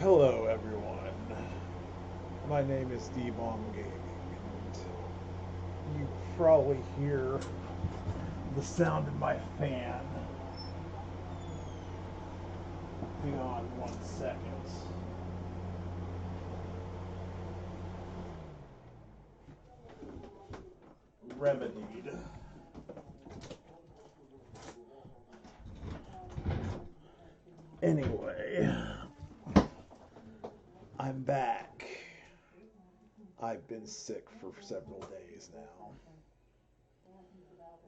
Hello, everyone. My name is D-Bomb Gaming, and you probably hear the sound of my fan. Hang on 1 second. Remedied. Anyway, I'm back. I've been sick for several days now.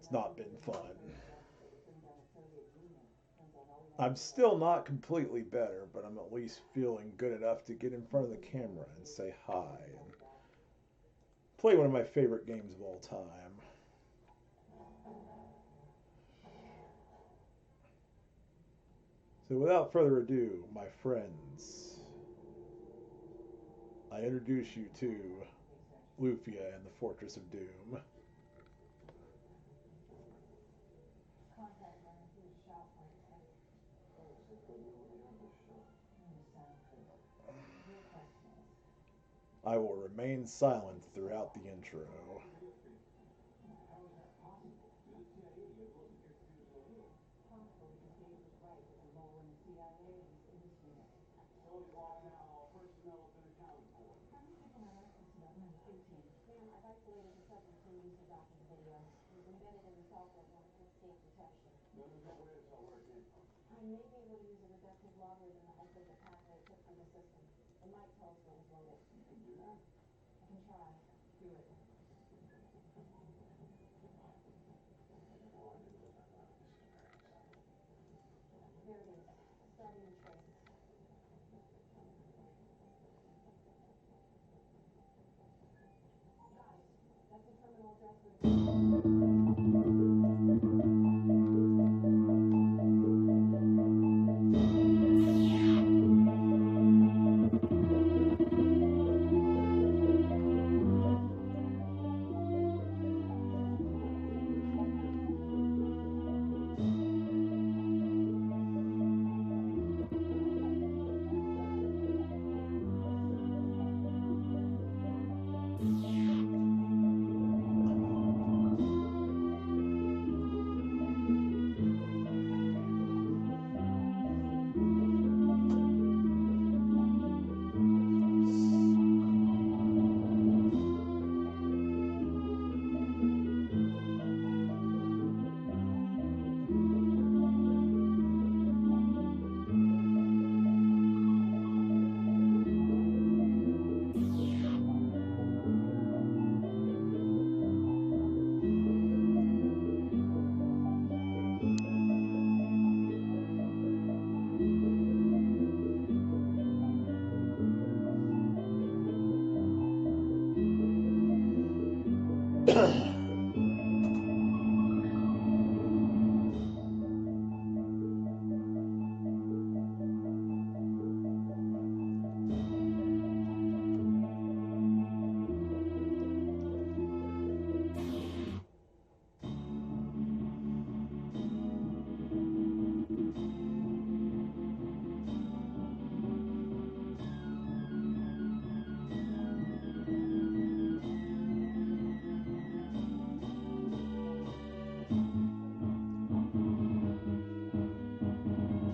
It's not been fun. I'm still not completely better, but I'm at least feeling good enough to get in front of the camera and say hi and play one of my favorite games of all time. So without further ado, my friends, I introduce you to Lufia and the Fortress of Doom. I will remain silent throughout the intro.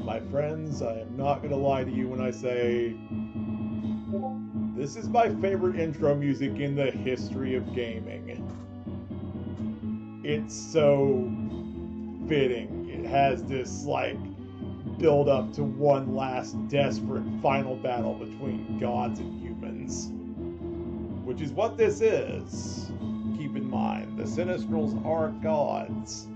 My friends, I am not going to lie to you when I say this is my favorite intro music in the history of gaming. It's so fitting. It has this, build up to one last desperate final battle between gods and humans. Which is what this is. Keep in mind, the Sinistrals are gods.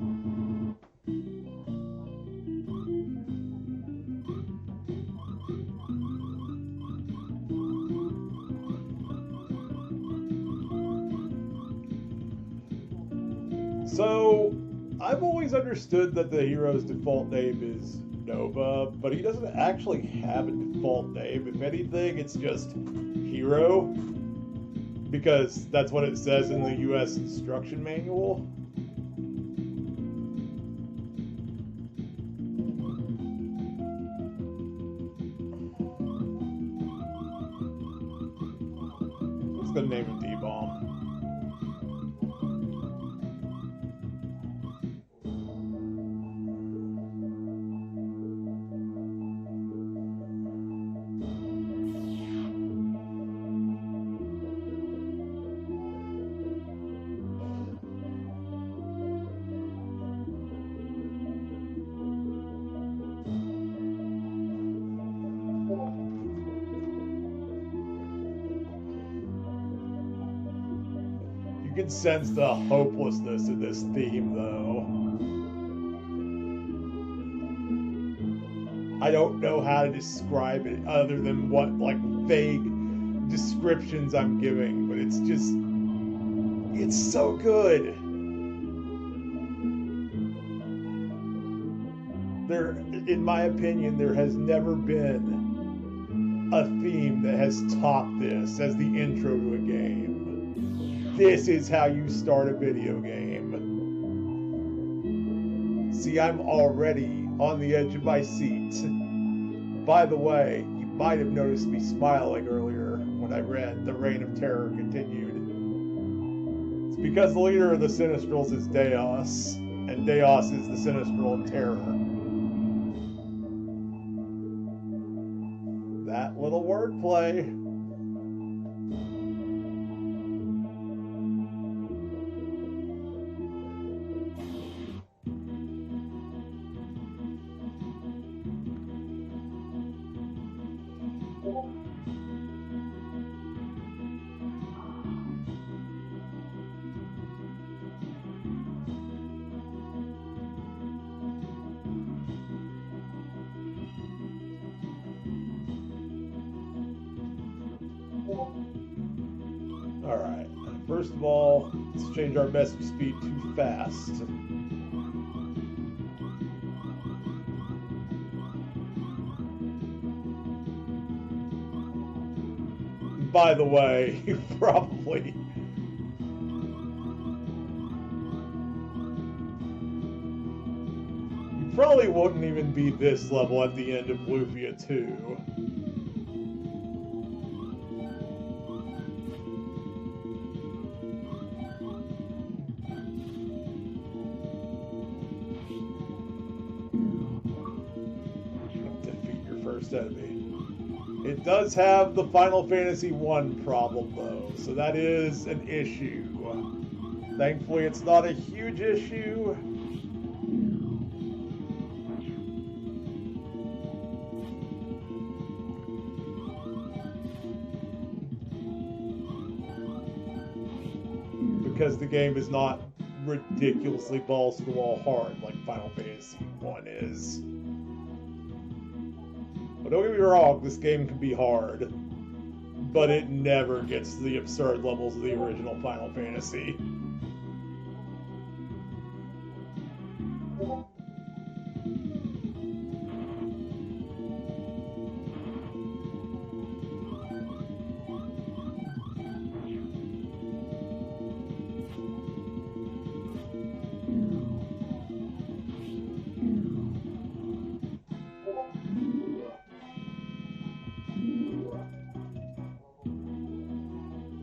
So, I've always understood that the hero's default name is Nova, but he doesn't actually have a default name. If anything, it's just Hero, because that's what it says in the US instruction manual. just gonna name him D-Bomb. You can sense the hopelessness in this theme, though. I don't know how to describe it other than what, like, vague descriptions I'm giving, but it's just, it's so good. There, in my opinion, there has never been a theme that has topped this as the intro to a game. This is how you start a video game. See, I'm already on the edge of my seat. By the way, you might have noticed me smiling earlier when I read The Reign of Terror Continued. It's because the leader of the Sinistrals is Deus, and Deus is the Sinistral of Terror. That little wordplay. Alright, first of all, let's change our message speed too fast. By the way, you probably wouldn't even be this level at the end of Lufia 2. Defeat your first enemy. It does have the Final Fantasy I problem, though, so that is an issue. Thankfully, it's not a huge issue. Because the game is not ridiculously balls to the wall hard like Final Fantasy I is. But don't get me wrong, this game can be hard, but it never gets to the absurd levels of the original Final Fantasy.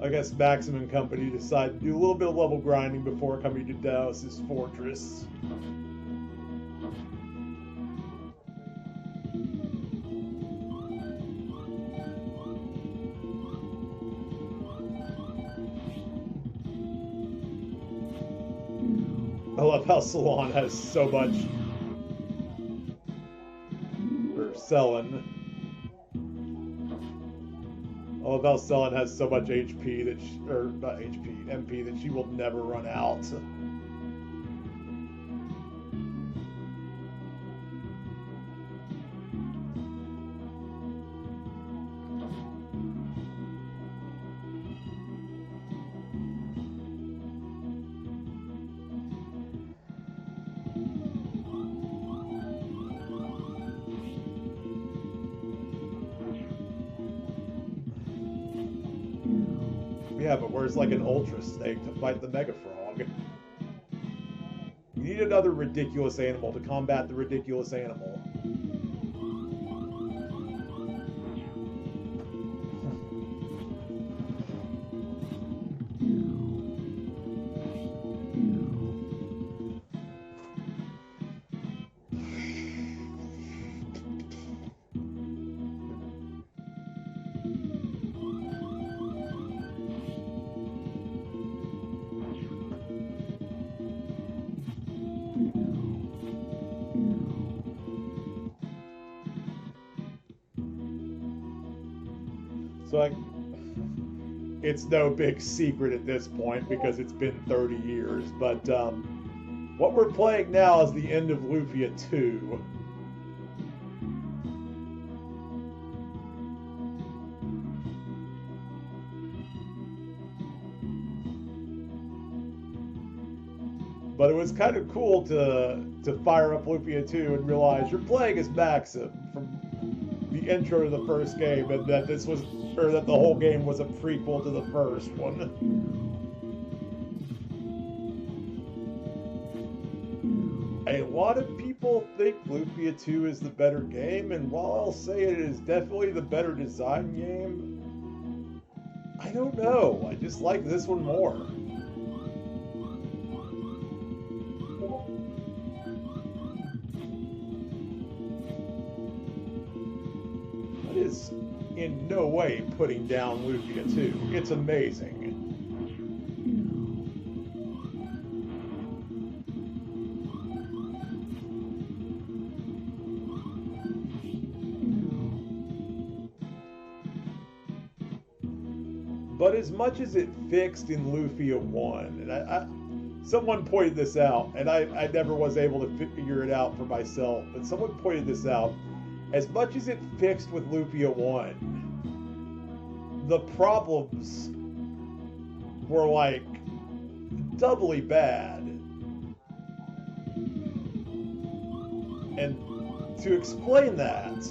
I guess Maximum Company decided to do a little bit of level grinding before coming to Deus's fortress. I love how Salon has so much, or Selen. I love how Selen has so much HP that or not HP, MP that she will never run out. Yeah, but where's like an Ultra Snake to fight the Mega Frog? You need another ridiculous animal to combat the ridiculous animal. So it's no big secret at this point because it's been 30 years. But what we're playing now is the end of Lufia 2. But it was kind of cool to fire up Lufia 2 and realize you're playing as Maxim from the intro to the first game, and that this was, or that the whole game was a prequel to the first one. A lot of people think Lufia 2 is the better game, and while I'll say it is definitely the better design game, I don't know. I just like this one more. That is in no way putting down Lufia 2. It's amazing. But as much as it fixed in Lufia 1, and someone pointed this out, and I never was able to figure it out for myself, but someone pointed this out, as much as it fixed with Lufia 1, the problems were like doubly bad. And to explain that,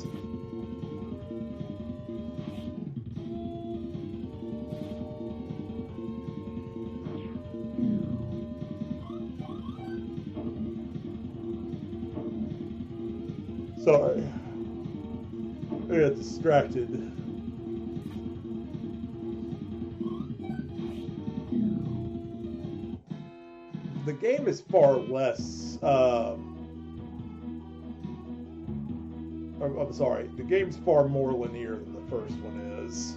sorry, I got distracted. The game is far less. I'm sorry. The game's far more linear than the first one is.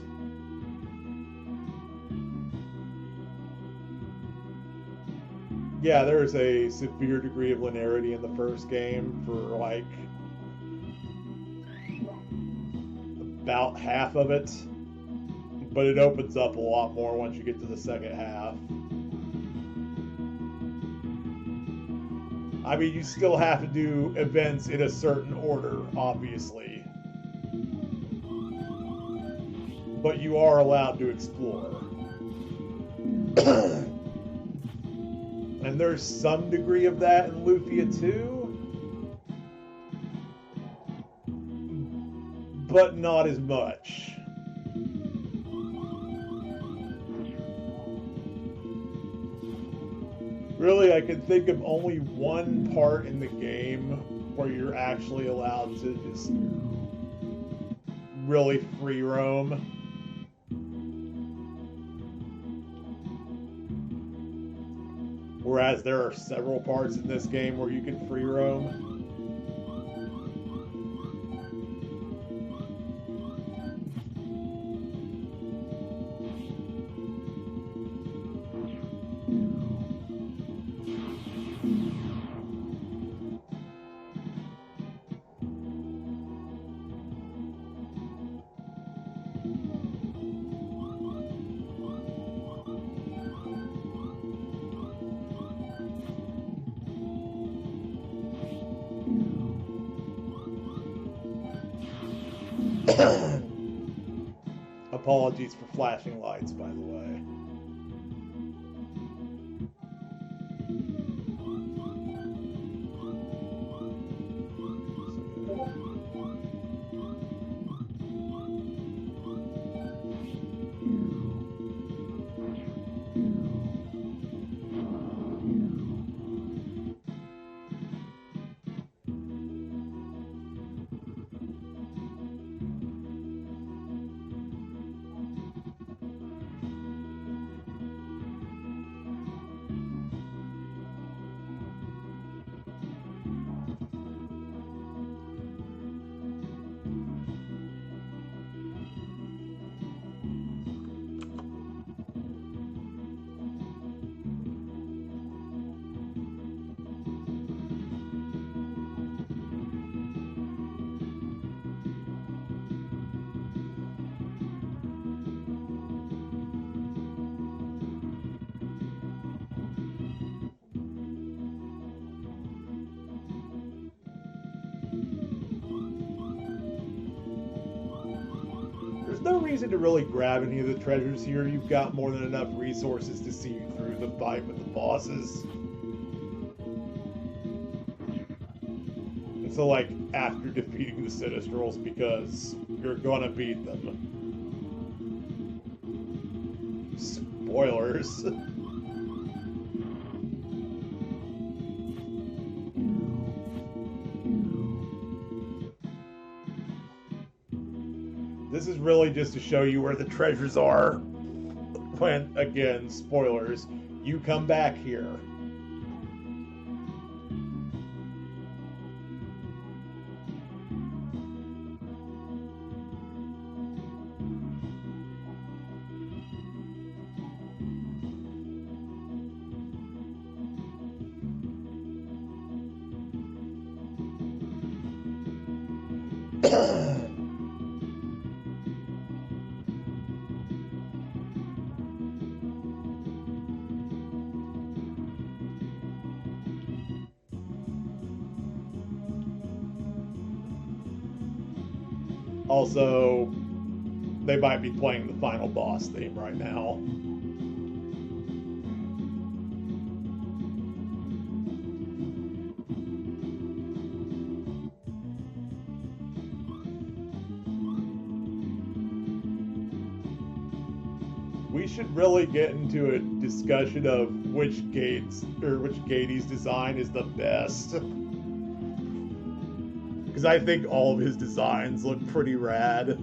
Yeah, there's a severe degree of linearity in the first game for like about half of it, but it opens up a lot more once you get to the second half. I mean, you still have to do events in a certain order, obviously, but you are allowed to explore. And there's some degree of that in Lufia 2, but not as much. Really, I can think of only one part in the game where you're actually allowed to just really free roam. Whereas there are several parts in this game where you can free roam. Apologies for flashing lights, by the way. there's no reason to really grab any of the treasures here. You've got more than enough resources to see you through the fight with the bosses. And so, like, after defeating the Sinistrals, because you're gonna beat them. Spoilers. This is really just to show you where the treasures are. When, again, spoilers, you come back here. Also, they might be playing the final boss theme right now. We should really get into a discussion of which gates or which Gatey's design is the best. Because I think all of his designs look pretty rad.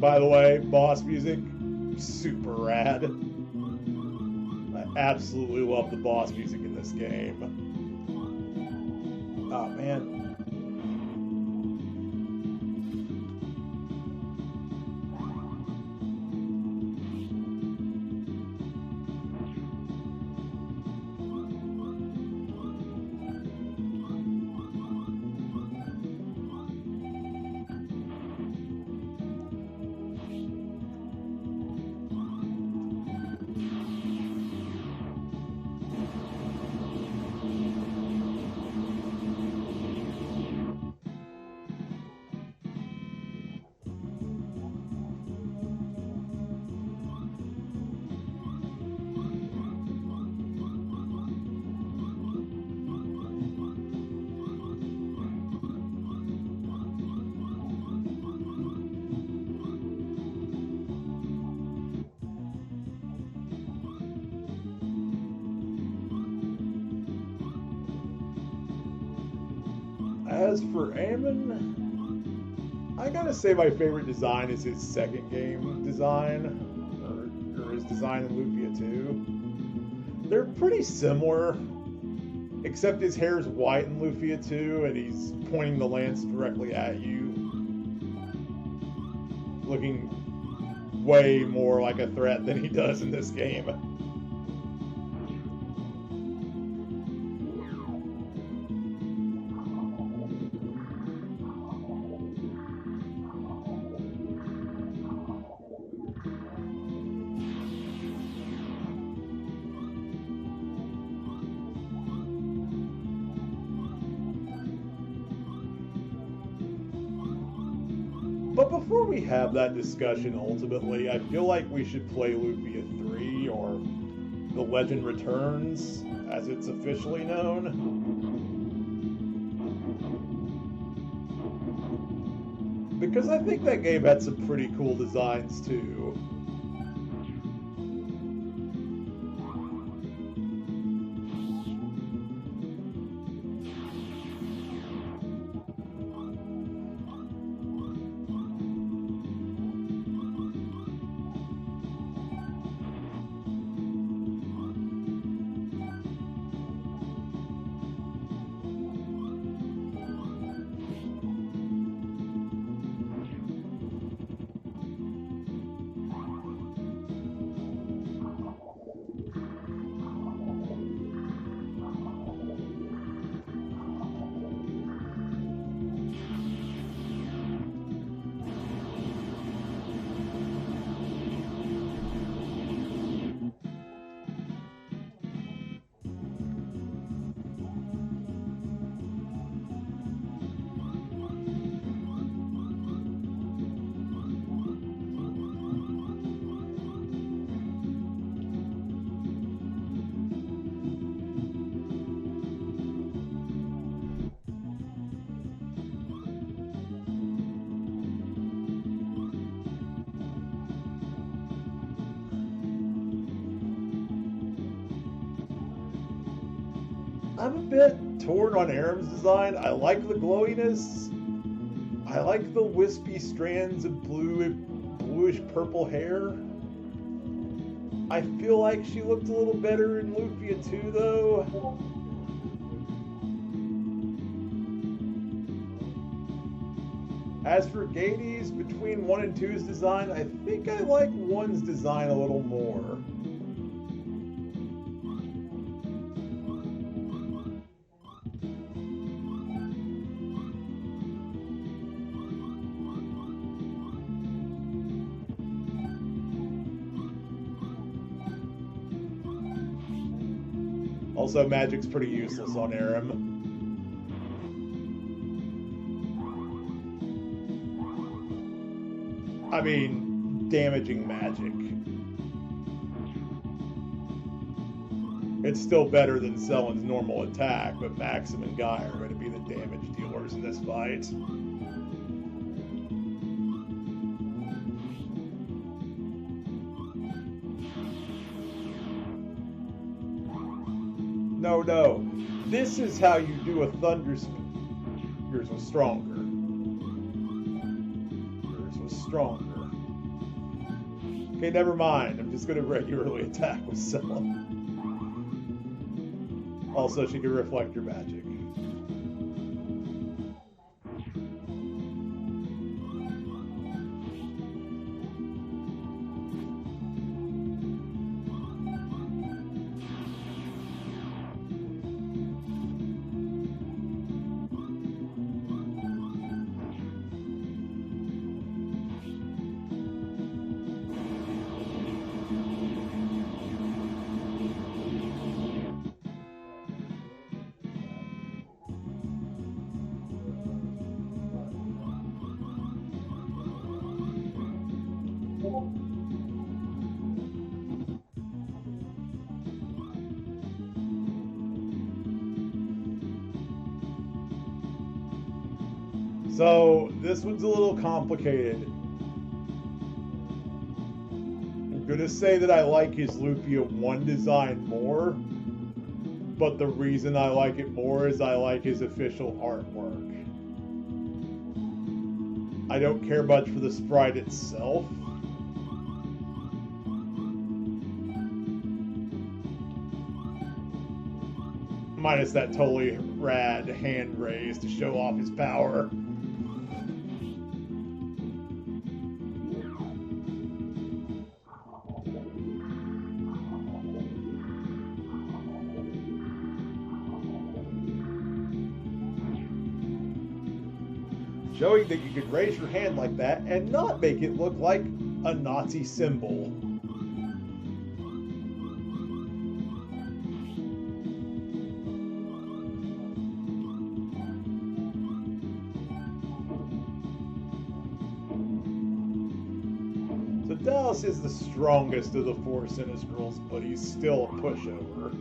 By the way, boss music, super rad. I absolutely love the boss music in this game. Oh, man. As for Ammon, I gotta say my favorite design is his second game design, or his design in Lufia 2. They're pretty similar, except his hair's white in Lufia 2, and he's pointing the lance directly at you, looking way more like a threat than he does in this game. But before we have that discussion ultimately, I feel like we should play Lufia 3, or The Legend Returns, as it's officially known. Because I think that game had some pretty cool designs too. I'm a bit torn on Aram's design. I like the glowiness. I like the wispy strands of bluish purple hair. I feel like she looked a little better in Lufia too, though. As for Gades, between 1 and 2's design, I think I like 1's design a little more. Also, magic's pretty useless on Aram. I mean, damaging magic. It's still better than Sellen's normal attack, but Maxim and Guy are going to be the damage dealers in this fight. No. This is how you do a thunder spin. Yours was stronger. Okay, never mind. I'm just going to regularly attack with Scylla. Also, she can reflect your magic. So, this one's a little complicated. I'm going to say that I like his Lufia 1 design more, but the reason I like it more is I like his official artwork. I don't care much for the sprite itself. Minus that totally rad hand raise to show off his power. Showing that you could raise your hand like that and not make it look like a Nazi symbol. So Dallas is the strongest of the 4 Sinistrals, but he's still a pushover.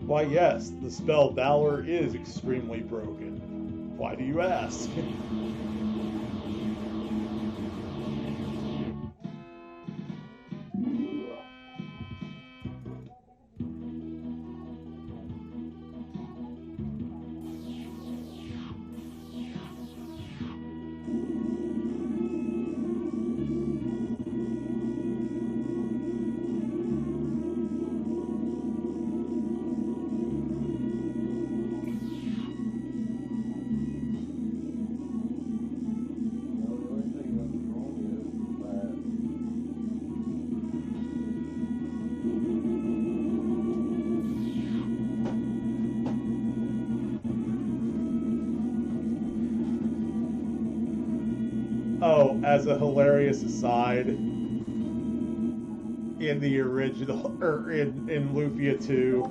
Why, yes, the spell Valor is extremely broken. Why do you ask? as a hilarious aside, in the original, or in Lufia 2,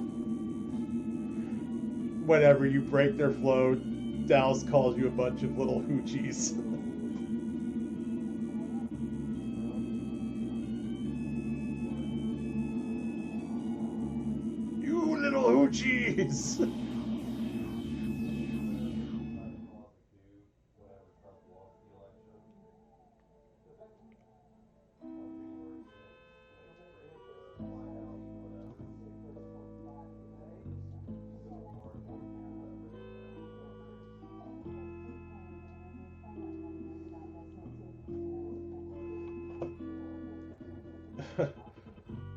whenever you break their flow, Dallas calls you a bunch of little hoochies. You little hoochies!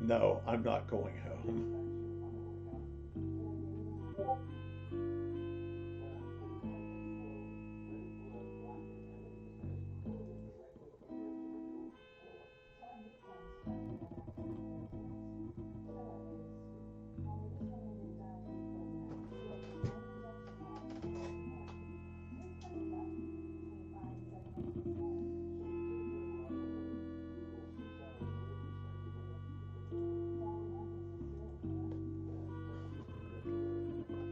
No, I'm not going home.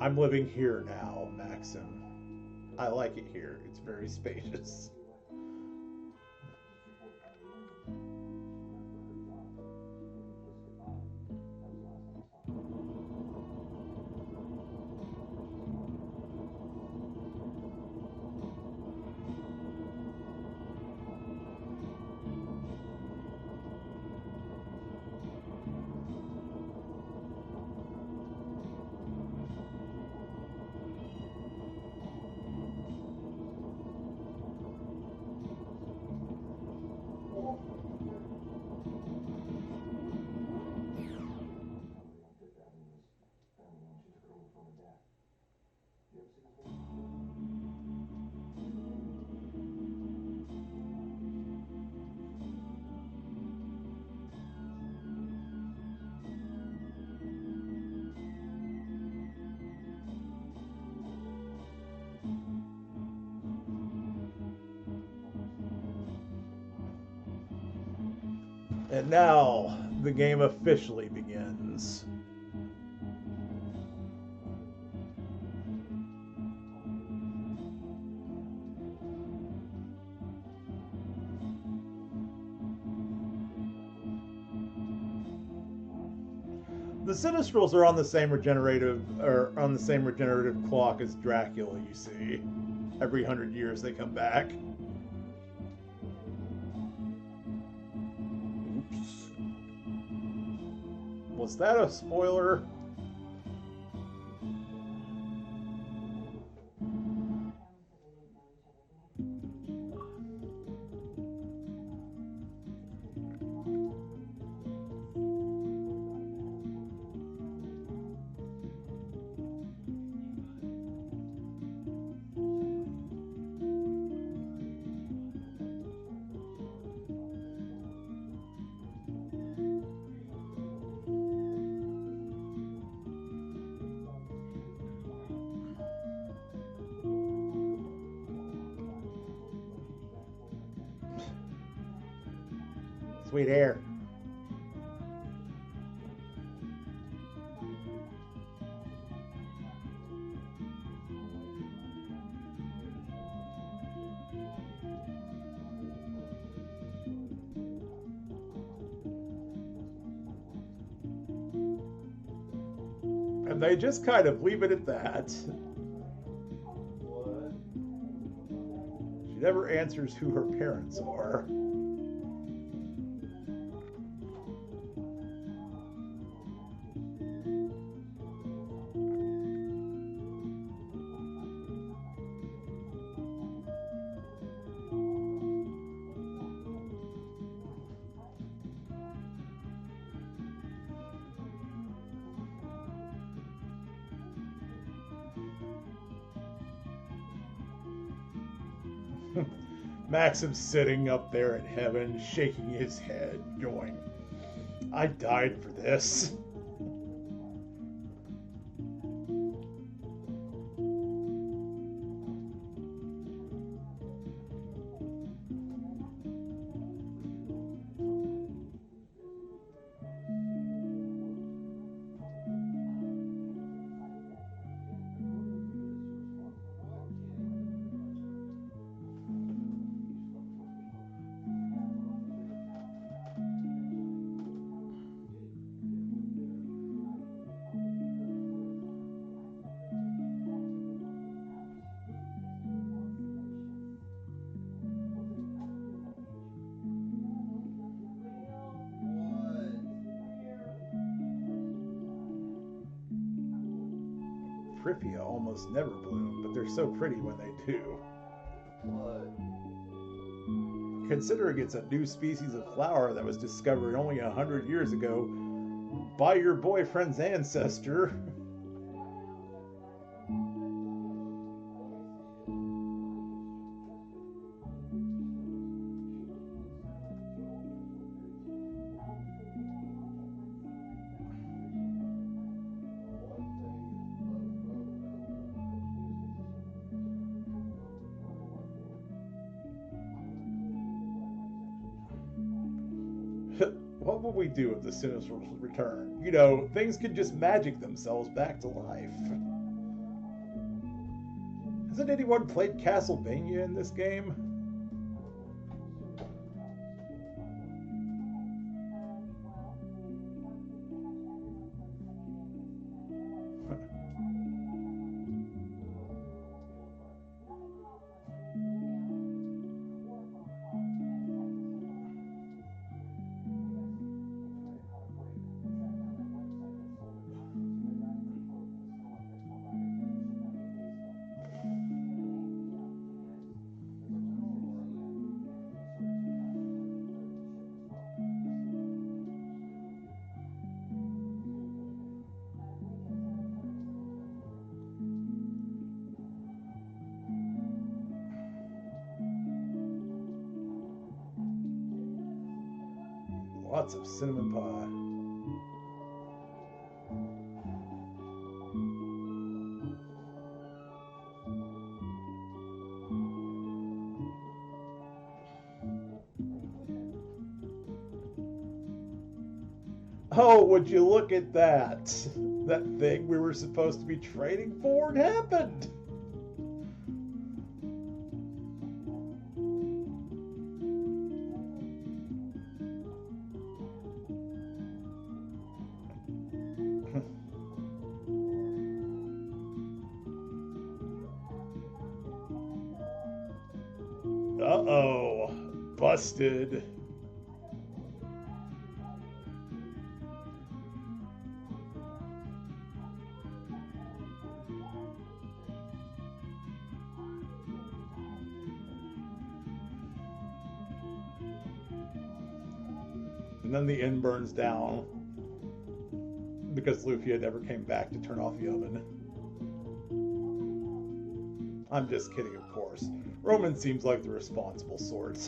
I'm living here now, Maxim. I like it here. It's very spacious. And now the game officially begins. The Sinistrals are on the same regenerative clock as Dracula, you see. Every 100 years they come back. Oops. Was that a spoiler? Sweet air. And they just kind of leave it at that. She never answers who her parents are. Maxim's sitting up there in heaven, shaking his head, going, I died for this. Lufia almost never bloom, but they're so pretty when they do. Considering it's a new species of flower that was discovered only 100 years ago by your boyfriend's ancestor. What will we do if the Sinisters return? You know, things could just magic themselves back to life. Hasn't anyone played Castlevania in this game? Lots of cinnamon pie. Oh, would you look at that? That thing we were supposed to be trading for, it happened! Uh-oh. Busted. And then the inn burns down because Lufia never came back to turn off the oven. I'm just kidding, of course. Roman seems like the responsible sort.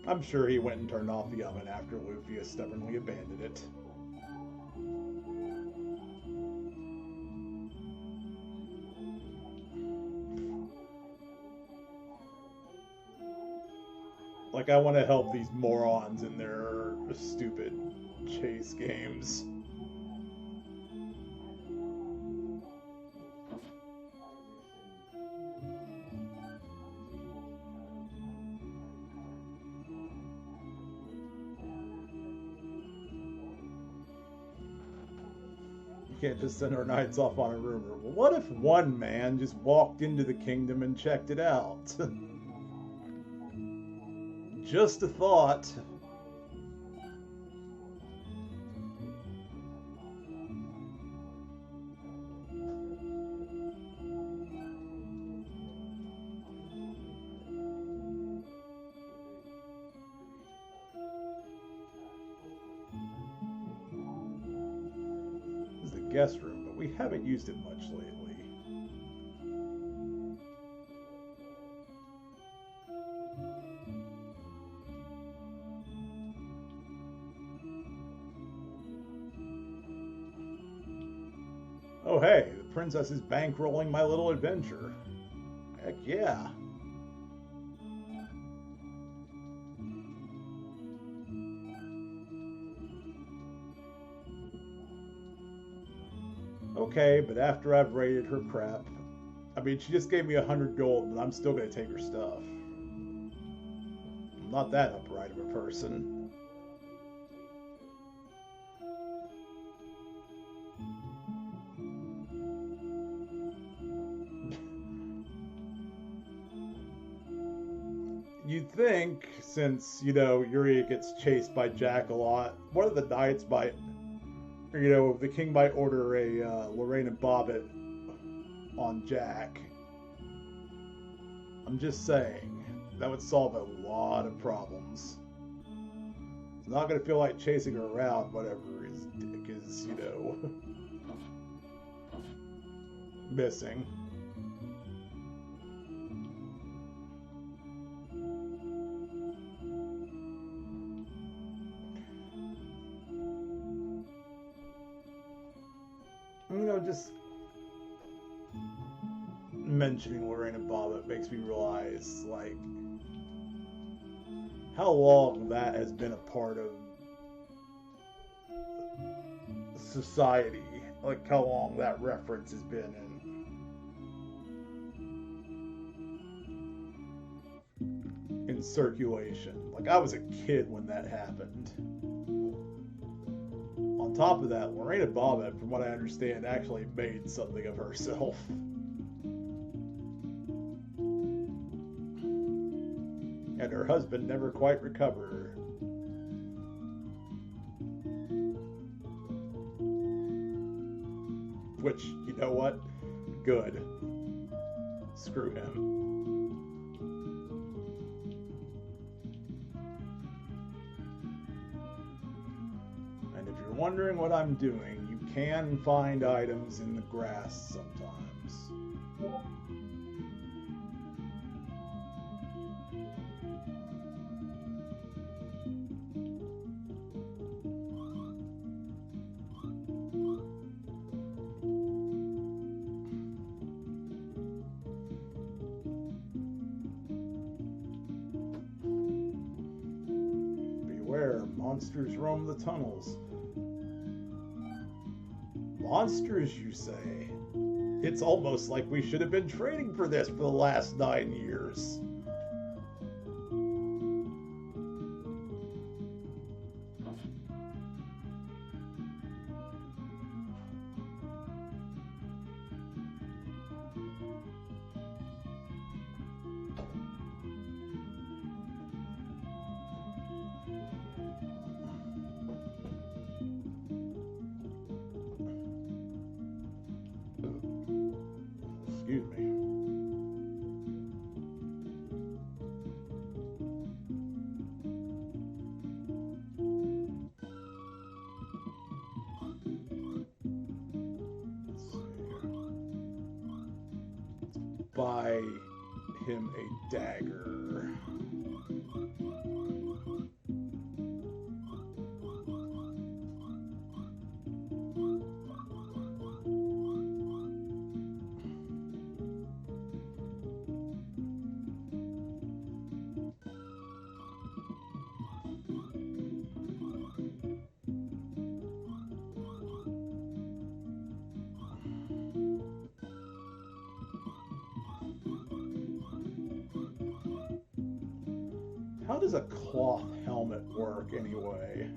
I'm sure he went and turned off the oven after Lufia stubbornly abandoned it. Like, I want to help these morons in their stupid chase games. Can't just send our knights off on a rumor. Well, what if one man just walked into the kingdom and checked it out? Just a thought. Guest room, but we haven't used it much lately. Oh hey, the princess is bankrolling my little adventure. Heck yeah. Okay, but after I've raided her crap, I mean, she just gave me 100 gold, but I'm still gonna take her stuff. I'm not that upright of a person. You'd think, since, you know, Yuri gets chased by Jack a lot, one of the knights might, or, you know, the king might order a Lorraine and Bobbitt on Jack. I'm just saying, that would solve a lot of problems. It's not going to feel like chasing her around, whatever his dick is, you know, missing. You know, just mentioning Lorraine and Bobbitt makes me realize, like, how long that has been a part of society. Like, how long that reference has been in circulation. Like, I was a kid when that happened. On top of that, Lorena Bobbitt, from what I understand, actually made something of herself. And her husband never quite recovered. Which, you know what? Good. Screw him. Wondering what I'm doing, you can find items in the grass sometimes. Beware, monsters roam the tunnels. Monsters, you say? It's almost like we should have been training for this for the last 9 years. Excuse me. Let's see. Buy him a dagger. How does a cloth helmet work anyway?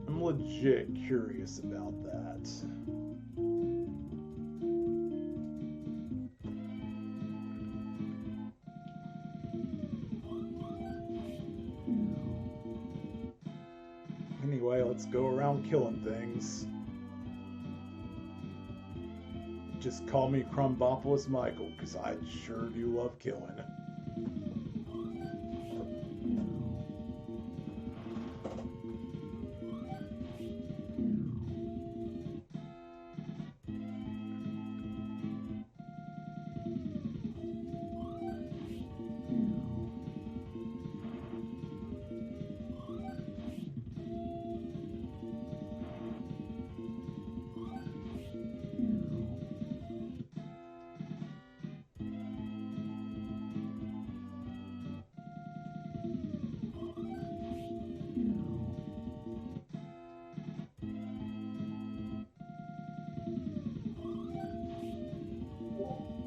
I'm legit curious about that. Anyway, let's go around killing things. Just call me Crumbopolis Michael, because I sure do love killing.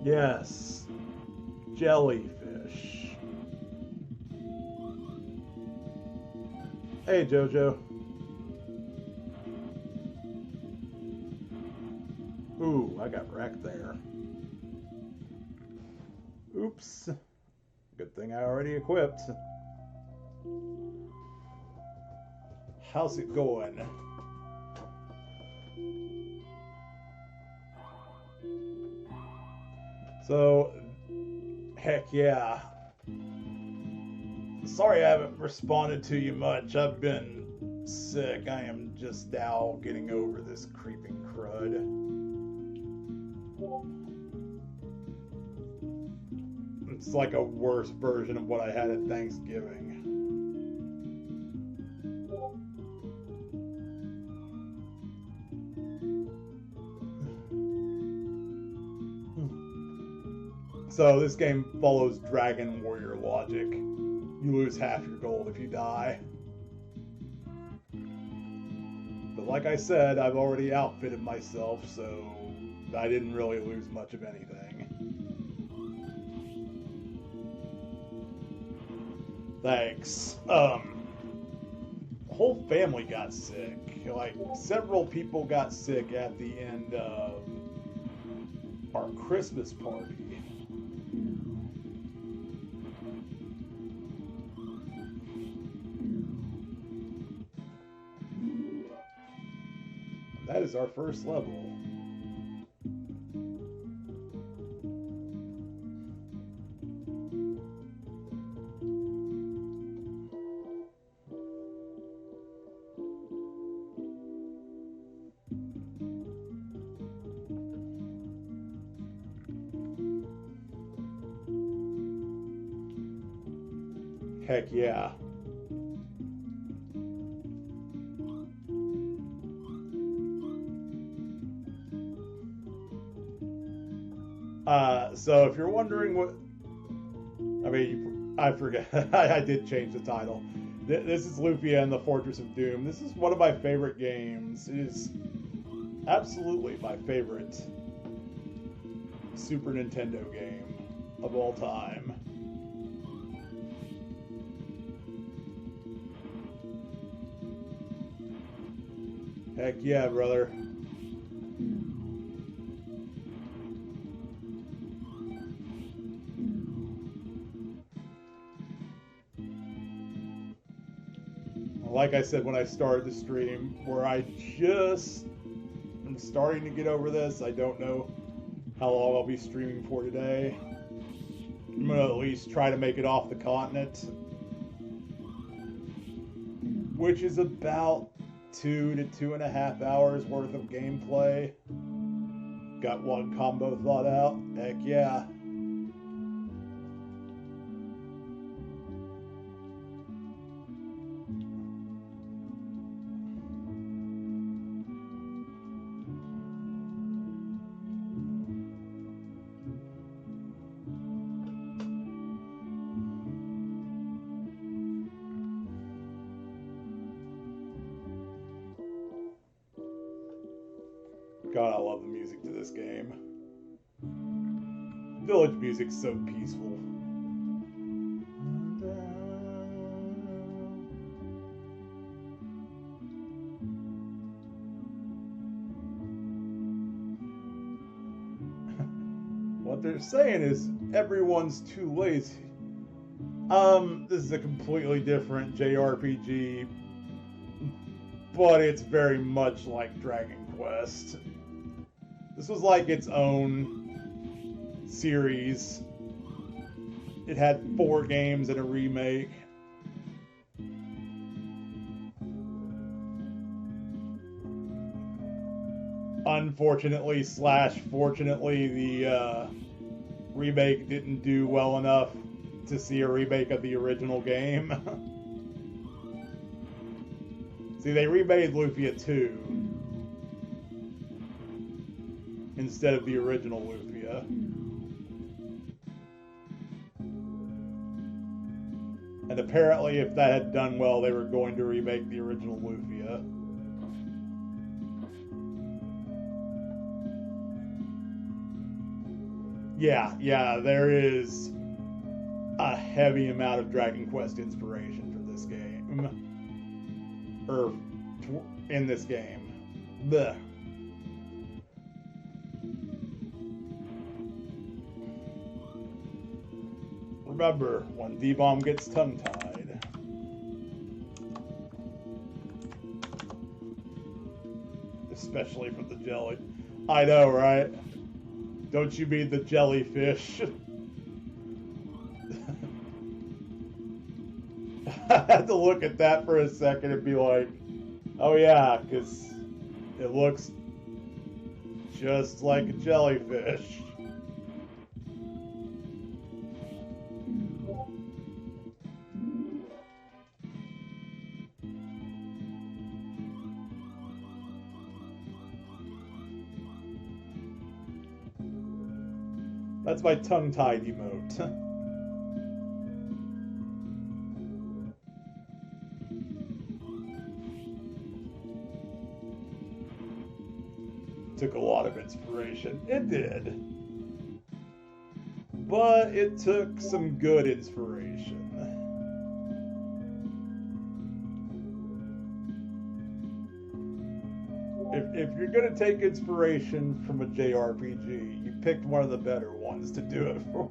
Yes. Jellyfish. Hey, Jojo. Ooh, I got wrecked there. Oops. Good thing I already equipped. How's it going? So, heck yeah. Sorry I haven't responded to you much. I've been sick. I am just now getting over this creeping crud. It's like a worse version of what I had at Thanksgiving. So this game follows Dragon Warrior logic. You lose half your gold if you die. But like I said, I've already outfitted myself, so I didn't really lose much of anything. Thanks. Whole family got sick. Like, several people got sick at the end of our Christmas party. That is our first level. Heck yeah. So if you're wondering what, I mean, I forget, I did change the title. This is Lufia and the Fortress of Doom. This is one of my favorite games. It is absolutely my favorite Super Nintendo game of all time. Heck yeah, brother. Like I said when I started the stream, where I just am starting to get over this. I don't know how long I'll be streaming for today. I'm going to at least try to make it off the continent, which is about 2 to 2.5 hours worth of gameplay. Got one combo thought out. Heck yeah. God, I love the music to this game. Village music's so peaceful. What they're saying is everyone's too lazy. This is a completely different JRPG, but it's very much like Dragon Quest. This was like its own series. It had 4 games and a remake. Unfortunately / fortunately, the remake didn't do well enough to see a remake of the original game. See, they remade Lufia 2 instead of the original Lufia. And apparently, if that had done well, they were going to remake the original Lufia. Yeah, there is a heavy amount of Dragon Quest inspiration for this game. Or in this game. Blech. Remember, when D-Bomb gets tongue-tied. Especially from the jelly. I know, right? Don't you mean the jellyfish? I had to look at that for a second and be like, oh yeah, because it looks just like a jellyfish. That's my tongue-tied emote. Took a lot of inspiration. It did. But it took some good inspiration. If you're going to take inspiration from a JRPG, you picked one of the better ones to do it for.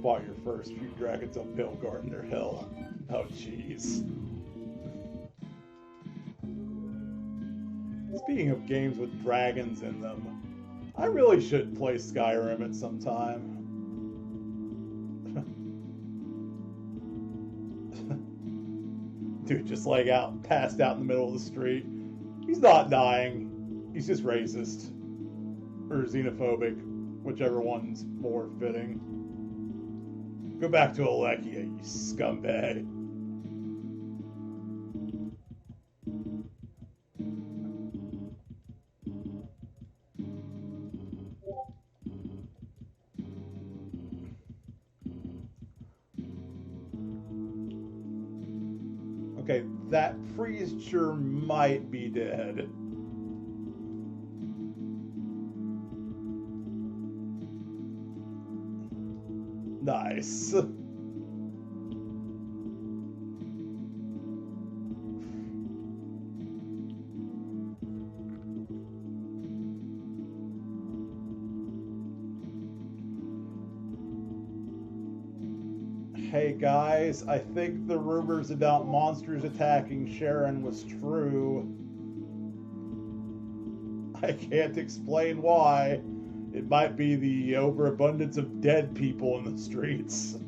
Fought your first few dragons on Gardner Hill. Oh, jeez. Speaking of games with dragons in them, I really should play Skyrim at some time. Dude just like passed out in the middle of the street. He's not dying. He's just racist. Or xenophobic. Whichever one's more fitting. Go back to Alekia, you scumbag. Okay, that creature might be dead. Nice. Hey guys, I think the rumors about monsters attacking Sharon was true. I can't explain why. It might be the overabundance of dead people in the streets.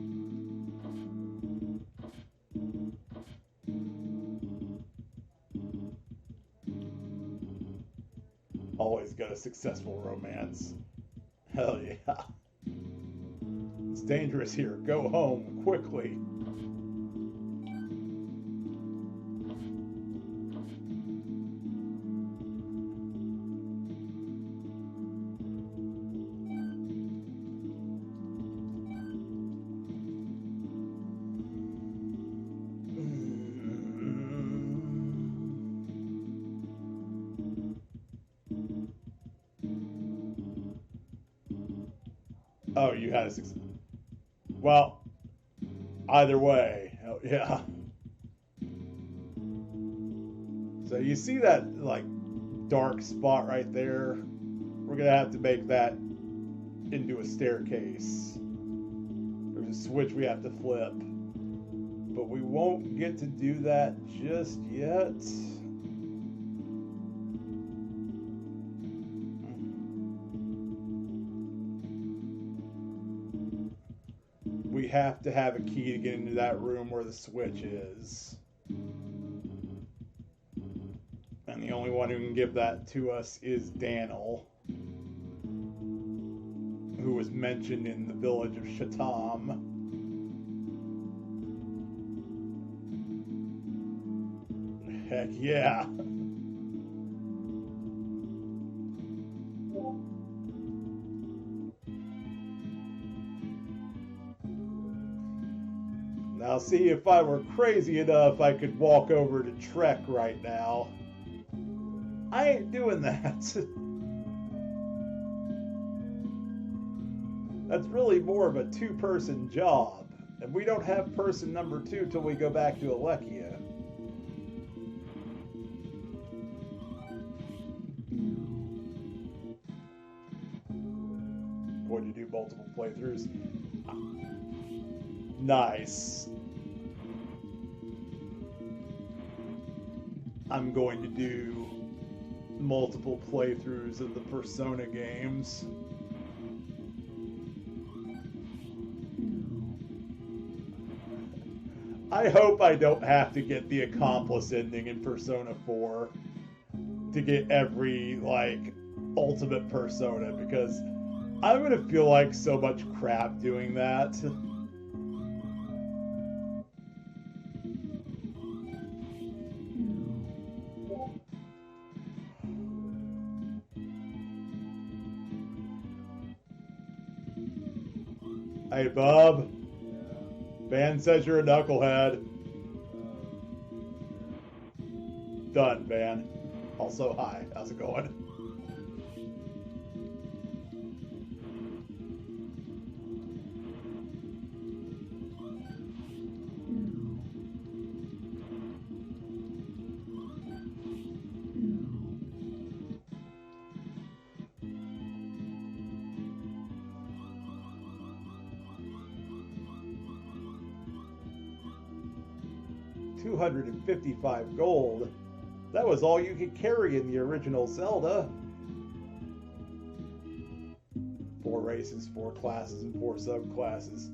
Always got a successful romance. Hell yeah. It's dangerous here. Go home, quickly. Oh, you had a success. Well, either way, yeah. So you see that like dark spot right there? We're gonna have to make that into a staircase. There's a switch we have to flip, but we won't get to do that just yet. We have to have a key to get into that room where the switch is. And the only one who can give that to us is Daniel. who was mentioned in the village of Shatam. Heck yeah. Now see, if I were crazy enough, I could walk over to Trek right now. I ain't doing that. That's really more of a two-person job. And we don't have person number 2 till we go back to Alekia. Going to do multiple playthroughs. Nice. I'm going to do multiple playthroughs of the Persona games. I hope I don't have to get the accomplice ending in Persona 4 to get every, like, ultimate Persona, because I'm gonna feel like so much crap doing that. Hey, Bub. Van says you're a knucklehead. Done, Van. Also, hi. How's it going? $255 gold. That was all you could carry in the original Zelda. 4 races, 4 classes, and 4 subclasses.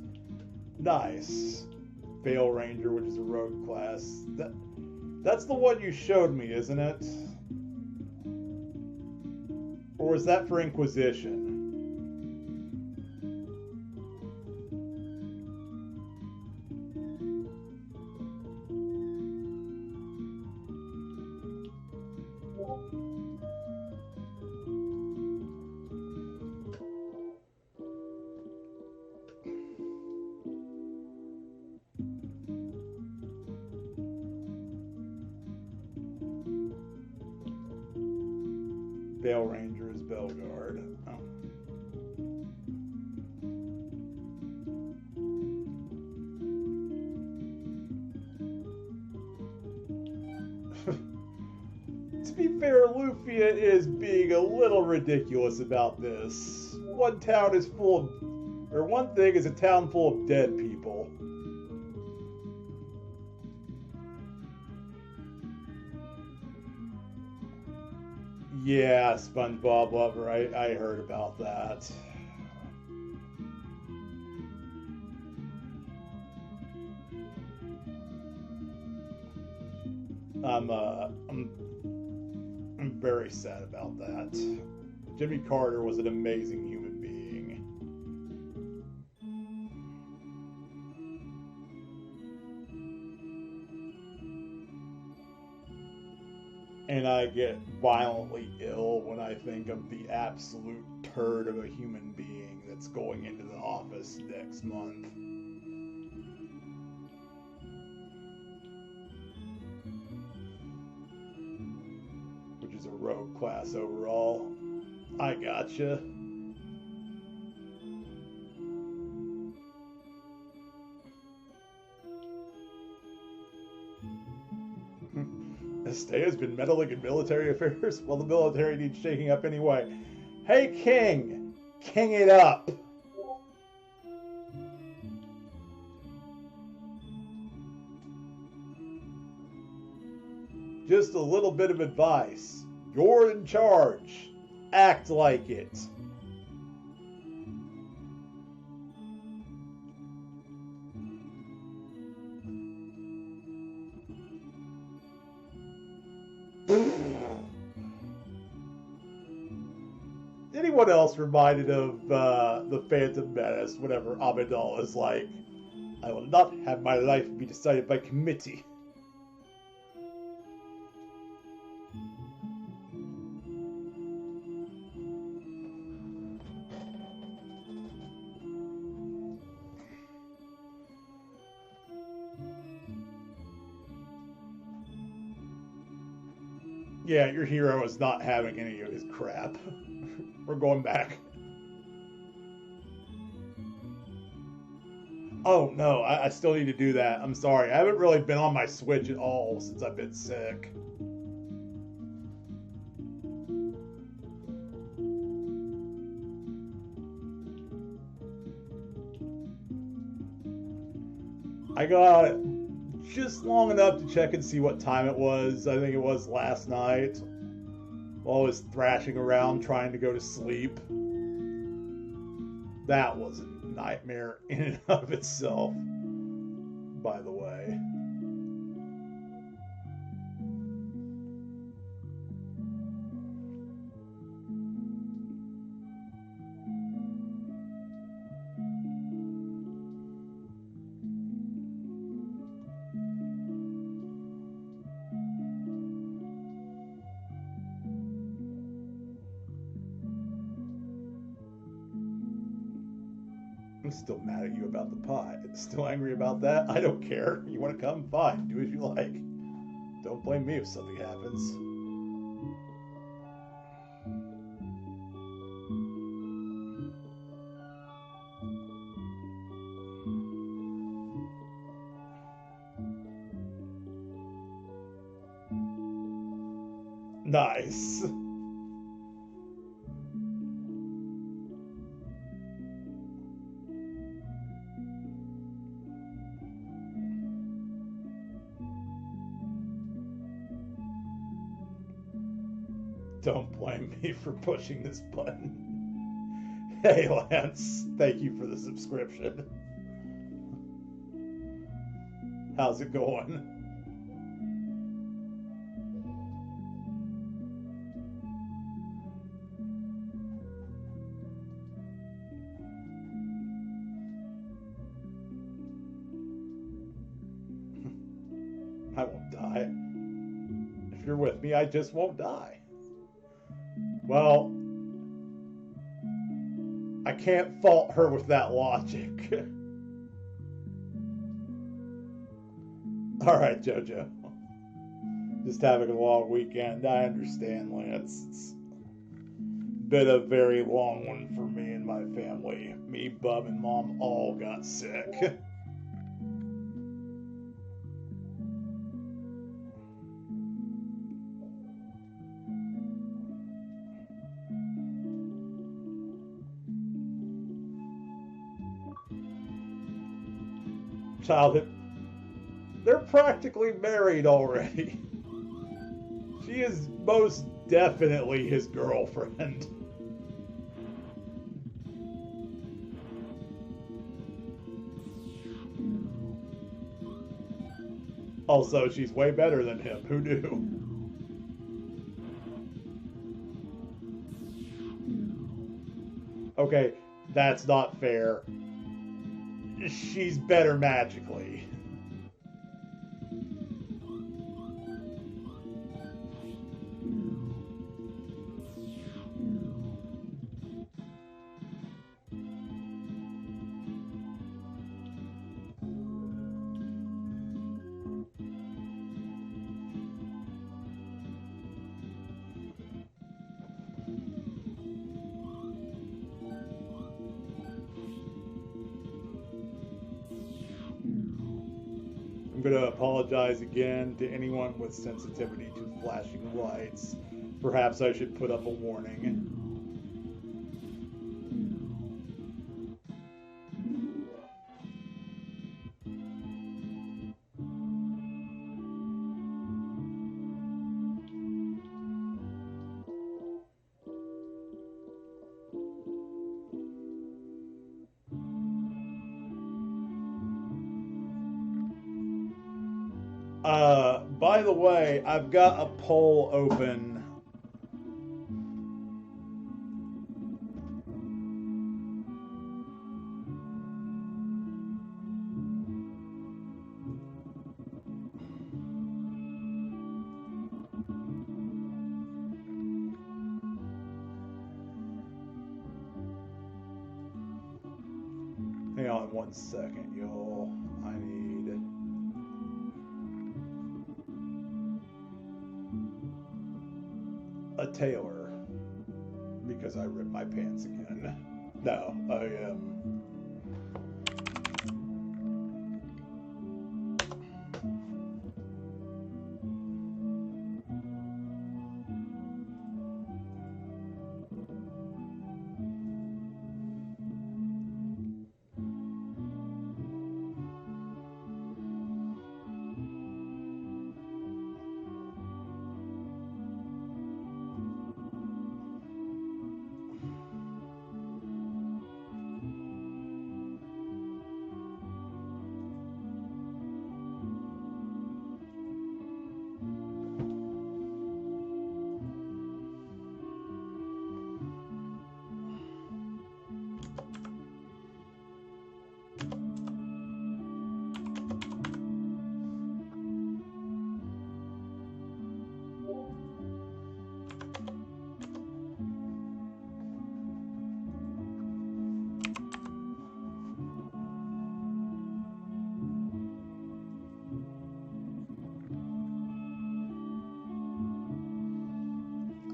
Nice. Veil Ranger, which is a rogue class. That's the one you showed me, isn't it? Or was that for Inquisition? Veil Ranger is Belgard. Oh. To be fair, Lufia is being a little ridiculous about this. One town is full of, or one thing is a town full of dead people. Yeah, SpongeBob Lover, I heard about that. I'm very sad about that. Jimmy Carter was an amazing human being. And I get violently ill when I think of the absolute turd of a human being that's going into the office next month. Which is a rogue class overall. I gotcha. Estea's been meddling in military affairs. Well, the military needs shaking up anyway. Hey, King! King it up! Just a little bit of advice. You're in charge. Act like it. anyone else reminded of the Phantom Menace whenever Amidala is like, I will not have my life be decided by committee. Yeah, your hero is not having any of his crap. We're going back. Oh no, I still need to do that. I'm sorry. I haven't really been on my Switch at all since I've been sick. I got just long enough to check and see what time it was. I think it was last night while I was thrashing around trying to go to sleep. That was a nightmare in and of itself, by the way. I'm still mad at you about the pie. Still angry about that? I don't care. You want to come? Fine. Do as you like. Don't blame me if something happens. Nice. Don't blame me for pushing this button. Hey, Lance. Thank you for the subscription. How's it going? I won't die. If you're with me, I just won't die. Well, I can't fault her with that logic. Alright, JoJo. Just having a long weekend. I understand, Lance. It's been a very long one for me and my family. Me, Bub, and Mom all got sick. Childhood. They're practically married already. She is most definitely his girlfriend. Also, she's way better than him. Who knew? Okay, that's not fair. She's better magically. I'm going to apologize again to anyone with sensitivity to flashing lights. Perhaps I should put up a warning. By the way, I've got a poll open on 1 second, y'all. I need... a tailor. Because I ripped my pants again. No, I am...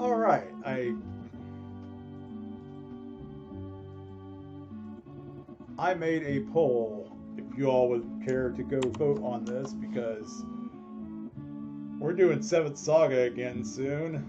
All right, I made a poll if you all would care to go vote on this because we're doing 7th Saga again soon.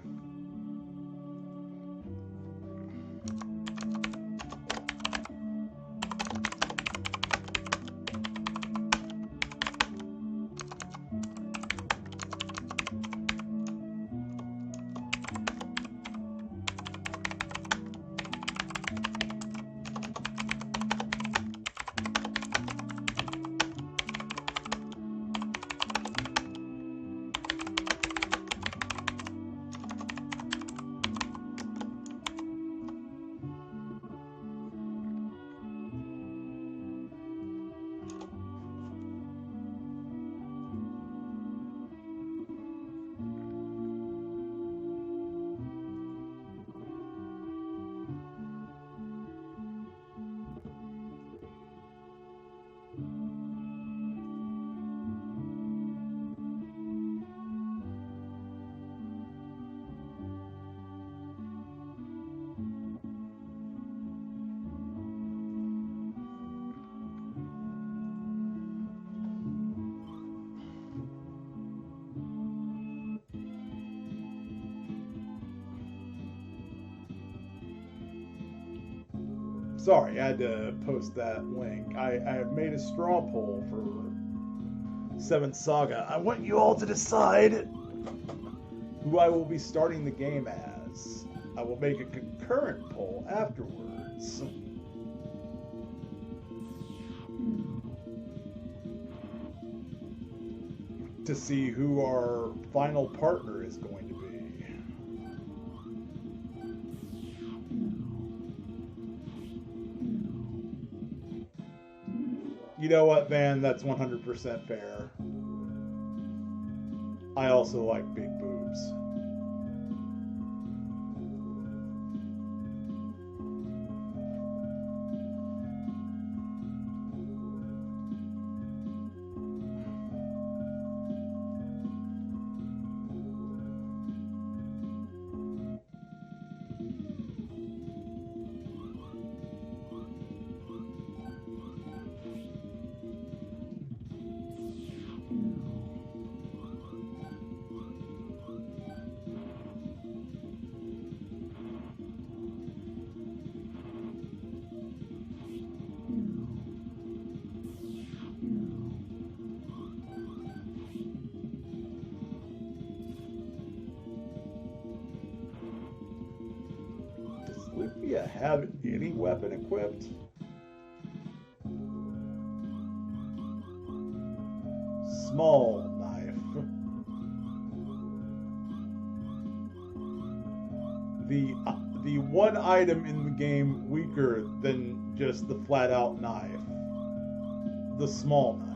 Sorry, I had to post that link. I have made a straw poll for 7th Saga. I want you all to decide who I will be starting the game as. I will make a concurrent poll afterwards. To see who our final partner is going to be. You know what, Van? That's 100% fair. I also like big boobs. Lufia have any weapon equipped? Small knife. The one item in the game weaker than just the flat out knife. The small knife.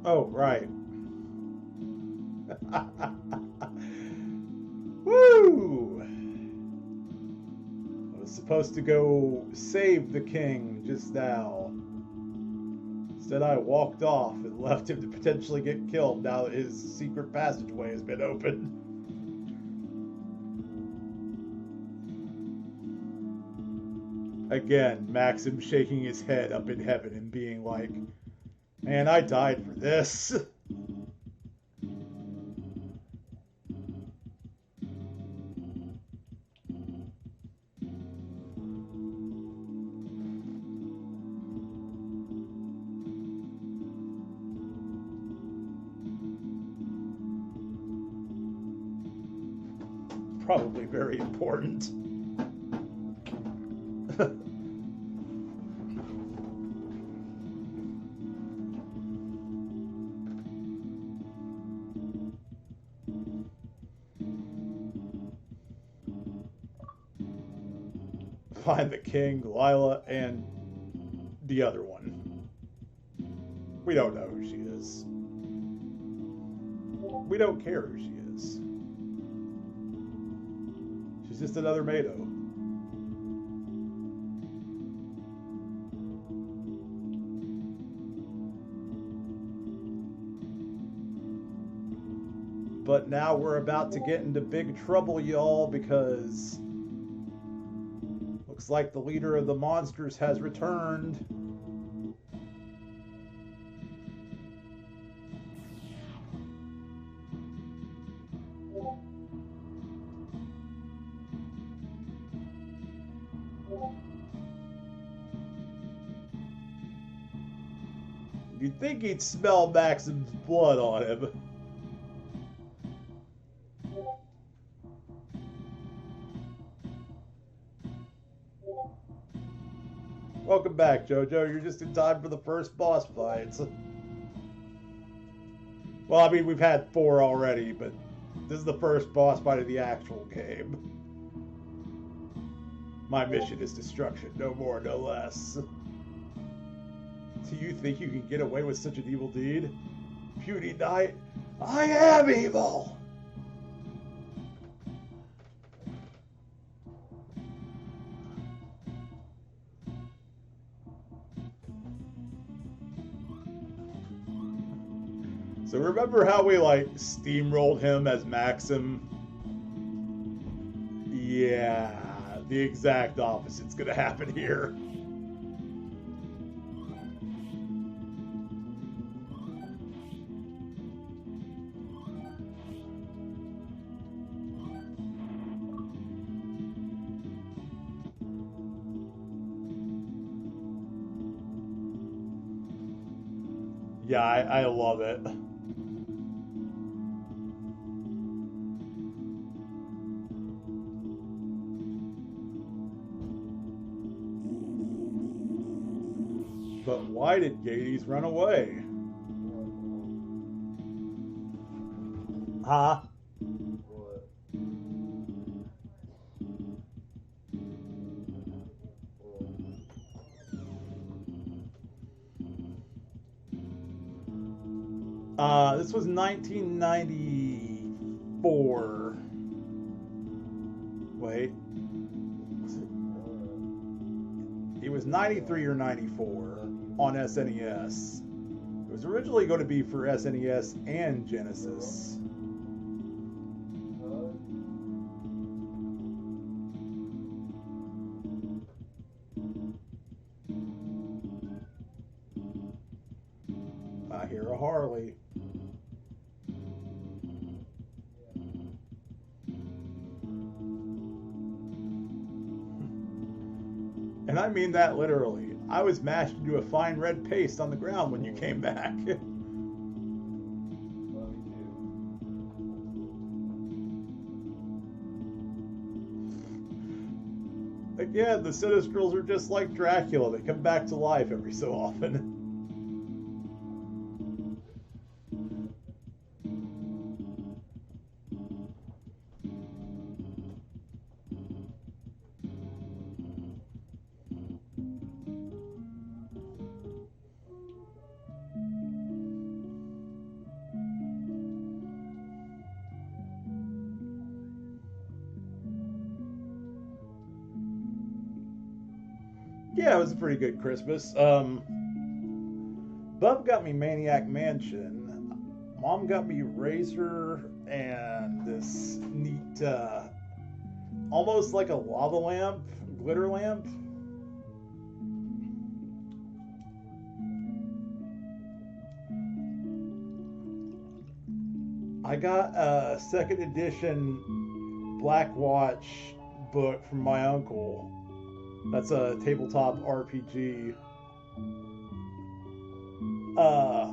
Oh, right. Woo! I was supposed to go save the king just now. Instead, I walked off and left him to potentially get killed now that his secret passageway has been opened. Again, Maxim shaking his head up in heaven and being like, man, I died for this. Probably very important. Find the king, Lila, and the other one. We don't know who she is. We don't care who she is. She's just another Mado. But now we're about to get into big trouble, y'all, because looks like the leader of the monsters has returned. You'd think he'd smell Maxim's blood on him. Welcome back, Jojo. You're just in time for the first boss fights. Well, I mean, we've had 4 already, but this is the first boss fight of the actual game. My mission is destruction, no more, no less. Do you think you can get away with such an evil deed? Puny Knight, I am evil! So remember how we, like, steamrolled him as Maxim? Yeah, the exact opposite's gonna happen here. Yeah, I love it. But why did Gades run away? Huh? This was 1994. Wait. It was 93 or 94 on SNES. It was originally going to be for SNES and Genesis. I hear a Harley. And I mean that literally. I was mashed into a fine red paste on the ground when you came back. Again, the Sinistrals are just like Dracula. They come back to life every so often. Yeah, it was a pretty good Christmas. Bub got me Maniac Mansion. Mom got me Razor and this neat, almost like a lava lamp, glitter lamp. I got a second edition Black Watch book from my uncle. That's a tabletop RPG. Uh,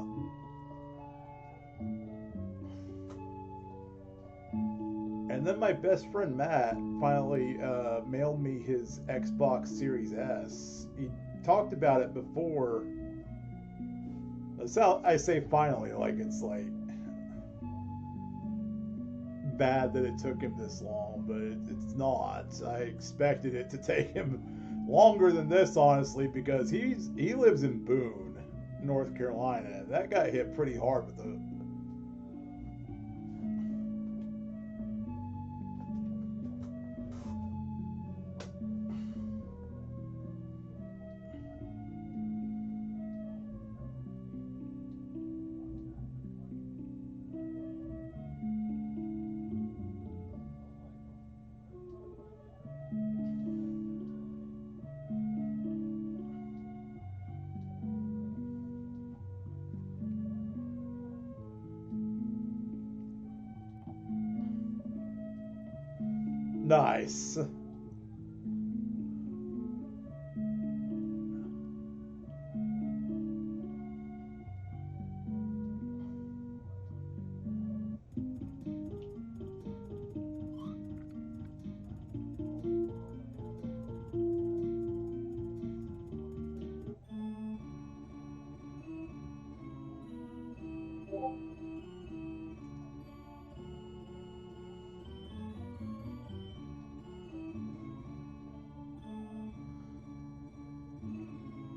and then my best friend Matt finally mailed me his Xbox Series S. He talked about it before. That's how I say finally, like it's like bad that it took him this long, but it's not. I expected it to take him longer than this, honestly, because he lives in Boone, North Carolina. That got hit pretty hard with the. Nice.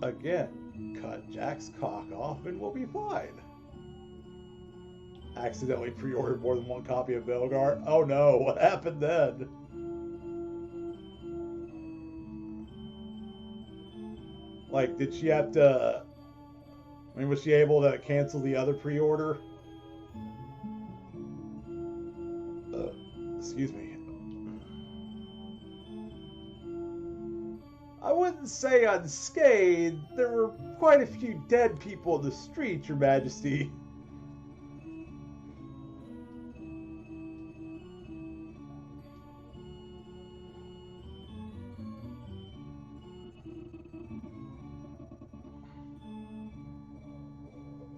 Again, cut Jack's cock off and we'll be fine. Accidentally pre-ordered more than one copy of Belgar. Oh no, what happened then? Like, did she have to... I mean, was she able to cancel the other pre-order? Excuse me. I wouldn't say unscathed. There were quite a few dead people in the street, Your Majesty.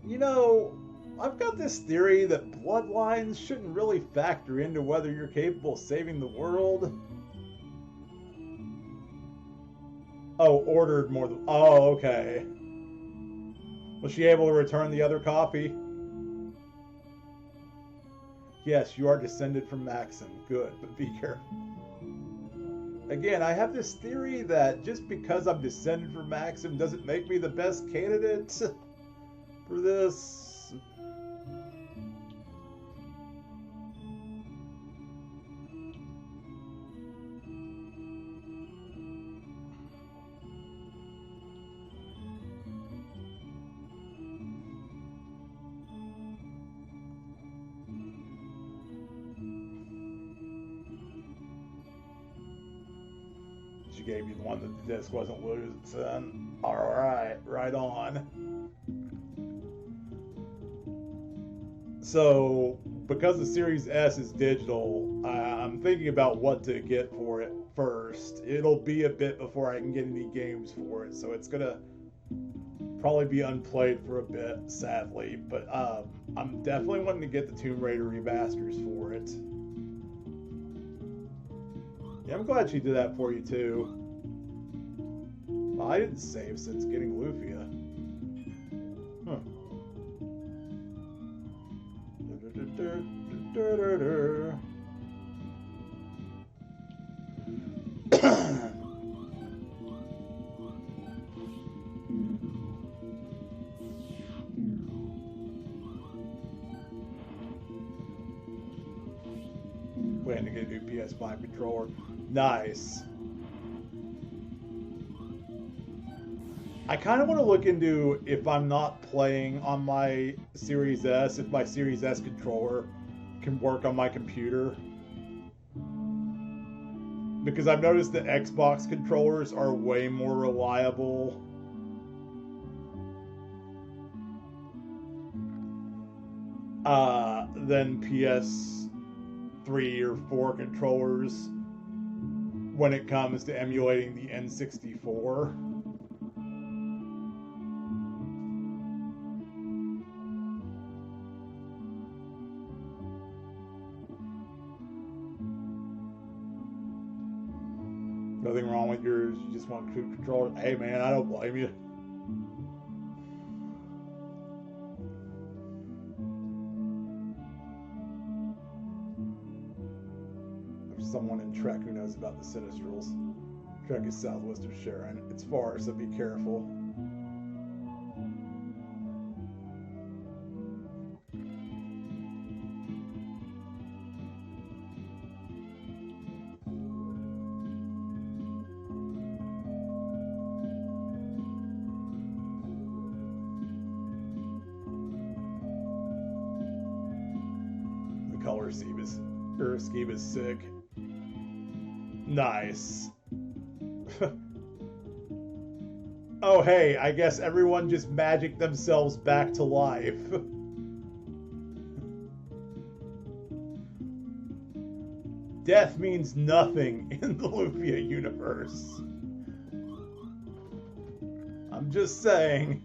You know, I've got this theory that bloodlines shouldn't really factor into whether you're capable of saving the world. Oh, ordered more than... Oh, okay. Was she able to return the other copy? Yes, you are descended from Maxim. Good, but be careful. Again, I have this theory that just because I'm descended from Maxim doesn't make me the best candidate for this. She gave you the one that the disc wasn't losing. Alright, right on. So, because the Series S is digital, I'm thinking about what to get for it first. It'll be a bit before I can get any games for it, so it's gonna probably be unplayed for a bit, sadly. But I'm definitely wanting to get the Tomb Raider remasters for it. Yeah, I'm glad she did that for you too. Well, I didn't save since getting Lufia. Huh. Waiting to get a new PS5 controller. Nice. I kind of want to look into if I'm not playing on my Series S, if my Series S controller can work on my computer. Because I've noticed that Xbox controllers are way more reliable than PS3 or 4 controllers when it comes to emulating the N64. Nothing wrong with yours. You just want to control it. Hey, man, I don't blame you. There's someone in Trek who knows about the Sinistrals. Trek is southwest of Sharon. It's far, so be careful. Color scheme is sick. Nice. Oh hey, I guess everyone just magicked themselves back to life. Death means nothing in the Lufia universe. I'm just saying.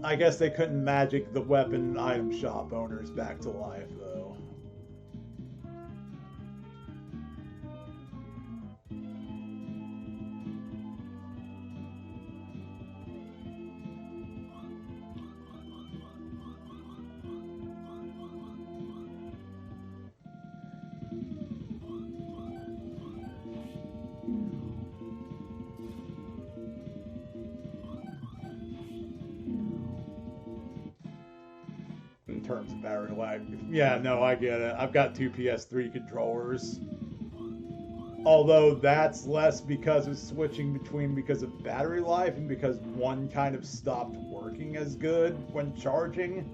I guess they couldn't magic the weapon item shop owners back to life, though. In terms of battery life. Yeah, no, I get it. I've got two PS3 controllers. Although that's less because of switching between because of battery life and because one kind of stopped working as good when charging.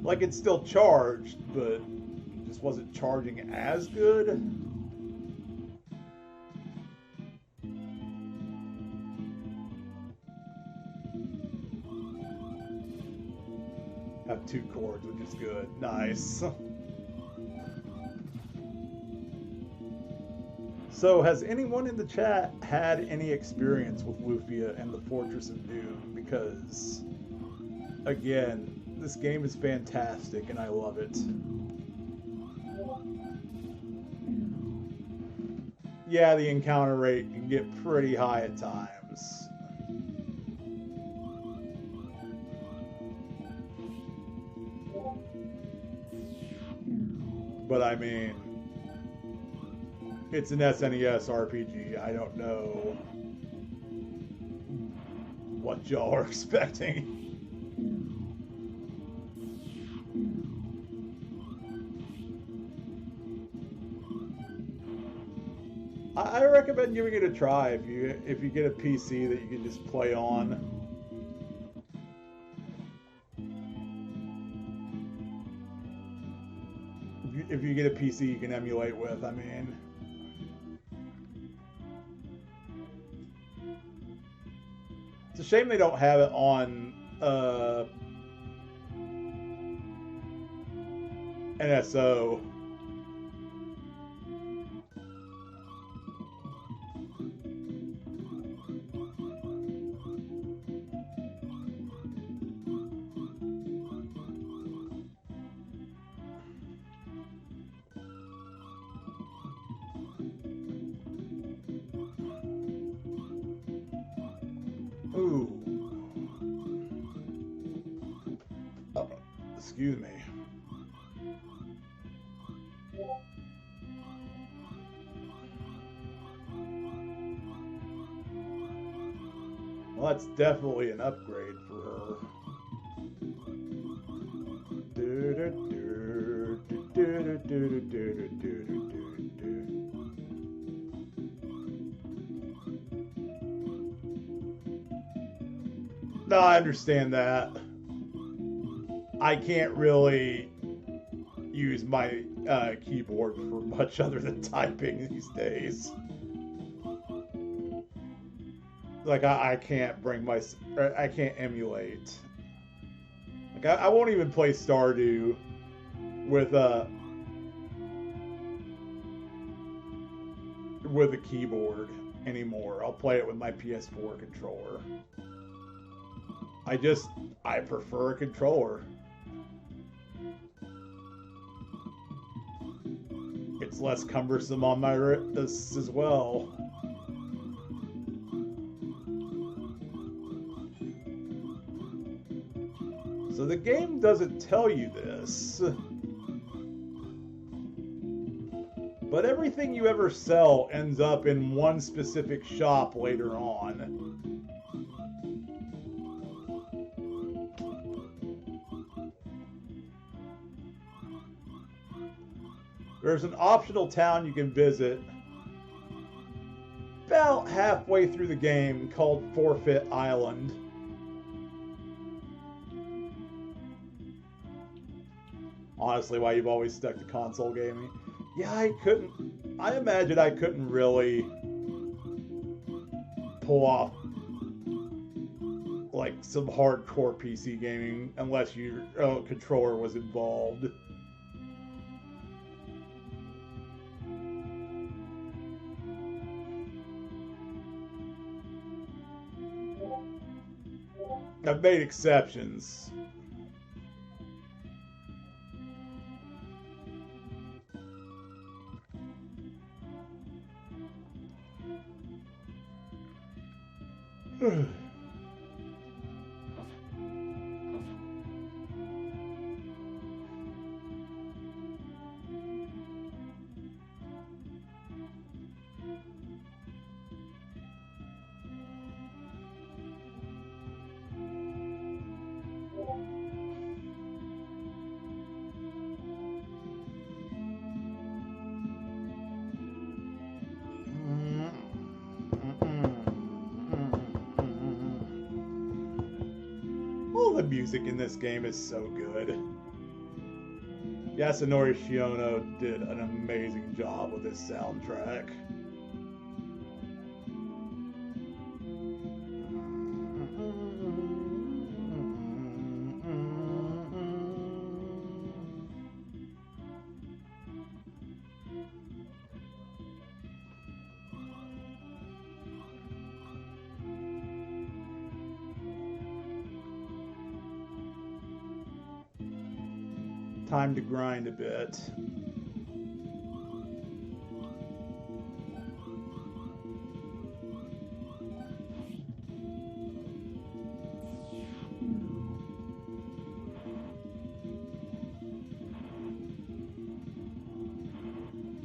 Like it's still charged, but it just wasn't charging as good. Have two cords, which is good. Nice. So, has anyone in the chat had any experience with Lufia and the Fortress of Doom? Because, again, this game is fantastic and I love it. Yeah, the encounter rate can get pretty high at times. But I mean, it's an SNES RPG. I don't know what y'all are expecting. I recommend giving it a try if you get a PC that you can just play on. If you get a PC you can emulate with, I mean. It's a shame they don't have it on NSO. Ooh. Oh, excuse me. Well, that's definitely an upgrade for her. No, I understand that. I can't really use my keyboard for much other than typing these days. Like I can't bring my, I can't emulate. Like I won't even play Stardew with a keyboard anymore. I'll play it with my PS4 controller. I prefer a controller. It's less cumbersome on my wrist as well. So the game doesn't tell you this, but everything you ever sell ends up in one specific shop later on. There's an optional town you can visit about halfway through the game called Forfeit Island. Honestly, why you've always stuck to console gaming. Yeah, I imagine I couldn't really pull off like some hardcore PC gaming unless your controller was involved. I've made exceptions. All the music in this game is so good. Yasunori Shiono did an amazing job with this soundtrack. Time to grind a bit.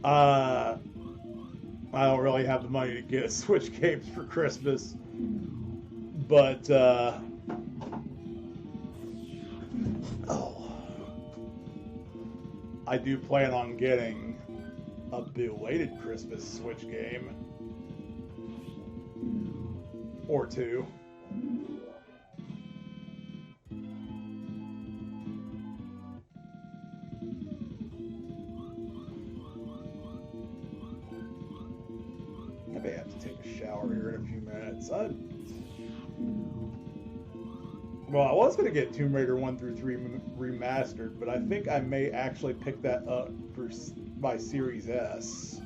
I don't really have the money to get Switch games for Christmas, but I do plan on getting a belated Christmas Switch game or two. I may have to take a shower here in a few minutes. Well, I was going to get Tomb Raider 1 through 3 remastered, but I think I may actually pick that up for my Series S.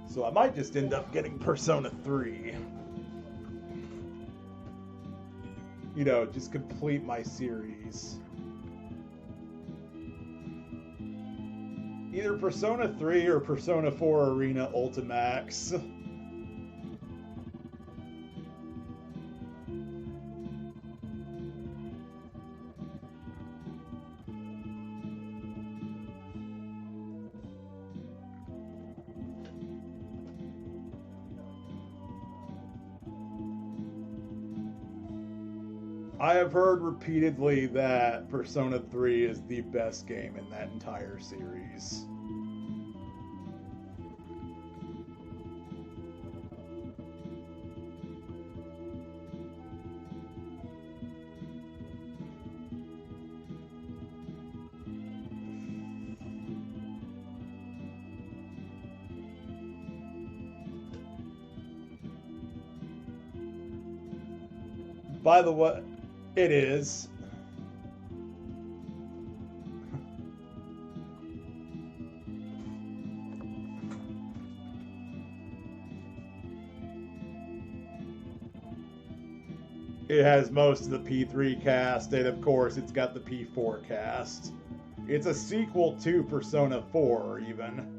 So I might just end up getting Persona 3. You know, just complete my series. Either Persona 3 or Persona 4 Arena Ultimax. I have heard repeatedly that Persona 3 is the best game in that entire series. By the way, it is. It has most of the P3 cast, and of course, it's got the P4 cast. It's a sequel to Persona 4, even.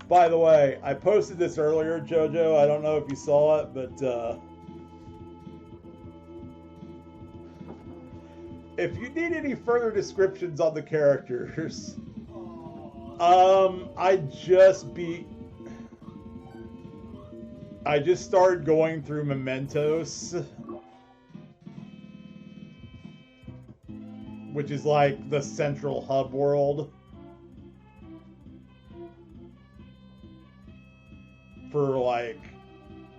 By the way, I posted this earlier, JoJo. I don't know if you saw it, but if you need any further descriptions on the characters, I just started going through Mementos, which is like the central hub world for like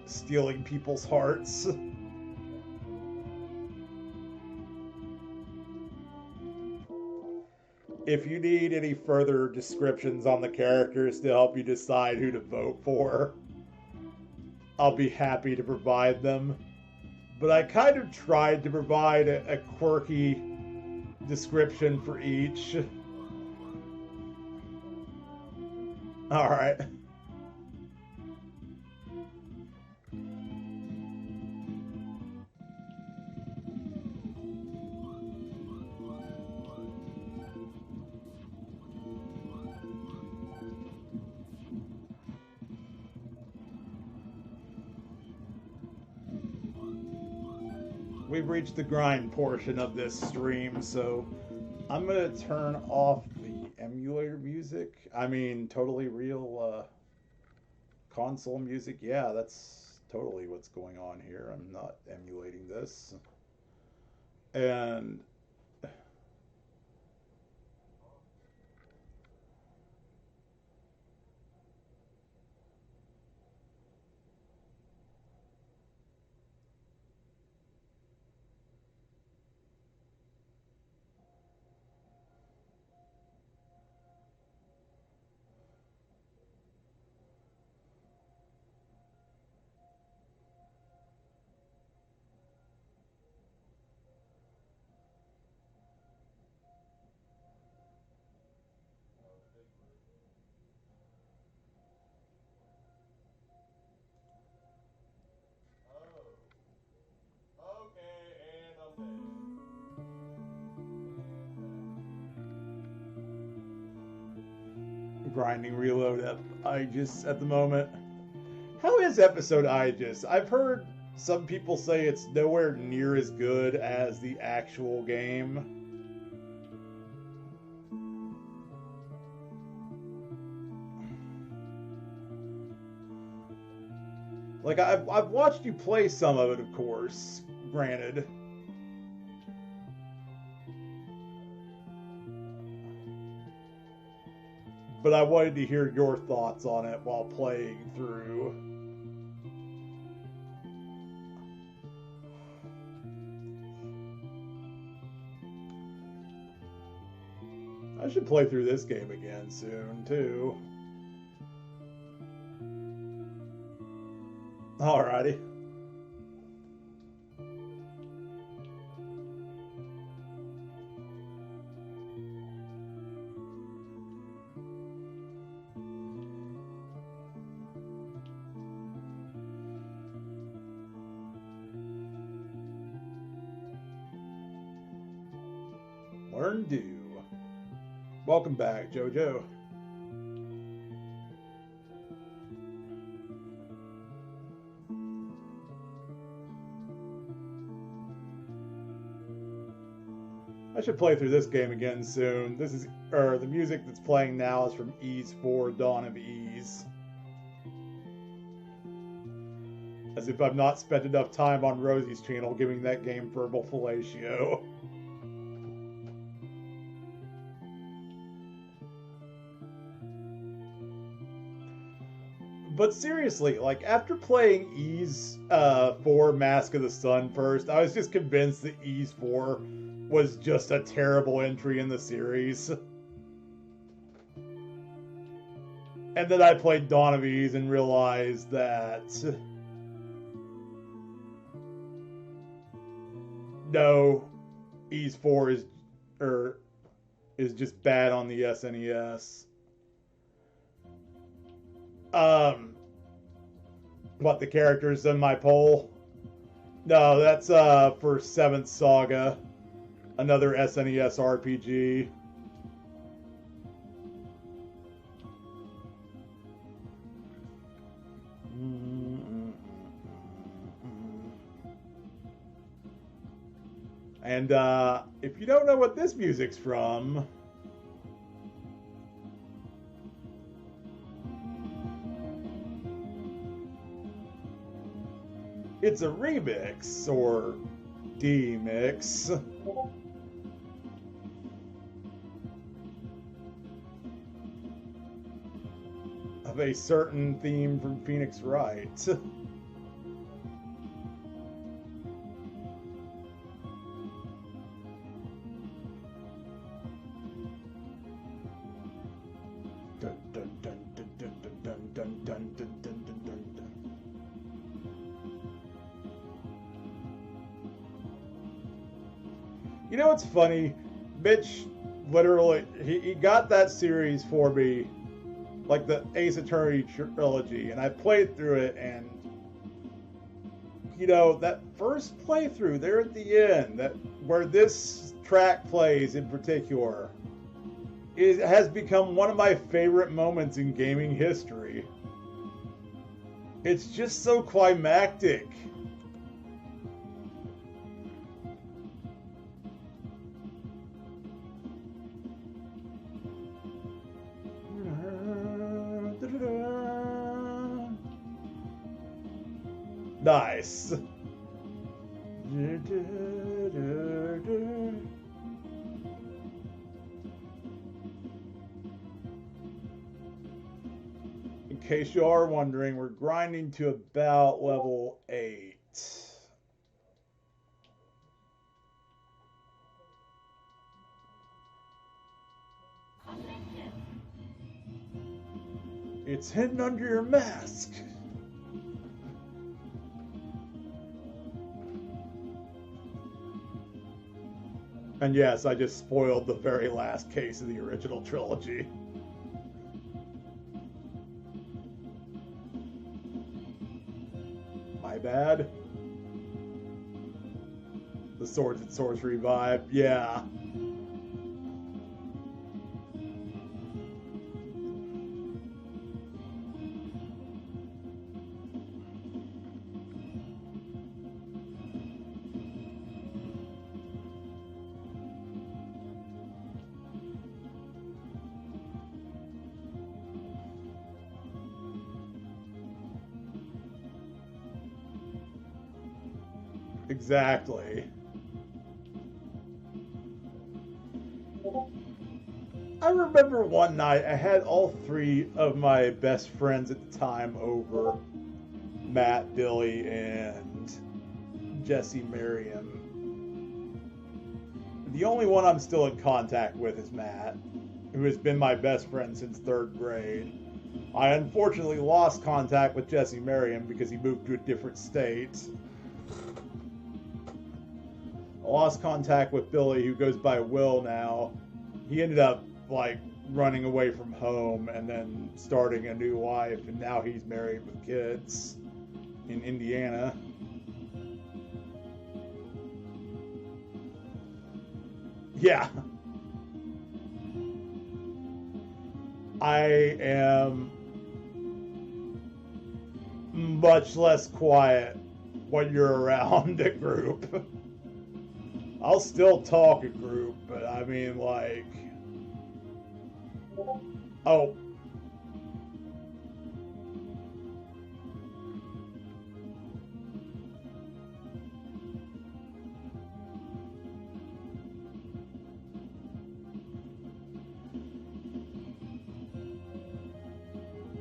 stealing people's hearts. If you need any further descriptions on the characters to help you decide who to vote for, I'll be happy to provide them. But I kind of tried to provide a quirky description for each. Alright. We've reached the grind portion of this stream, so I'm gonna turn off the emulator music. I mean, totally real console music. Yeah, that's totally what's going on here. I'm not emulating this. And grinding reload up Aegis at the moment. How is episode Aegis? I've heard some people say it's nowhere near as good as the actual game. Like, I've watched you play some of it, of course, granted. But I wanted to hear your thoughts on it while playing through. I should play through this game again soon, too. Alrighty. Learn do. Welcome back, JoJo. I should play through this game again soon. This is, the music that's playing now is from Ys 4, Dawn of Ys. As if I've not spent enough time on Rosie's channel giving that game verbal fellatio. But seriously, like, after playing Ys 4 Mask of the Sun first, I was just convinced that Ys 4 was just a terrible entry in the series. And then I played Dawn of Ys and realized that... no, Ys 4 is just bad on the SNES. What, the characters in my poll? No, that's for 7th Saga, another SNES RPG. And if you don't know what this music's from, it's a remix, or D-mix, of a certain theme from Phoenix Wright. You know what's funny? Mitch literally, he got that series for me, like the Ace Attorney trilogy, and I played through it, and you know, that first playthrough there at the end, where this track plays in particular, it has become one of my favorite moments in gaming history. It's just so climactic. Nice. In case you are wondering, we're grinding to about level 8. It's hidden under your mask. And yes, I just spoiled the very last case of the original trilogy. My bad. The Swords and Sorcery vibe, yeah. Exactly. I remember one night I had all 3 of my best friends at the time over. Matt, Billy, and Jesse Merriam. The only one I'm still in contact with is Matt, who has been my best friend since 3rd grade. I unfortunately lost contact with Jesse Merriam because he moved to a different state. I lost contact with Billy, who goes by Will now. He ended up, like, running away from home and then starting a new life, and now he's married with kids in Indiana. Yeah. I am much less quiet when you're around the group. I'll still talk a group, but I mean, like, oh,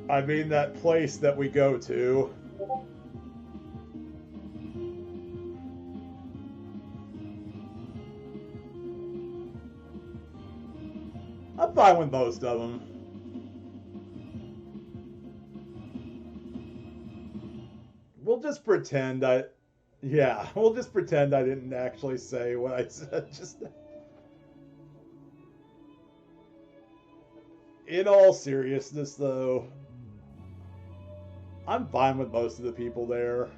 I mean that place that we go to. I'm fine with most of them. We'll just pretend I, yeah, we'll just pretend I didn't actually say what I said just now. In all seriousness, though, I'm fine with most of the people there.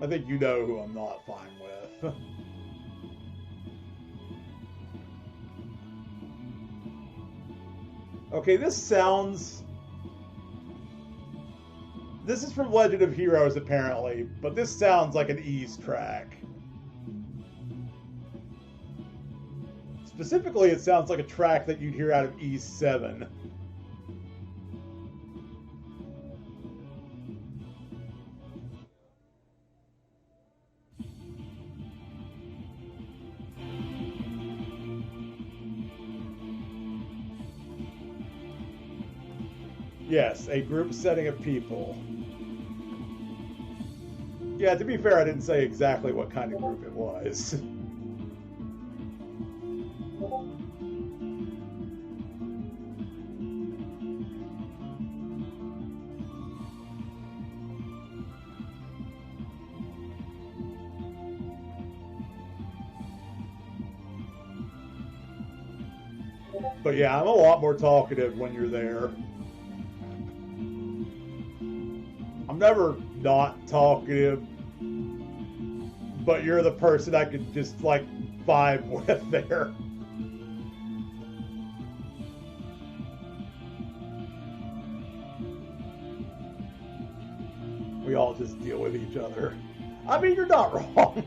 I think you know who I'm not fine with. Okay, this sounds... This is from Legend of Heroes, apparently, but this sounds like an Ys track. Specifically, it sounds like a track that you'd hear out of Ys 7. Yes, a group setting of people. Yeah, to be fair, I didn't say exactly what kind of group it was. But yeah, I'm a lot more talkative when you're there. I'm never not talkative, but you're the person I could just, like, vibe with there. We all just deal with each other. I mean, you're not wrong.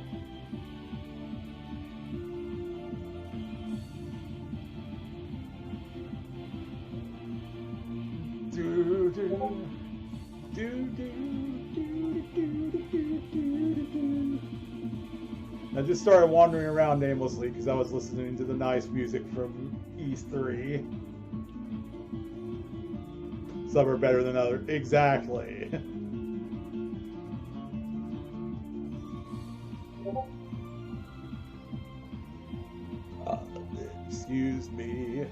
do, do. I just started wandering around aimlessly because I was listening to the nice music from Ys 3. Some are better than others. Exactly. Excuse me.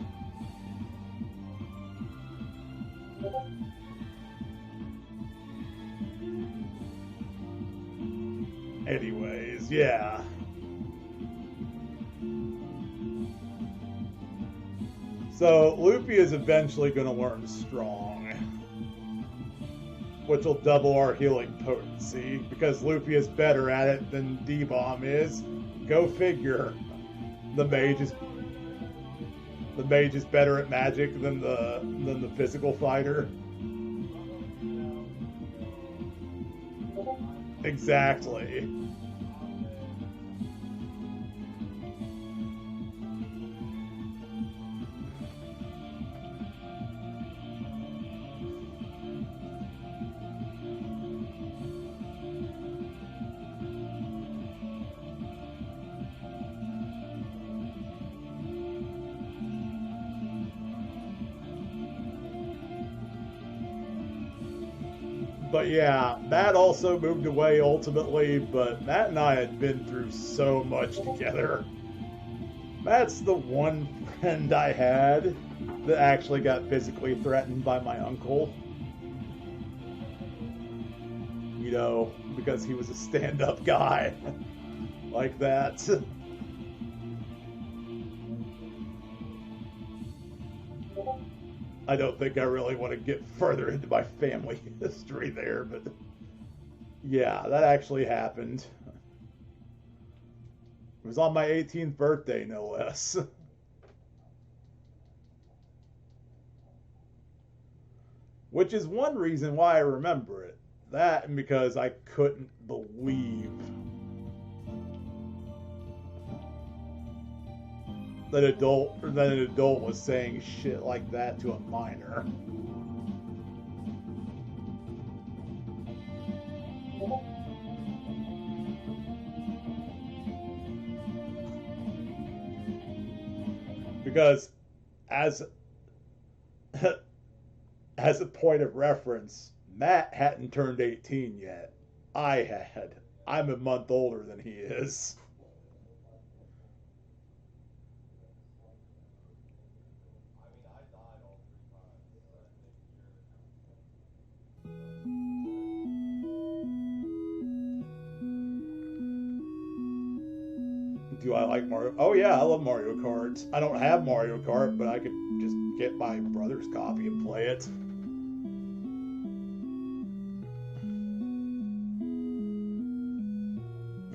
Anyways, yeah. So Lufia is eventually going to learn Strong, which will double our healing potency because Lufia is better at it than D-Bomb is. Go figure. The mage is better at magic than the physical fighter. Exactly. But yeah, Matt also moved away ultimately, but Matt and I had been through so much together. Matt's the one friend I had that actually got physically threatened by my uncle. You know, because he was a stand-up guy. Like that. I don't think I really want to get further into my family history there, but yeah, that actually happened. It was on my 18th birthday, no less. Which is one reason why I remember it. That and because I couldn't believe that an adult was saying shit like that to a minor. Because as as a point of reference, Matt hadn't turned 18 yet. I had. I'm a month older than he is. Do I like Mario? Oh yeah, I love Mario Kart. I don't have Mario Kart, but I could just get my brother's copy and play it.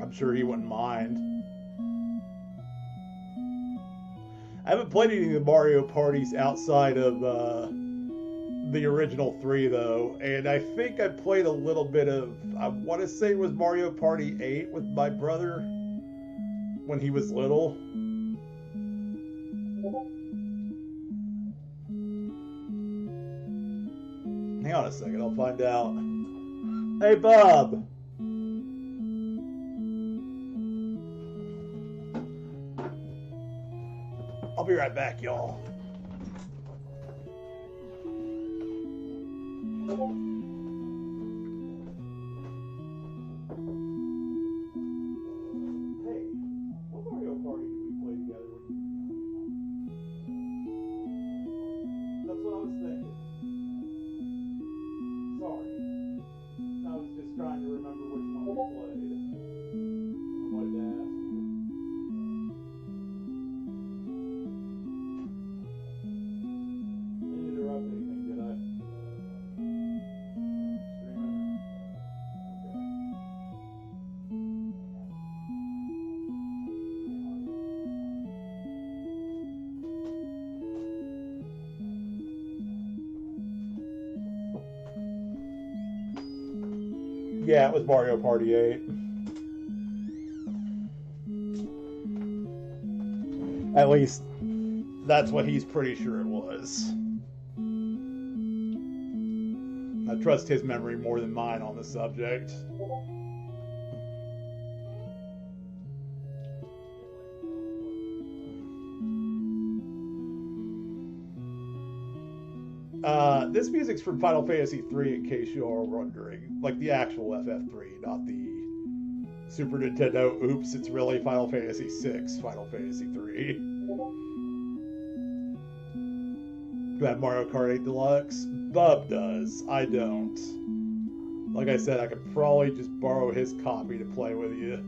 I'm sure he wouldn't mind. I haven't played any of the Mario parties outside of the original 3 though, and I think I played a little bit of, I want to say it was Mario Party 8 with my brother when he was little. Hang on a second, I'll find out. Hey Bob! I'll be right back, y'all. Yeah, it was Mario Party 8. At least, that's what he's pretty sure it was. I trust his memory more than mine on the subject. This music's from Final Fantasy III, in case you are wondering. Like the actual FF3, not the Super Nintendo, oops, it's really Final Fantasy VI, Final Fantasy III. Do I have Mario Kart 8 Deluxe? Bub does. I don't. Like I said, I could probably just borrow his copy to play with you.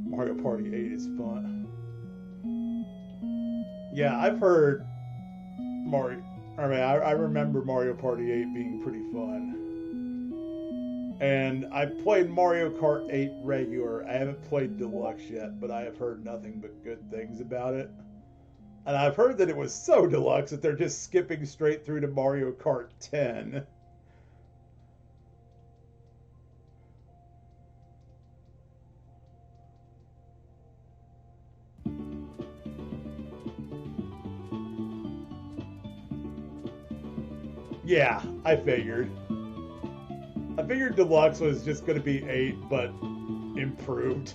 Mario Party 8 is fun. Yeah, I've heard Mario... I remember Mario Party 8 being pretty fun. And I played Mario Kart 8 regular. I haven't played Deluxe yet, but I have heard nothing but good things about it. And I've heard that it was so deluxe that they're just skipping straight through to Mario Kart 10. Yeah, I figured. I figured Deluxe was just going to be 8, but improved.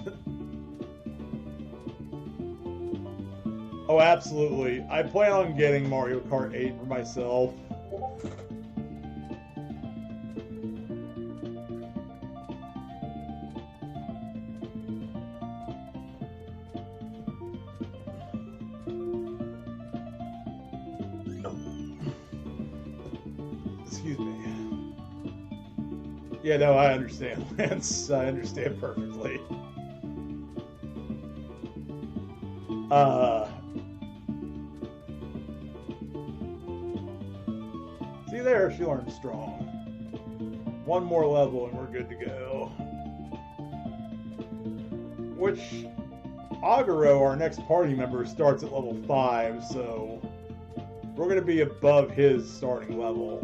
Oh, absolutely. I plan on getting Mario Kart 8 for myself. Excuse me. Yeah, no, I understand, Lance. I understand perfectly. See there, she learned strong. One more level and we're good to go. Which, Aguro, our next party member, starts at level 5, so we're going to be above his starting level.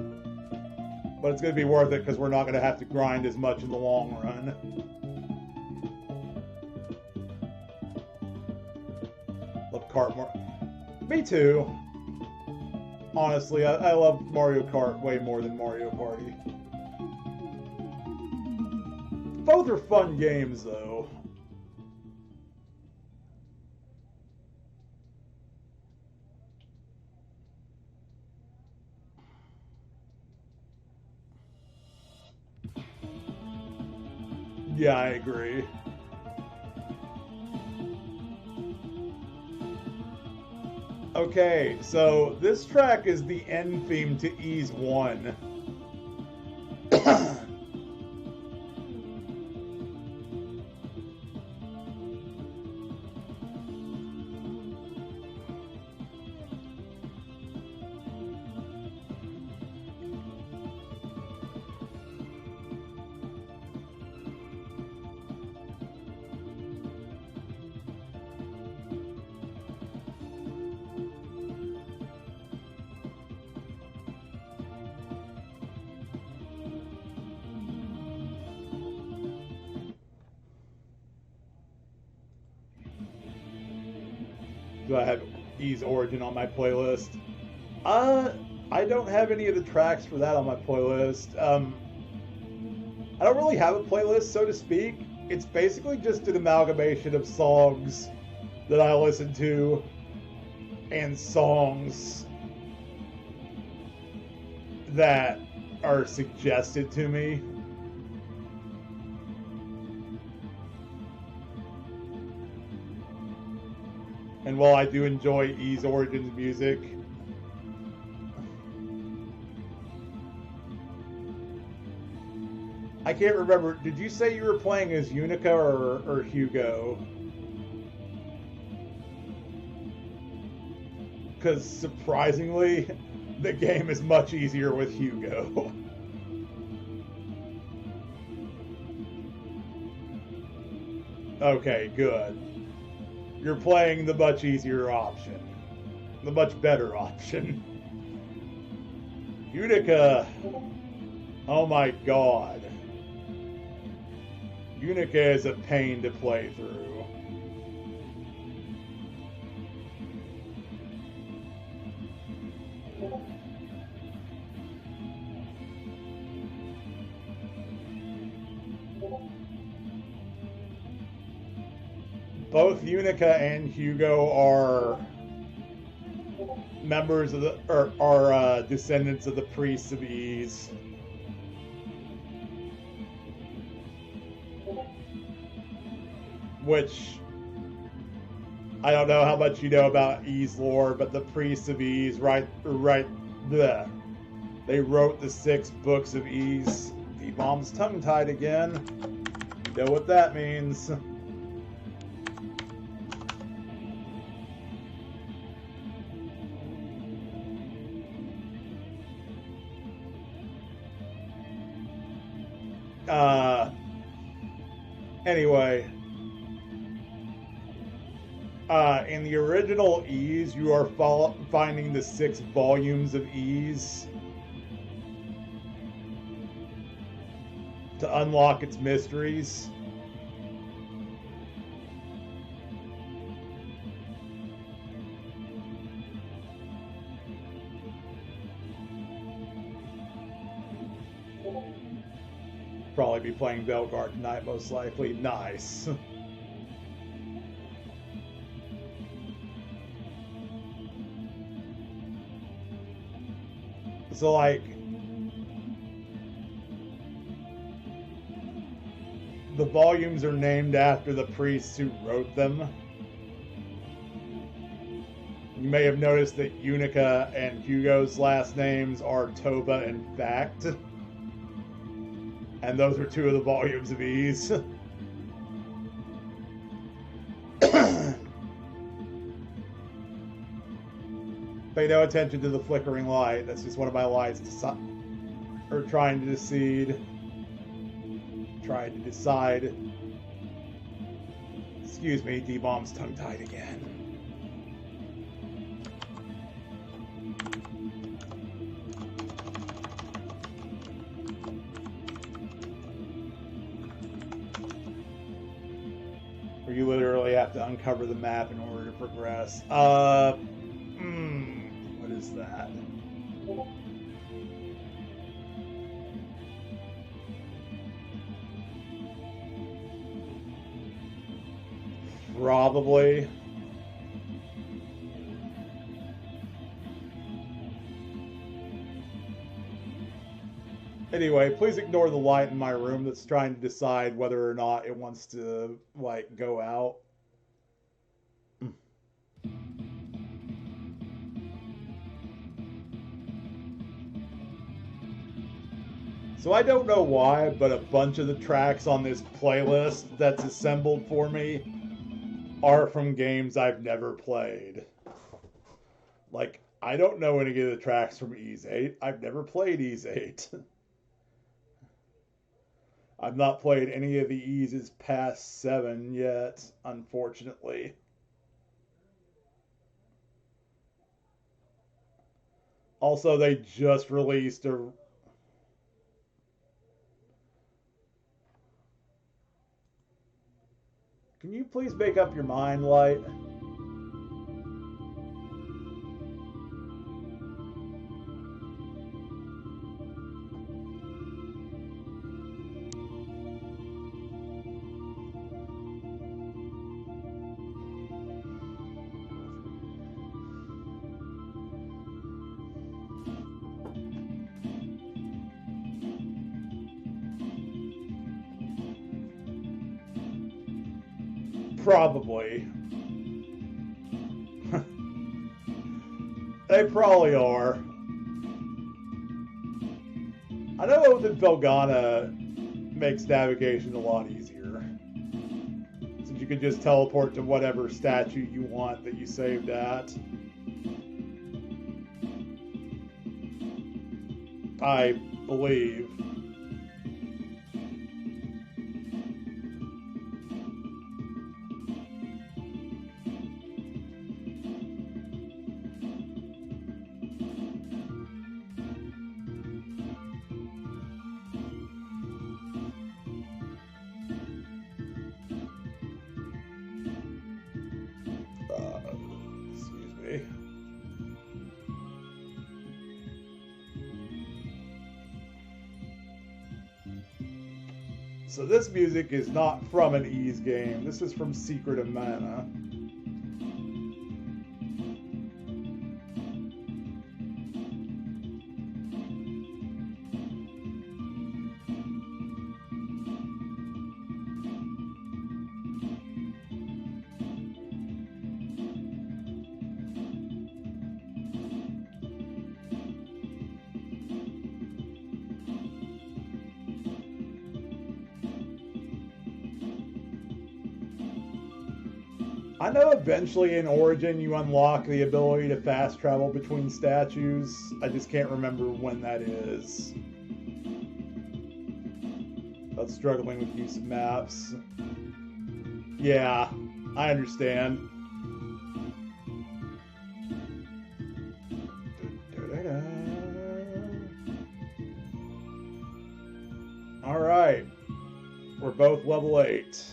But it's going to be worth it because we're not going to have to grind as much in the long run. Kart more. Me too. Honestly, I love Mario Kart way more than Mario Party. Both are fun games, though. Yeah, I agree. Okay, so this track is the end theme to Ys 1. Do I have Ys Origin on my playlist? I don't have any of the tracks for that on my playlist. I don't really have a playlist, so to speak. It's basically just an amalgamation of songs that I listen to and songs that are suggested to me. And while I do enjoy Ys Origin's music, I can't remember. Did you say you were playing as Unica or Hugo? Because surprisingly, the game is much easier with Hugo. Okay, good. You're playing the much easier option. The much better option. Unica. Oh my god. Unica is a pain to play through. Both Unica and Hugo are members of the, or are descendants of the priests of Ys. Which, I don't know how much you know about Ys lore, but the priests of Ys, bleh. They wrote the 6 books of Ys. D-Bomb's tongue-tied again. You know what that means. Anyway, in the original Ys, you are finding the 6 volumes of Ys to unlock its mysteries. Probably be playing Belgard tonight, most likely. Nice. So, like, the volumes are named after the priests who wrote them. You may have noticed that Unica and Hugo's last names are Toba and Fact. And those are 2 of the volumes of Ys. Pay no attention to the flickering light. That's just one of my lights trying to decide. Excuse me, D-Bomb's tongue-tied again. You literally have to uncover the map in order to progress. What is that? Probably. Anyway, please ignore the light in my room that's trying to decide whether or not it wants to, like, go out. So I don't know why, but a bunch of the tracks on this playlist that's assembled for me are from games I've never played. Like, I don't know any of the tracks from Ys 8. I've never played Ys 8. I've not played any of the Ys past 7 yet, unfortunately. Also, they just released a... Can you please make up your mind, Light? Probably. They probably are. I know Oath in Felghana makes navigation a lot easier, since you can just teleport to whatever statue you want that you saved at. I believe. Excuse me. So this music is not from an Ys game. This is from Secret of Mana. I know eventually in Origin you unlock the ability to fast travel between statues. I just can't remember when that is. About struggling with use of maps. Yeah, I understand. Alright. We're both level 8.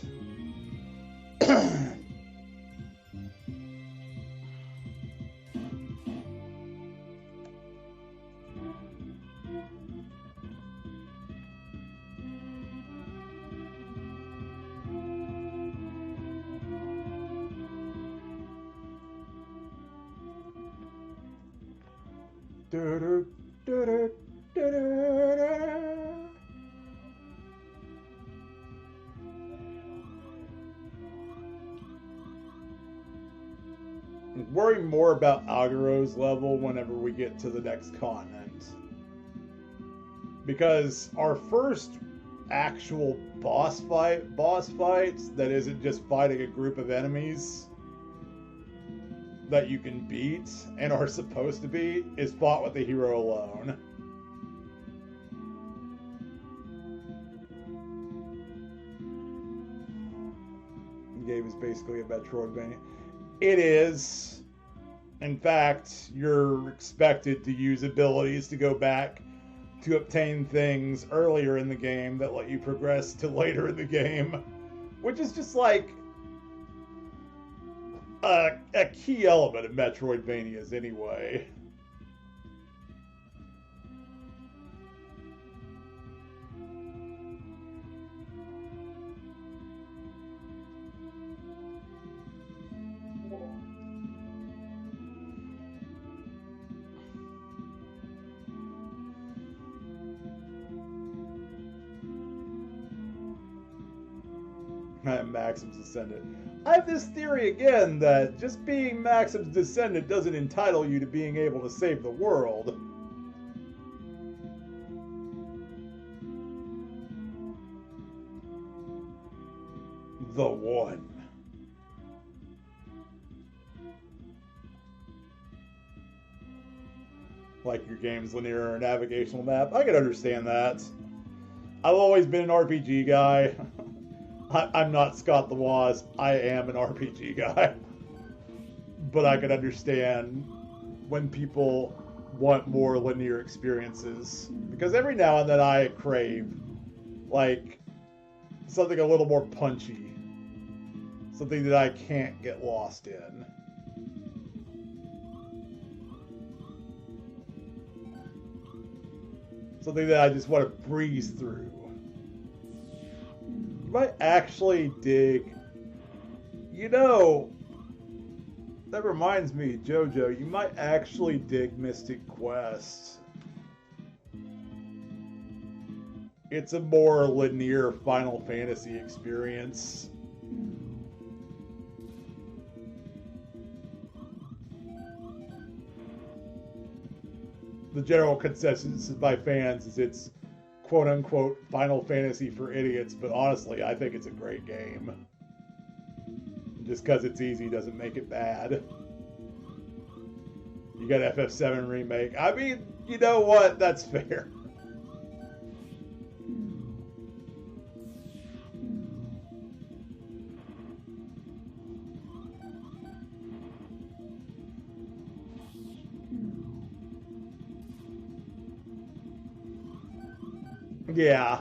Worry more about Algaro's level whenever we get to the next continent. Because our first actual boss fight that isn't just fighting a group of enemies that you can beat and are supposed to beat is fought with the hero alone. The game is basically a Metroidvania. It is. In fact, you're expected to use abilities to go back to obtain things earlier in the game that let you progress to later in the game. Which is just like... a key element of Metroidvanias anyway. Maxim's descendant. I have this theory again that just being Maxim's descendant doesn't entitle you to being able to save the world. The one. Like your game's linear or navigational map. I can understand that. I've always been an RPG guy. I'm not Scott the Wasp. I am an RPG guy. But I can understand when people want more linear experiences. Because every now and then I crave, like, something a little more punchy. Something that I can't get lost in. Something that I just want to breeze through. You might actually dig... You know, that reminds me, JoJo, you might actually dig Mystic Quest. It's a more linear Final Fantasy experience. The general consensus by fans is it's quote-unquote Final Fantasy for idiots, but honestly, I think it's a great game. Just because it's easy doesn't make it bad. You got FF7 Remake. I mean, you know what? That's fair. Yeah.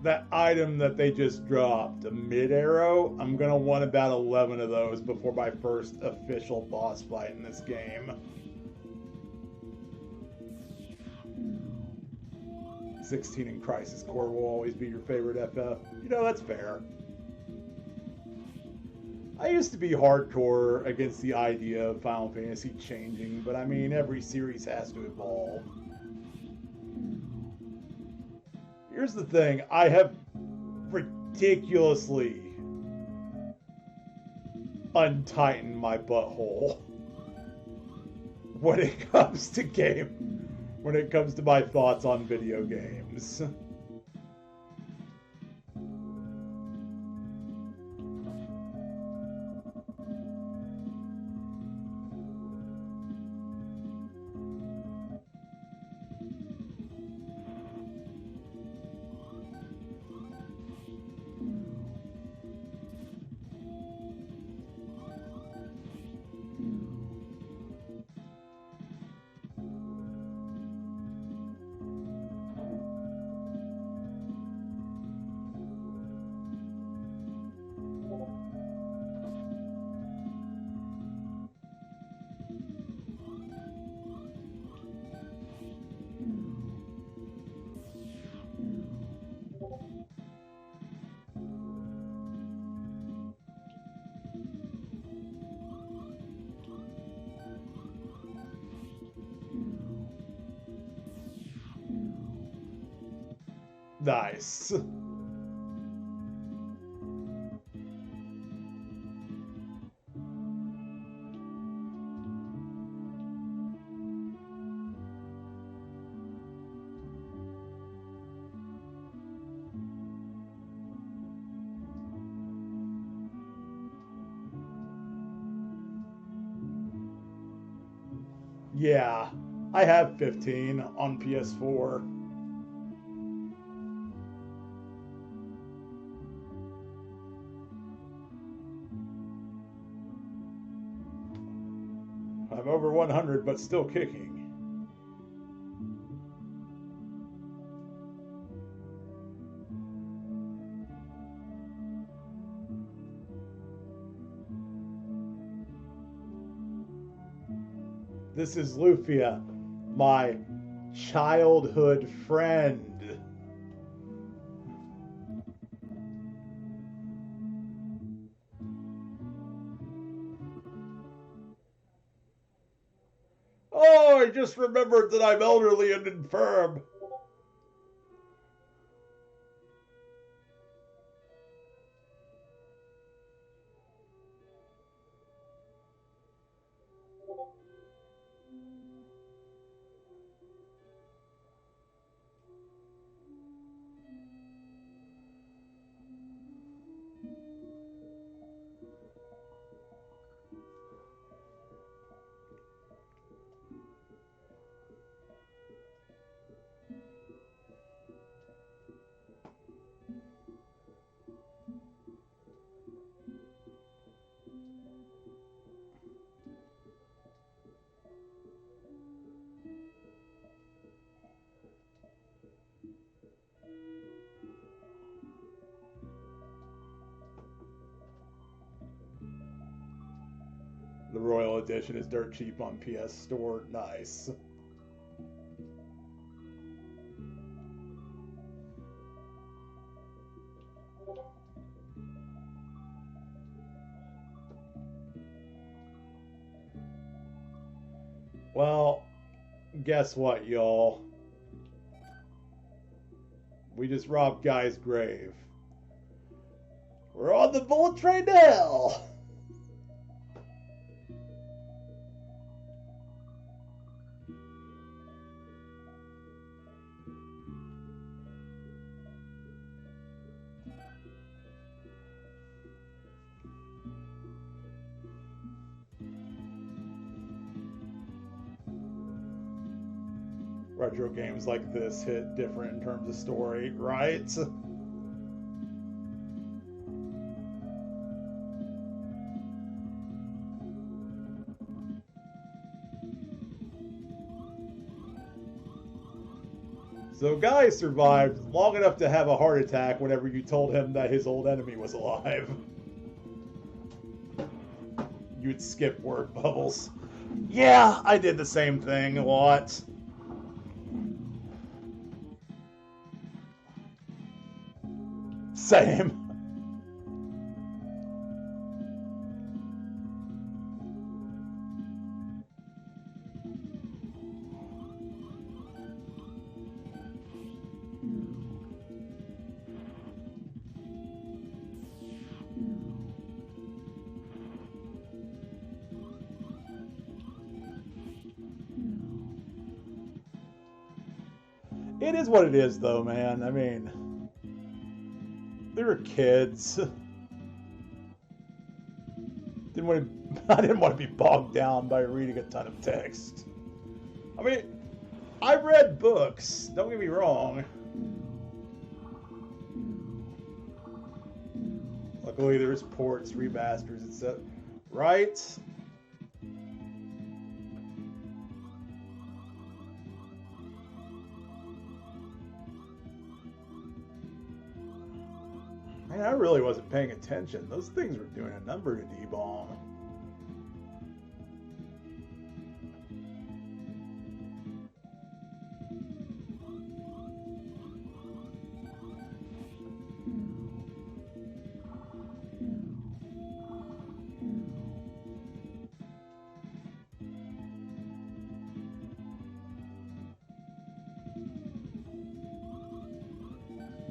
That item that they just dropped, a mid-arrow, I'm going to want about 11 of those before my first official boss fight in this game. 16 in Crisis Core will always be your favorite FF. You know, that's fair. I used to be hardcore against the idea of Final Fantasy changing, but I mean, every series has to evolve. Here's the thing, I have ridiculously untightened my butthole when it comes to my thoughts on video games. Nice. Yeah, I have 15 on PS4. I'm over 100, but still kicking. This is Lufia, my childhood friend. Oh, I just remembered that I'm elderly and infirm. The Royal Edition is dirt cheap on PS Store. Nice. Well, guess what, y'all? We just robbed Guy's grave. We're on the bullet train to hell! Retro games like this hit different in terms of story, right? So Guy survived long enough to have a heart attack whenever you told him that his old enemy was alive. You'd skip word bubbles. Yeah, I did the same thing a lot. Same. It is what it is, though, man. I mean, they were kids. I didn't want to be bogged down by reading a ton of text. I mean, I read books. Don't get me wrong. Luckily, there's ports, remasters, etc. Right? Man, I really wasn't paying attention. Those things were doing a number to D-bomb.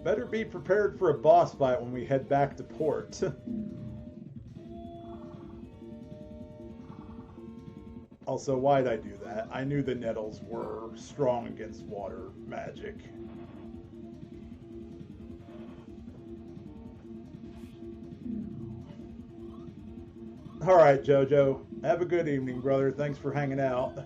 Better be prepared for a boss fight when we head back to port. Also, why'd I do that? I knew the nettles were strong against water magic. Alright, Jojo. Have a good evening, brother. Thanks for hanging out.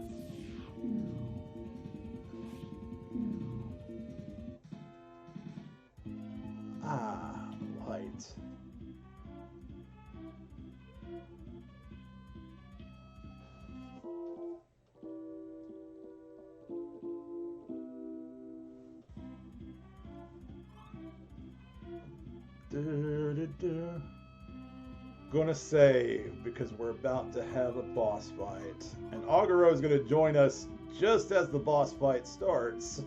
Gonna save because we're about to have a boss fight. And Aguro is gonna join us just as the boss fight starts.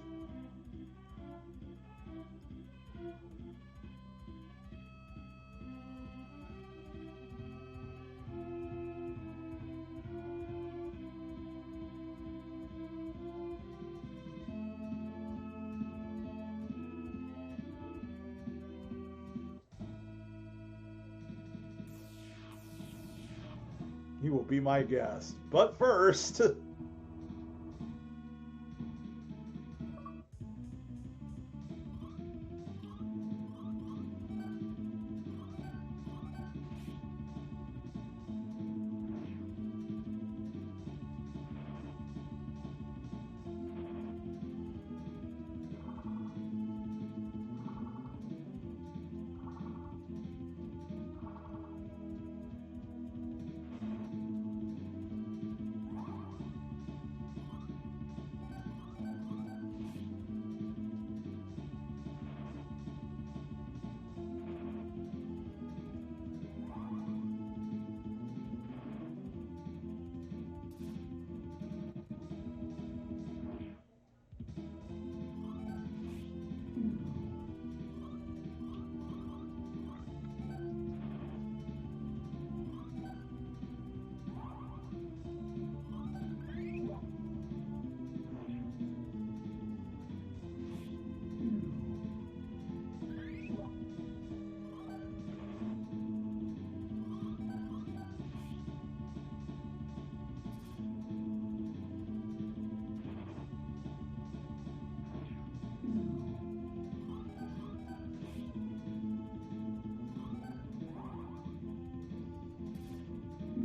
He will be my guest. But first...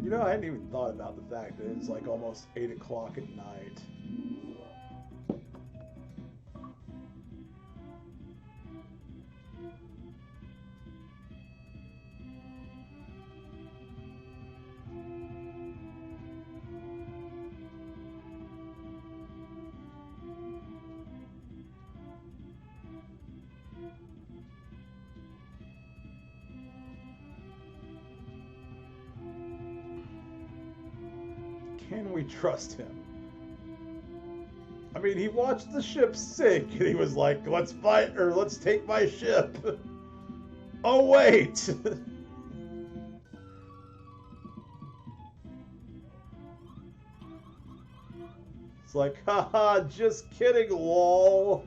You know, I hadn't even thought about the fact that it's like almost 8 o'clock at night. Can we trust him? I mean, he watched the ship sink and he was like, let's fight, or let's take my ship. Oh, wait. It's like, haha, just kidding, lol.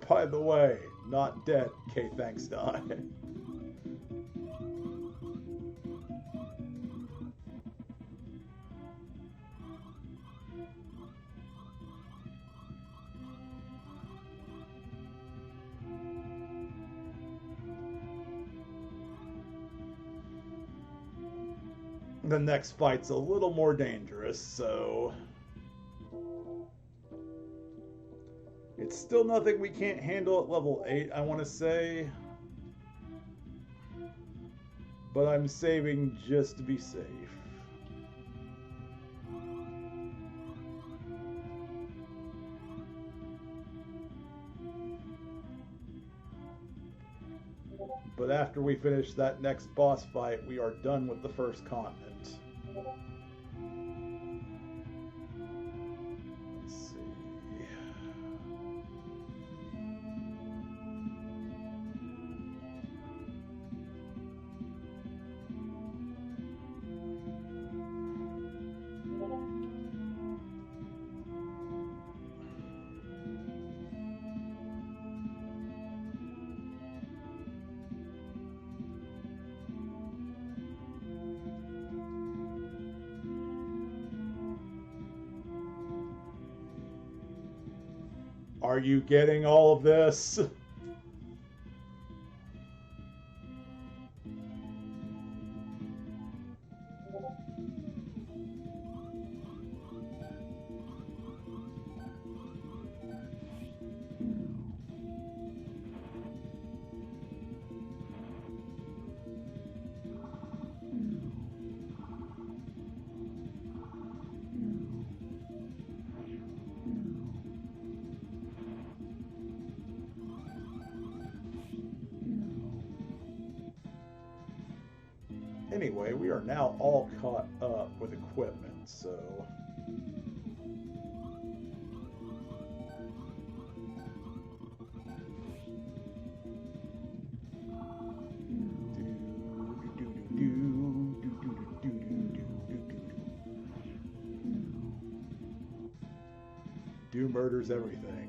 By the way, not dead, K. Thanks die. The next fight's a little more dangerous, so... It's still nothing we can't handle at level 8, I want to say. But I'm saving just to be safe. But after we finish that next boss fight, we are done with the first continent. Are you getting all of this? anyway, we are now all caught up with equipment, so... Do murders everything.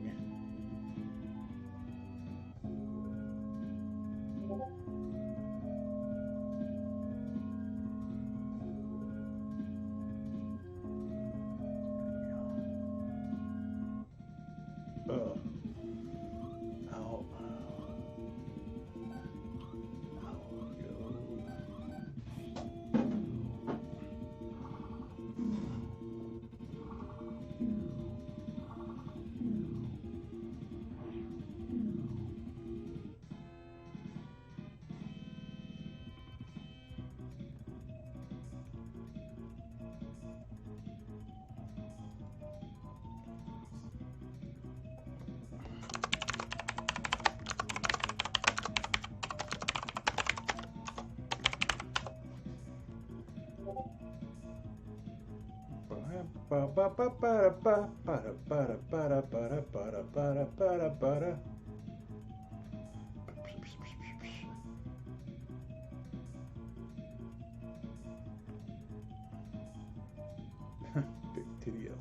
Big titty elf.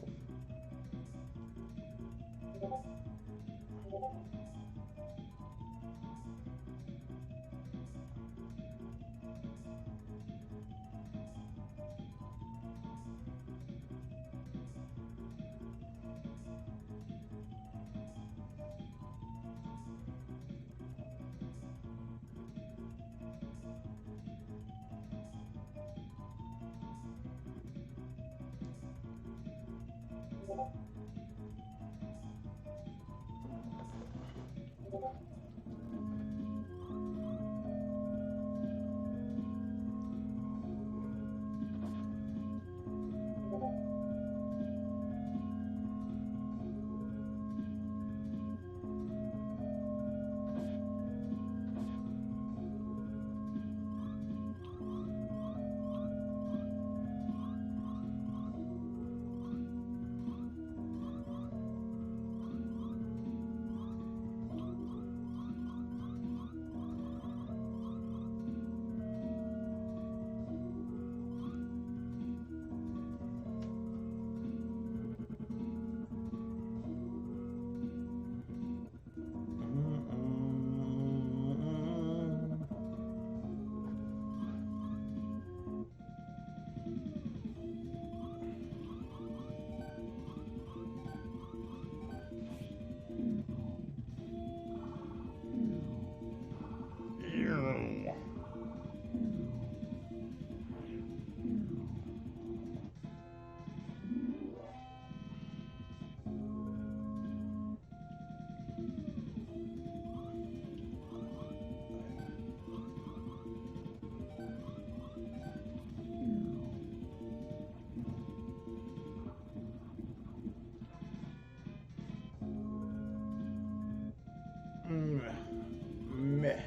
Meh.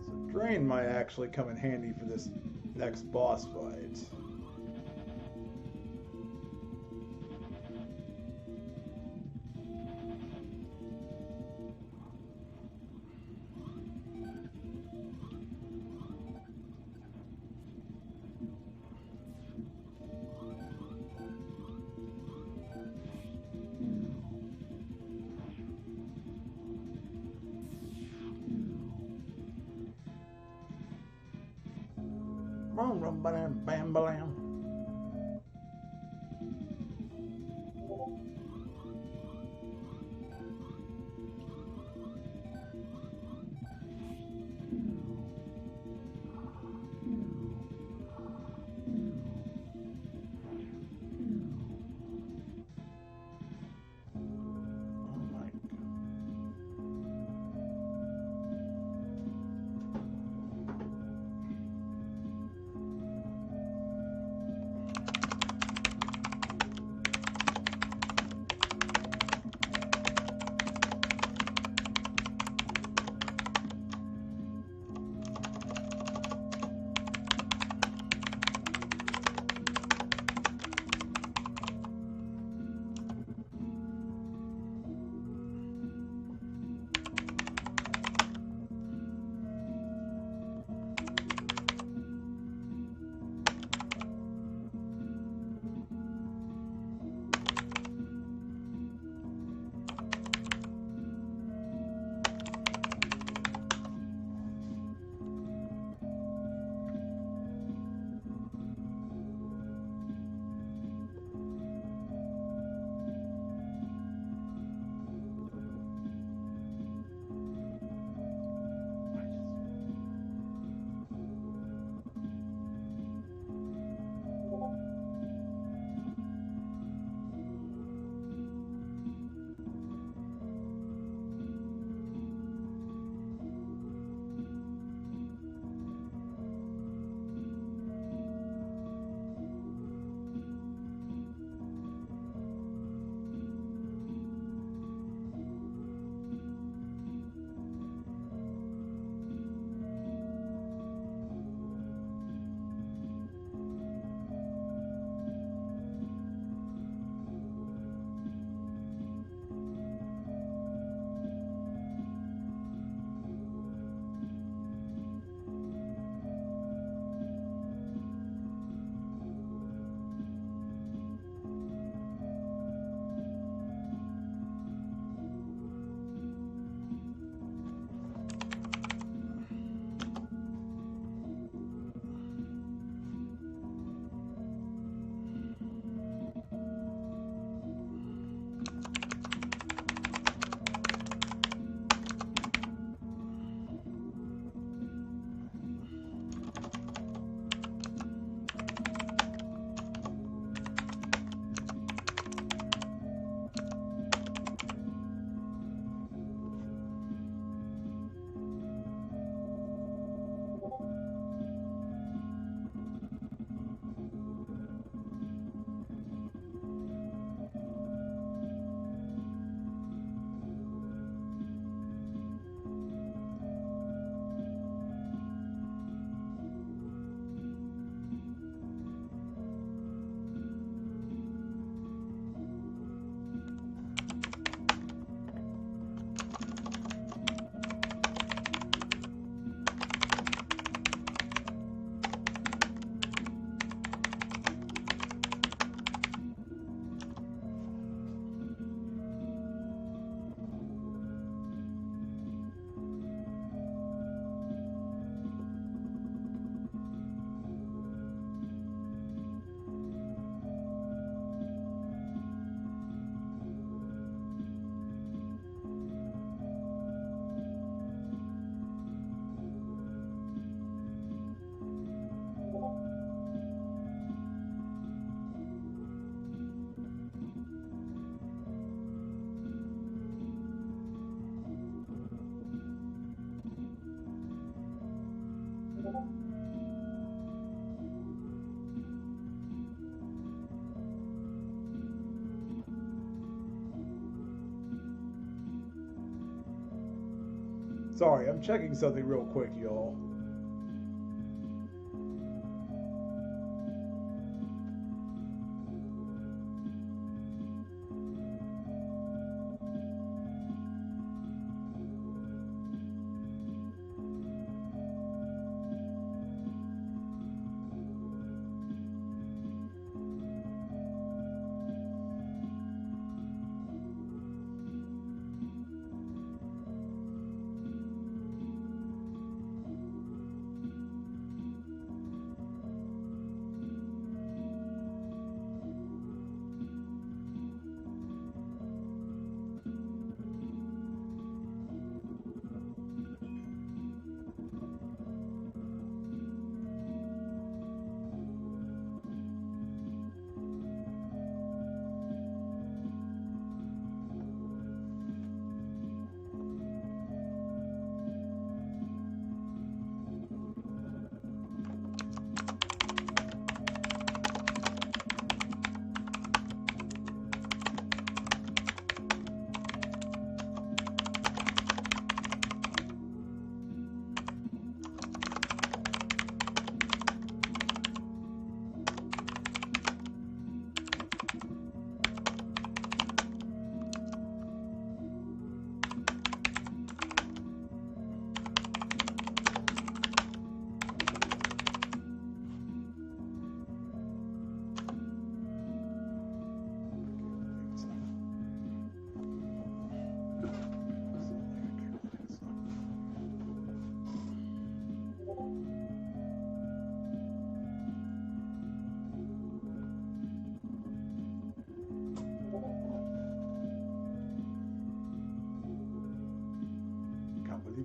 So drain might actually come in handy for this next boss fight. Bam, bam. Sorry, I'm checking something real quick, y'all.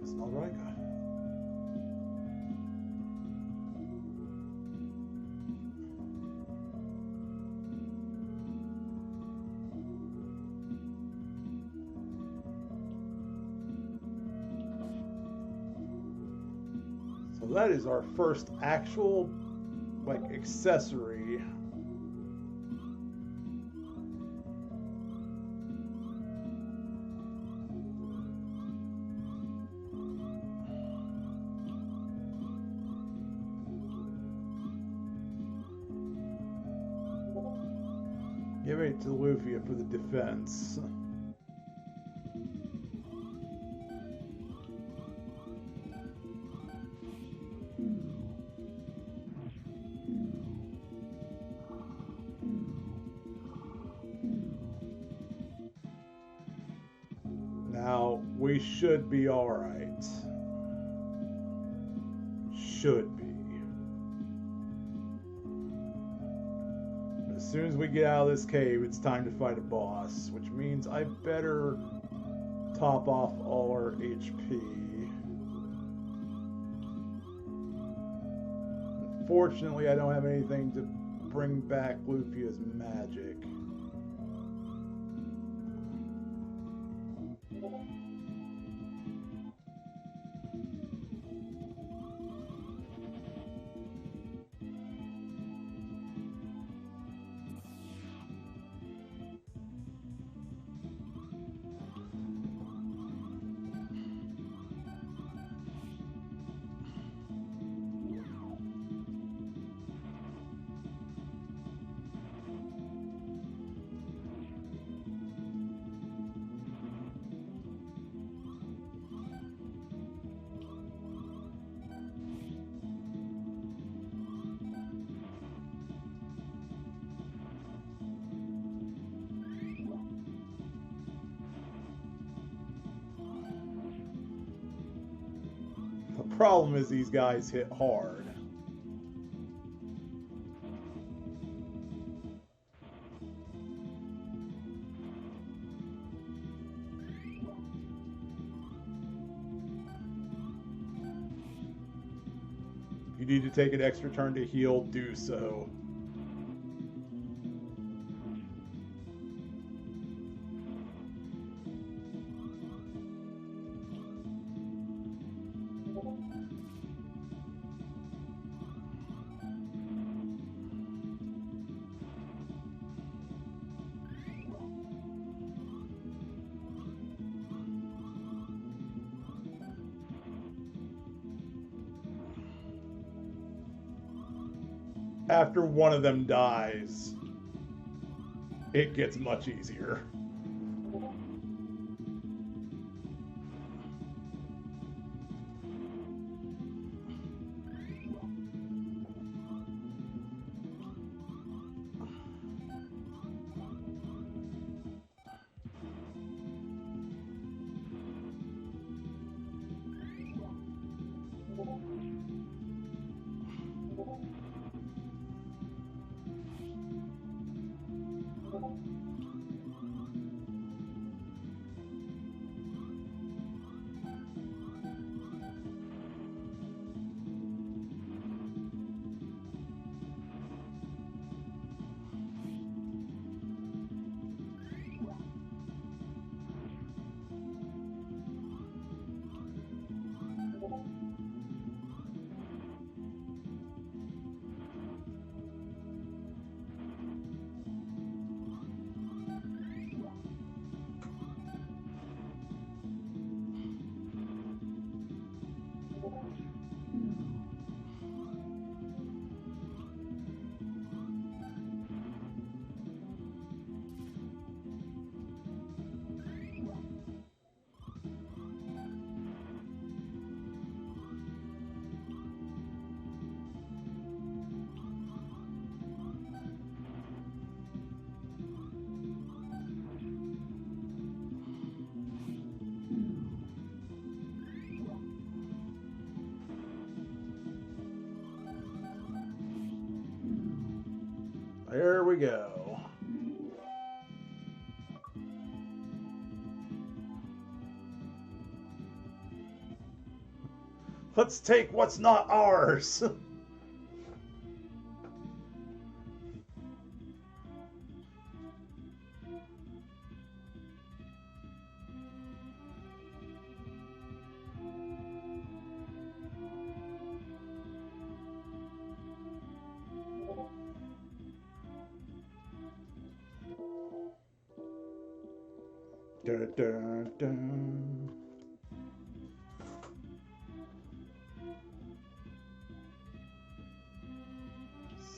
It's not right. So that is our first actual, like, accessory. Give it to Lufia for the defense. Now, we should be alright. Should be. As soon as we get out of this cave, it's time to fight a boss, which means I better top off all our HP. Unfortunately, I don't have anything to bring back Lufia's magic. The problem is these guys hit hard. If you need to take an extra turn to heal, do so. after one of them dies, it gets much easier. There we go. Let's take what's not ours. Dun, dun, dun.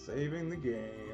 Saving the game.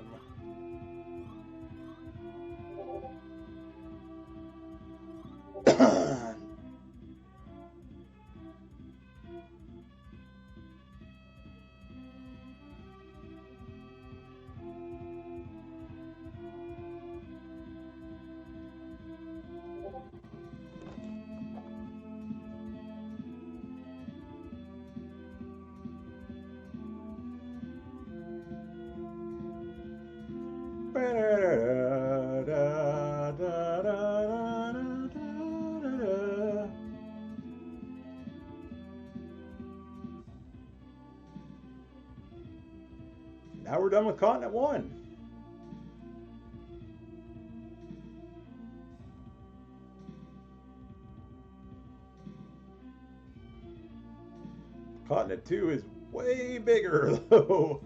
Now we're done with Continent 1. Continent 2 is way bigger, though.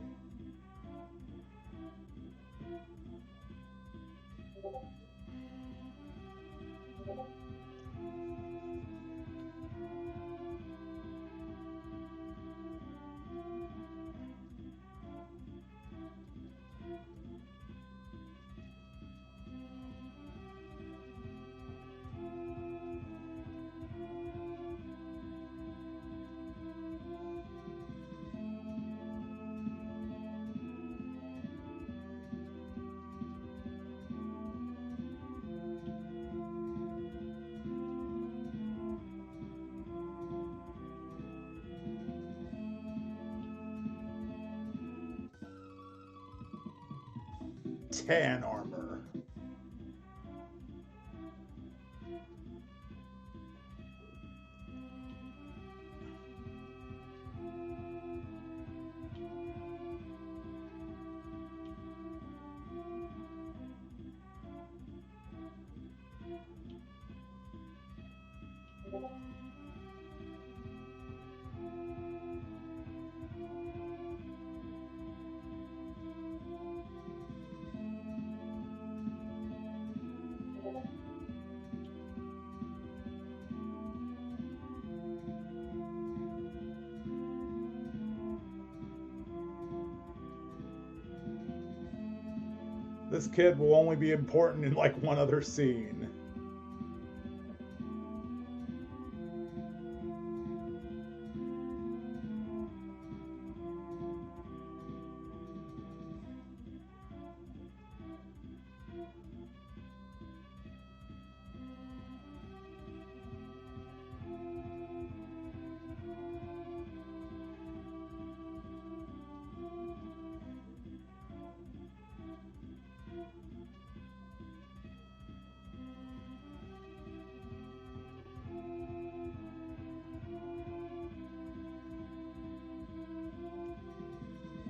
Tan armor. This kid will only be important in like one other scene.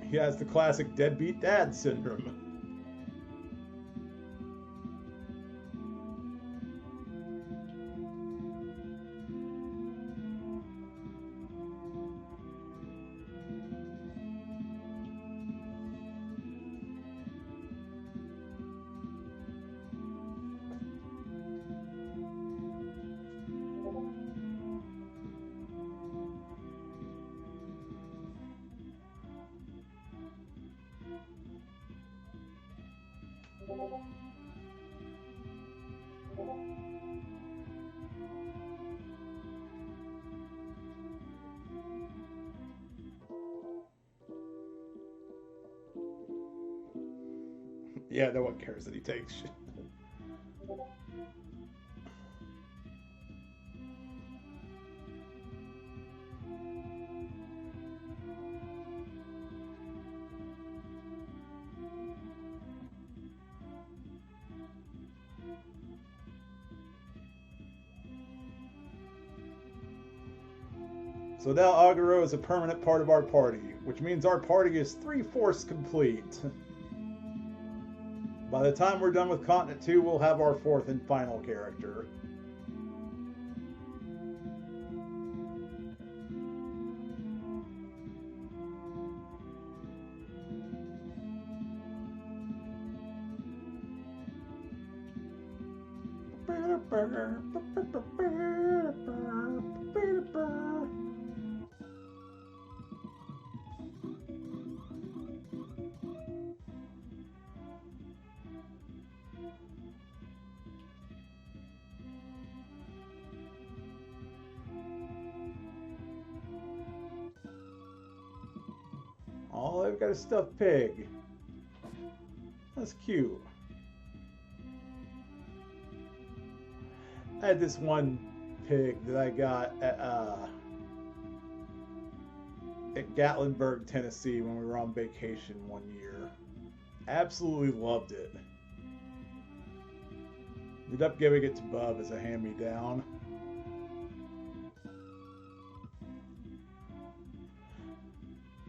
He has the classic deadbeat dad syndrome. Yeah, no one cares that he takes shit. So now Aguro is a permanent part of our party, which means our party is 3/4 complete. By the time we're done with Continent 2, we'll have our 4th and final character. Oh, they've got a stuffed pig. That's cute. I had this one pig that I got at Gatlinburg, Tennessee when we were on vacation one year. Absolutely loved it. Ended up giving it to Bub as a hand-me-down.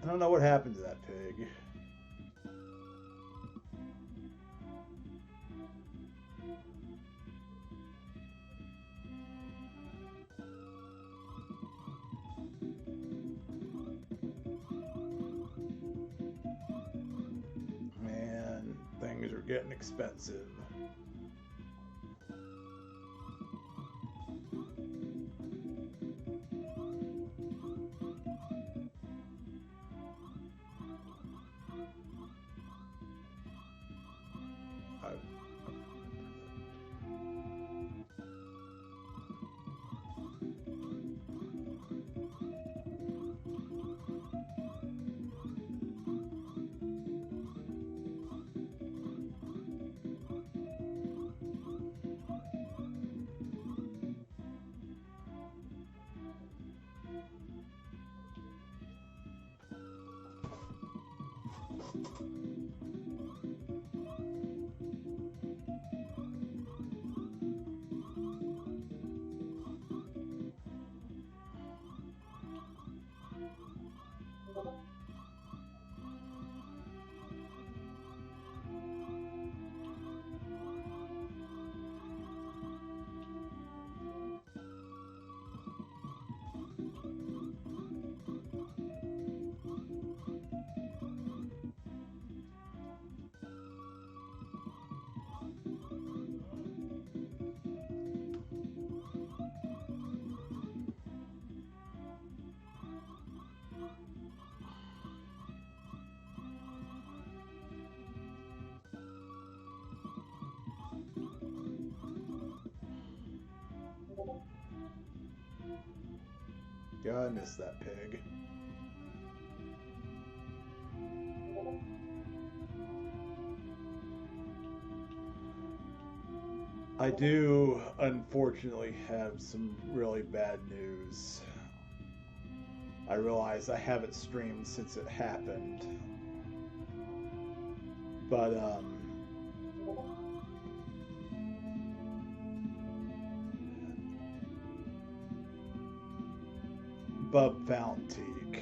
I don't know what happened to that pig. Man, things are getting expensive. Yeah, I miss that pig. I do, unfortunately, have some really bad news. I realize I haven't streamed since it happened. But, Bub found Teak.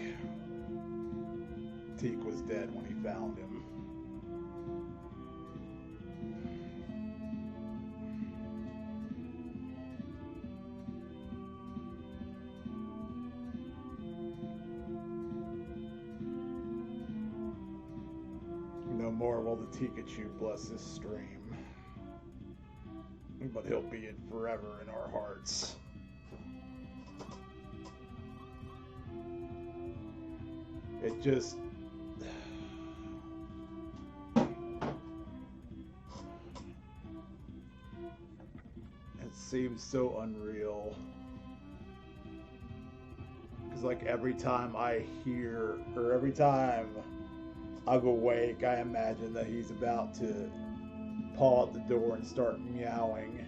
Teak was dead when he found him. No more will the Pikachu bless this stream. But he'll be it forever in our hearts. It just... It seems so unreal. Because like every time I hear, or every time I'm awake, I imagine that he's about to paw at the door and start meowing.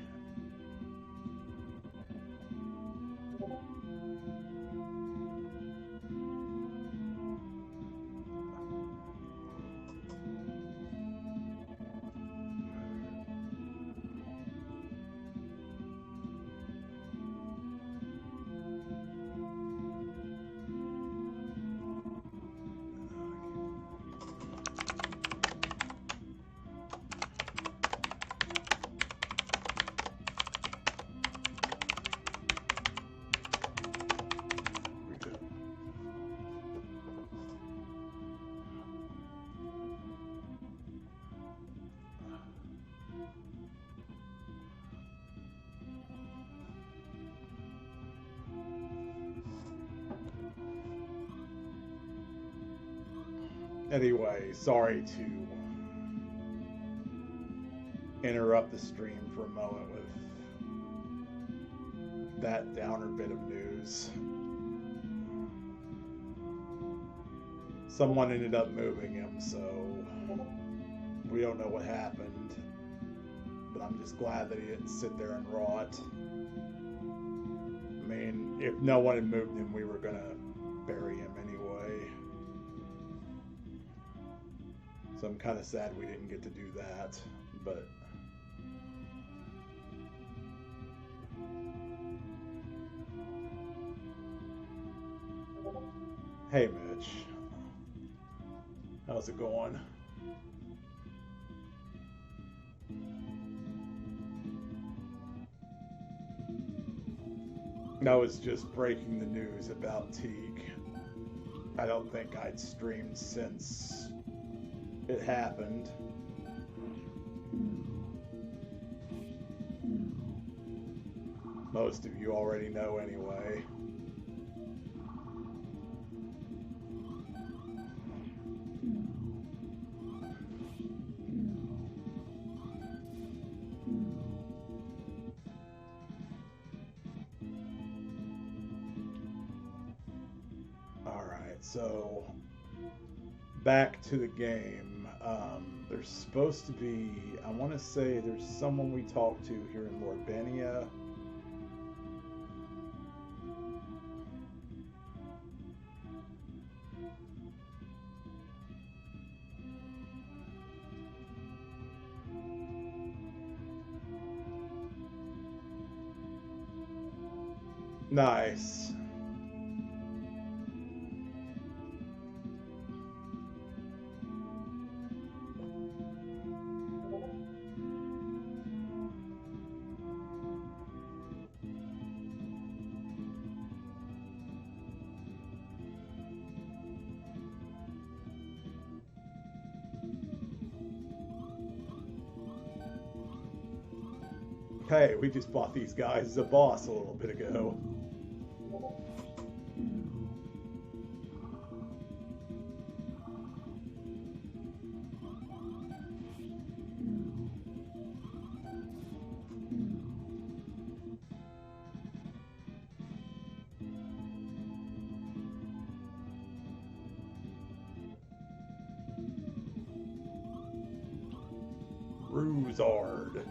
Anyway, sorry to interrupt the stream for a moment with that downer bit of news. Someone ended up moving him, so we don't know what happened. But I'm just glad that he didn't sit there and rot. I mean, if no one had moved him, we were gonna bury him anyway. So I'm kind of sad we didn't get to do that, but... Hey, Mitch. How's it going? I was just breaking the news about Teague. I don't think I'd streamed since it happened. Most of you already know anyway. Alright, so back to the game. There's supposed to be, I want to say there's someone we talked to here in Lorbenia. Nice. Hey, we just fought these guys as a boss a little bit ago. Ruzard.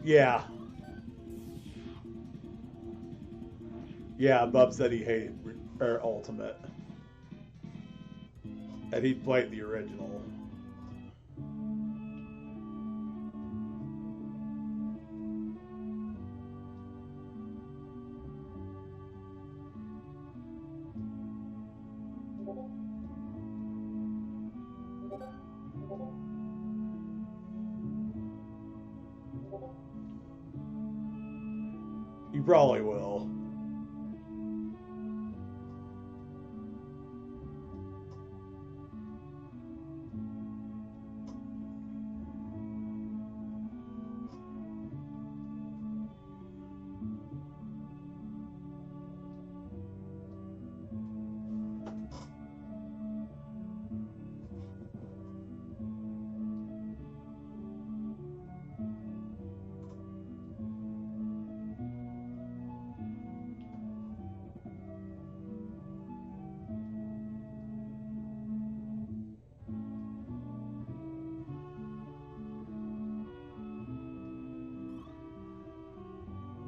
Yeah. Yeah, Bub said he hated Ultimate. And he played the original. You probably will.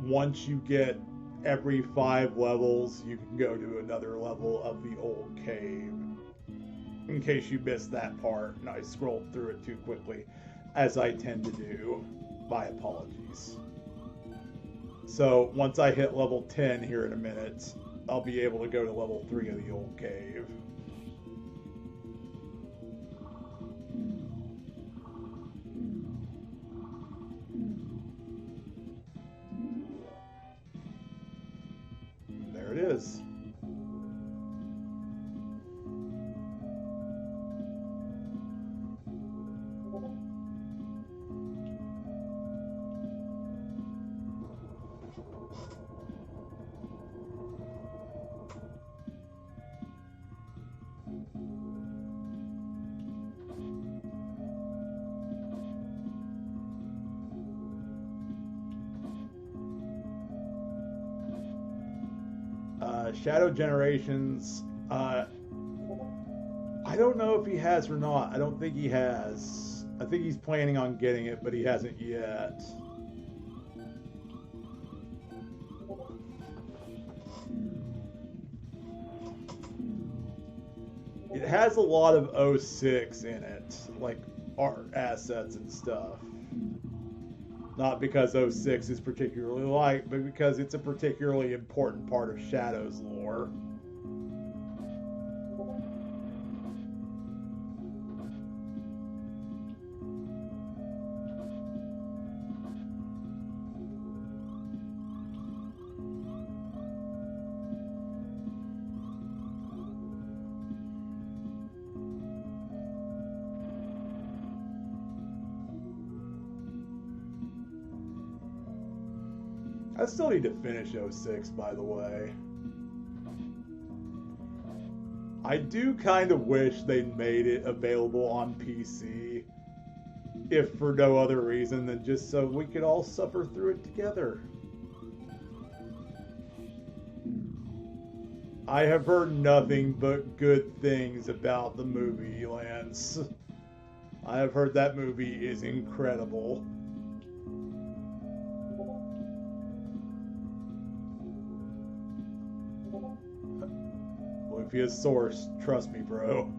Once you get every 5 levels, you can go to another level of the old cave. In case you missed that part, and I scrolled through it too quickly, as I tend to do. My apologies. So once I hit level 10 here in a minute, I'll be able to go to level 3 of the old cave. There it is. Shadow Generations, I don't know if he has or not. I don't think he has. I think he's planning on getting it, but he hasn't yet. It has a lot of 06 in it, like art assets and stuff. Not because 06 is particularly light, but because it's a particularly important part of Shadow's lore. I still need to finish 06, by the way. I do kind of wish they made it available on PC, if for no other reason than just so we could all suffer through it together. I have heard nothing but good things about the movie, Lance. I have heard that movie is incredible. Lufia's source, trust me, bro.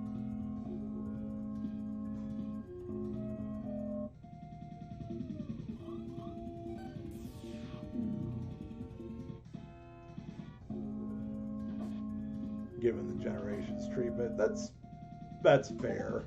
Given the Generations treatment, that's fair.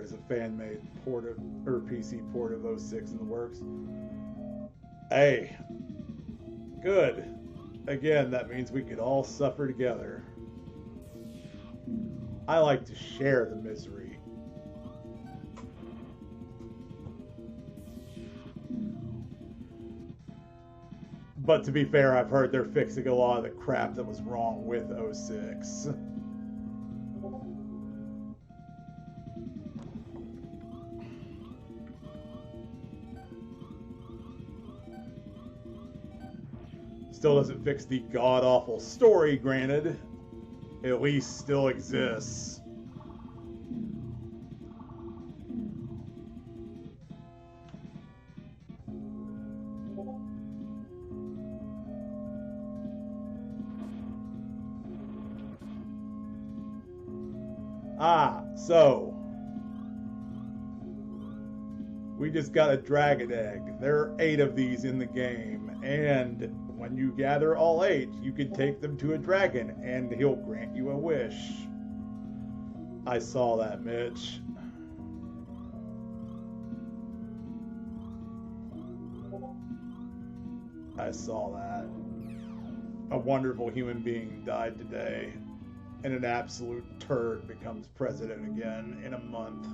is a fan-made port of, or PC port of 06 in the works. Hey, good. Again, that means we could all suffer together. I like to share the misery. But to be fair, I've heard they're fixing a lot of the crap that was wrong with 06. Still doesn't fix the god-awful story, granted. It at least still exists. Ah, so we just got a dragon egg. There are 8 of these in the game, and when you gather all 8, you can take them to a dragon, and he'll grant you a wish. I saw that, Mitch. I saw that. A wonderful human being died today, and an absolute turd becomes president again in a month.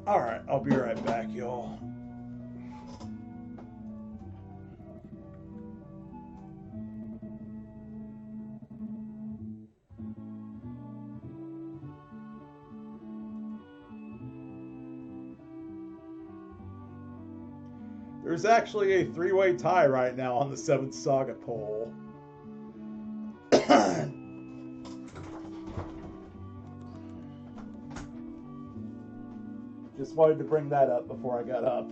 Alright, I'll be right back, y'all. There's actually a 3-way tie right now on the 7th Saga poll. Just wanted to bring that up before I got up.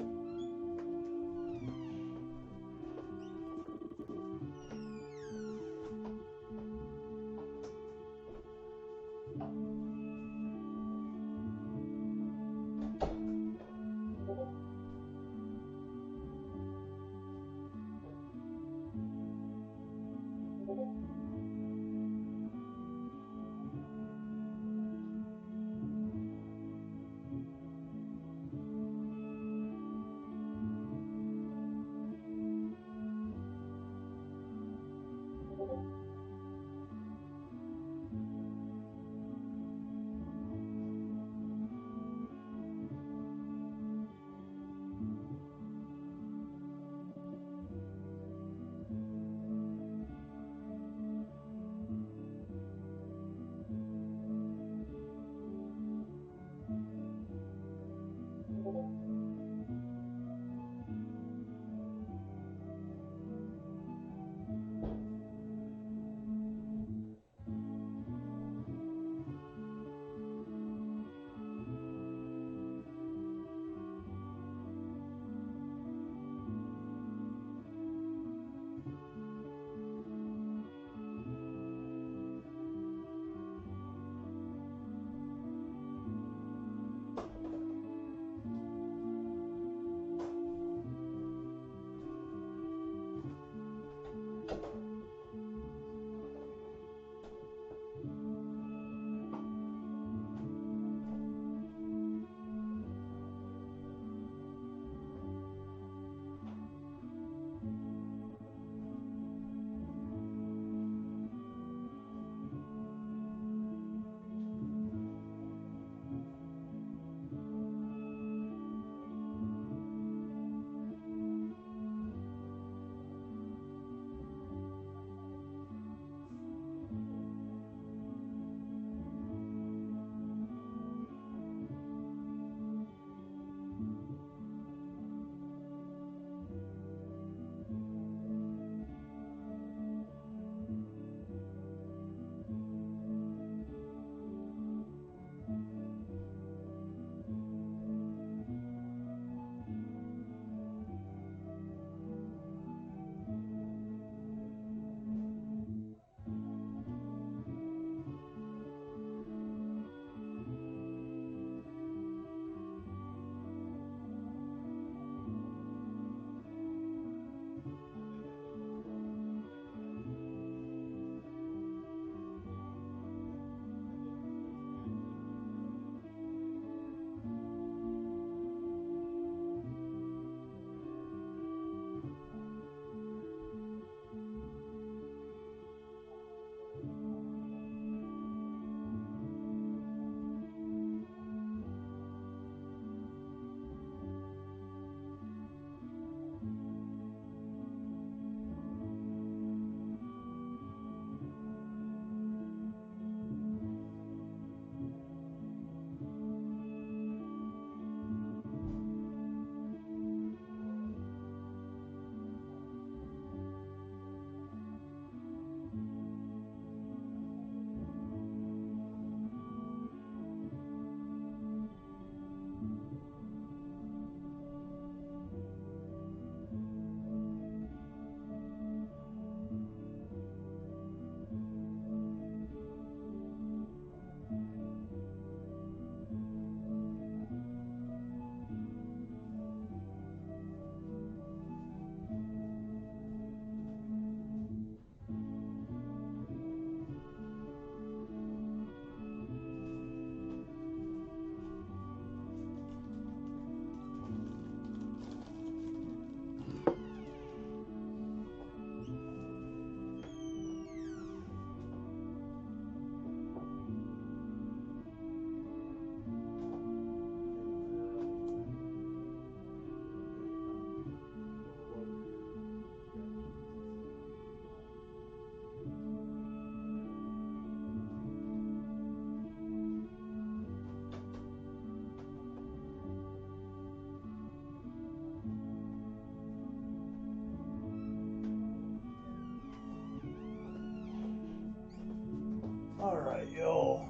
Alright, yo.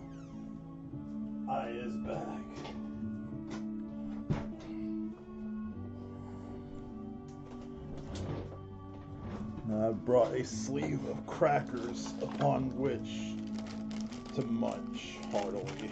I is back. I brought a sleeve of crackers upon which to munch heartily.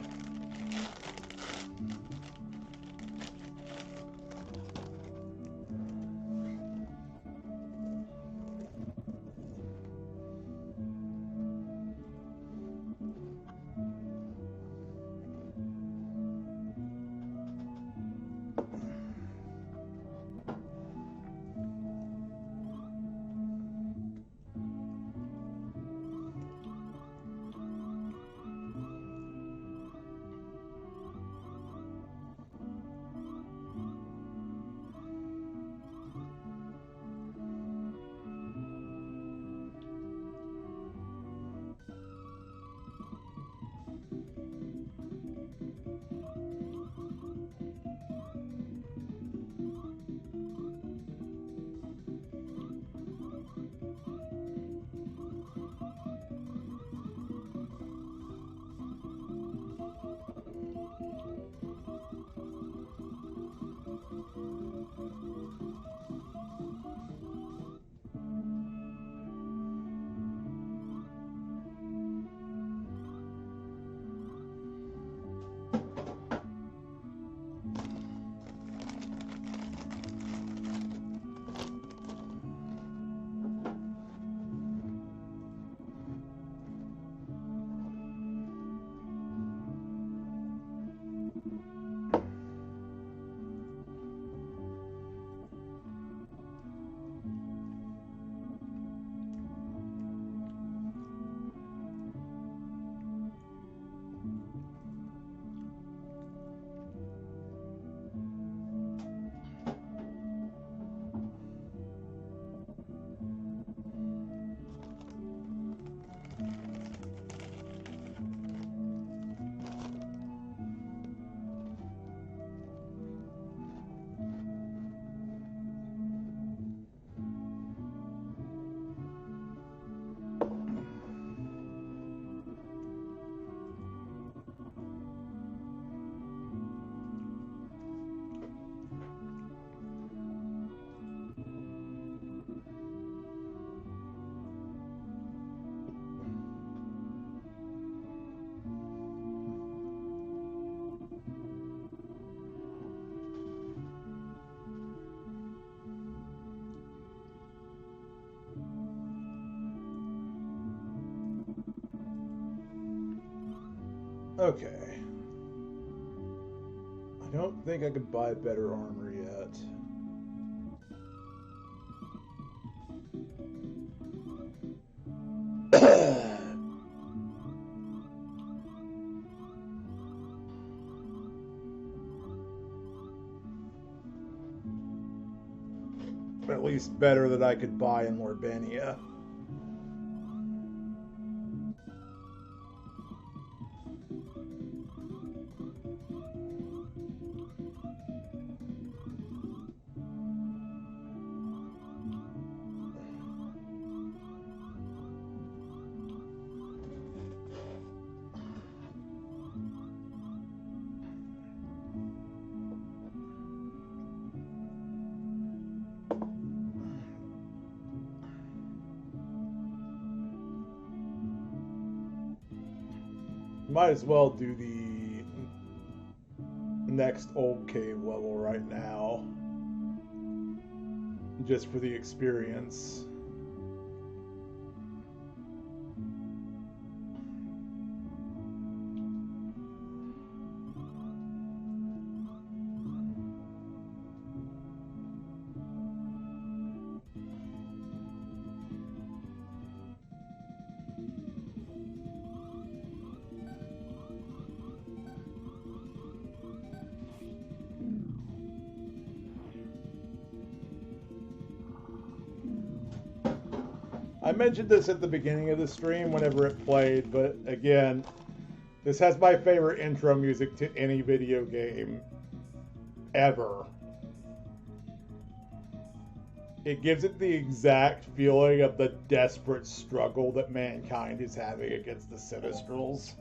Okay. I don't think I could buy better armor yet. At least better than I could buy in Morbenia. Might as well do the next old cave level right now, just for the experience. I mentioned this at the beginning of the stream whenever it played, but again, this has my favorite intro music to any video game ever. It gives it the exact feeling of the desperate struggle that mankind is having against the Sinistrals.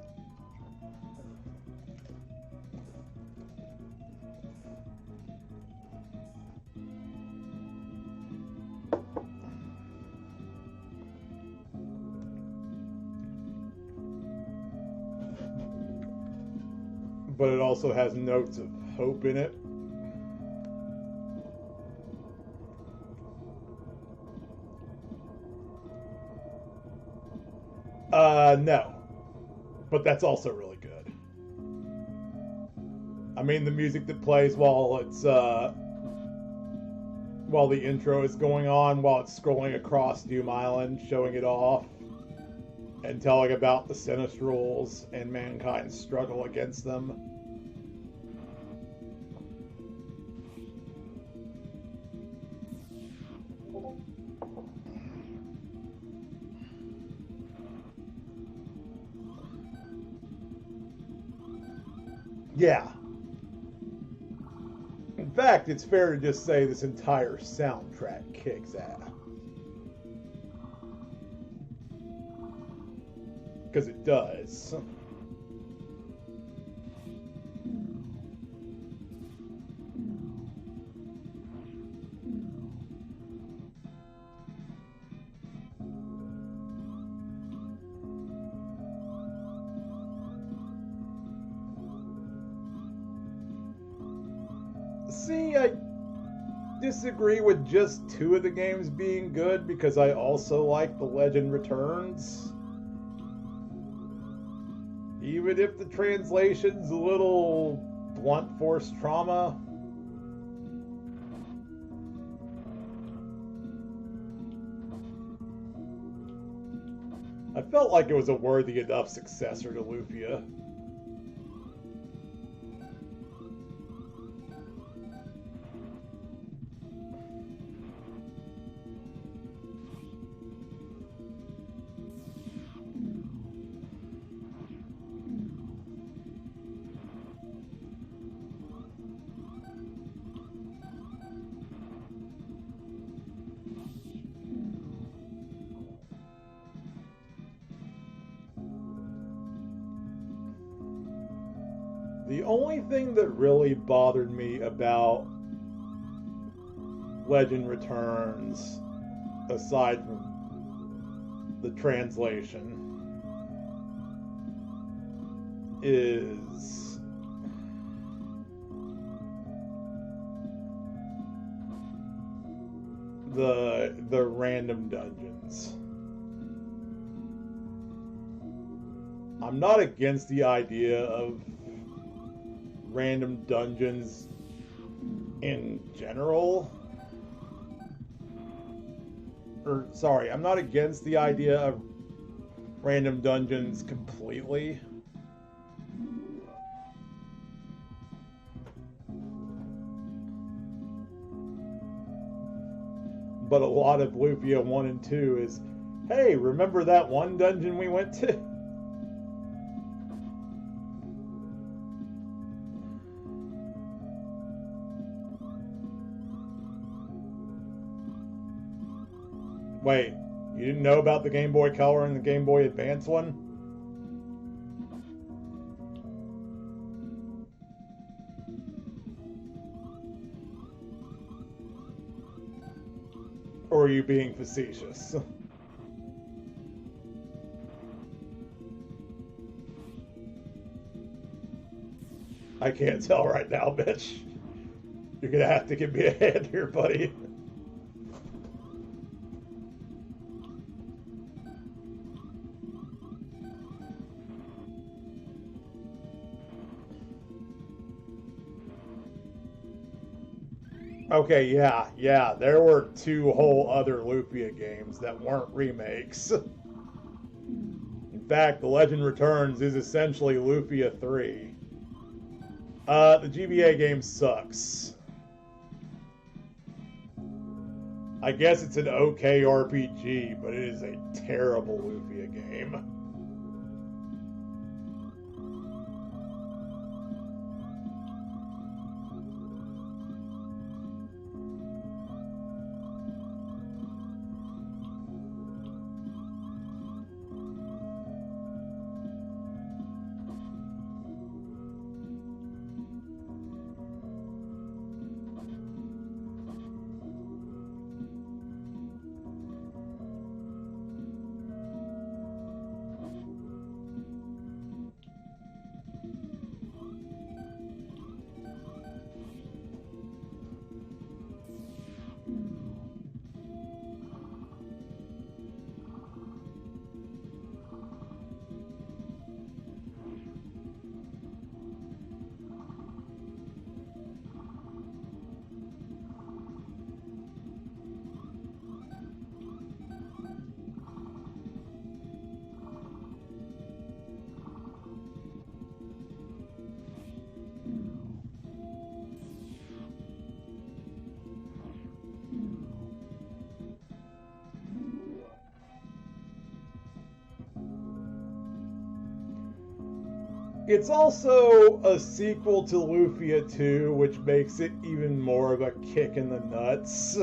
But it also has notes of hope in it. No. But that's also really good. I mean, the music that plays while the intro is going on, while it's scrolling across Doom Island, showing it off, and telling about the Sinistrals and mankind's struggle against them. Yeah. In fact, it's fair to just say this entire soundtrack kicks ass. Because it does. See, I disagree with just 2 of the games being good because I also like The Legend Returns. Even if the translation's a little blunt force trauma. I felt like it was a worthy enough successor to Lufia. The only thing that really bothered me about Legend Returns, aside from the translation, is the random dungeons. I'm not against the idea of random dungeons in general. I'm not against the idea of random dungeons completely. But a lot of Lufia 1 and 2 is, hey, remember that one dungeon we went to? Wait, you didn't know about the Game Boy Color and the Game Boy Advance one? Or are you being facetious? I can't tell right now, bitch. You're gonna have to give me a hand here, buddy. Okay, yeah, there were 2 whole other Lufia games that weren't remakes. In fact, The Legend Returns is essentially Lufia 3. The GBA game sucks. I guess it's an okay RPG, but it is a terrible Lufia game. It's also a sequel to Lufia 2, which makes it even more of a kick in the nuts.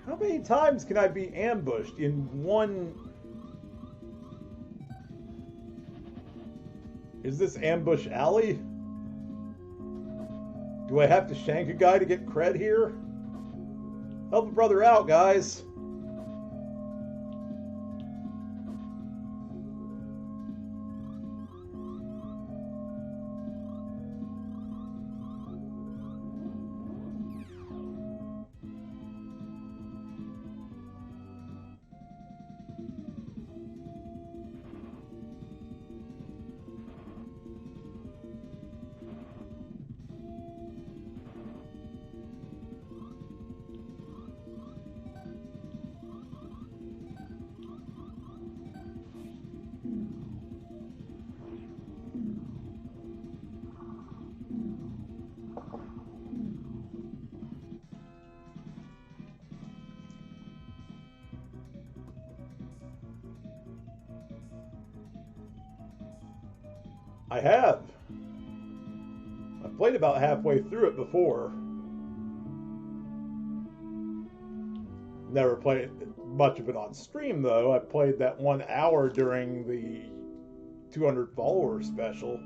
How many times can I be ambushed in one? Is this ambush alley? Do I have to shank a guy to get cred here? Help a brother out, guys. I have. I've played about halfway through it before. Never played much of it on stream, though. I played that 1 hour during the 200 follower special.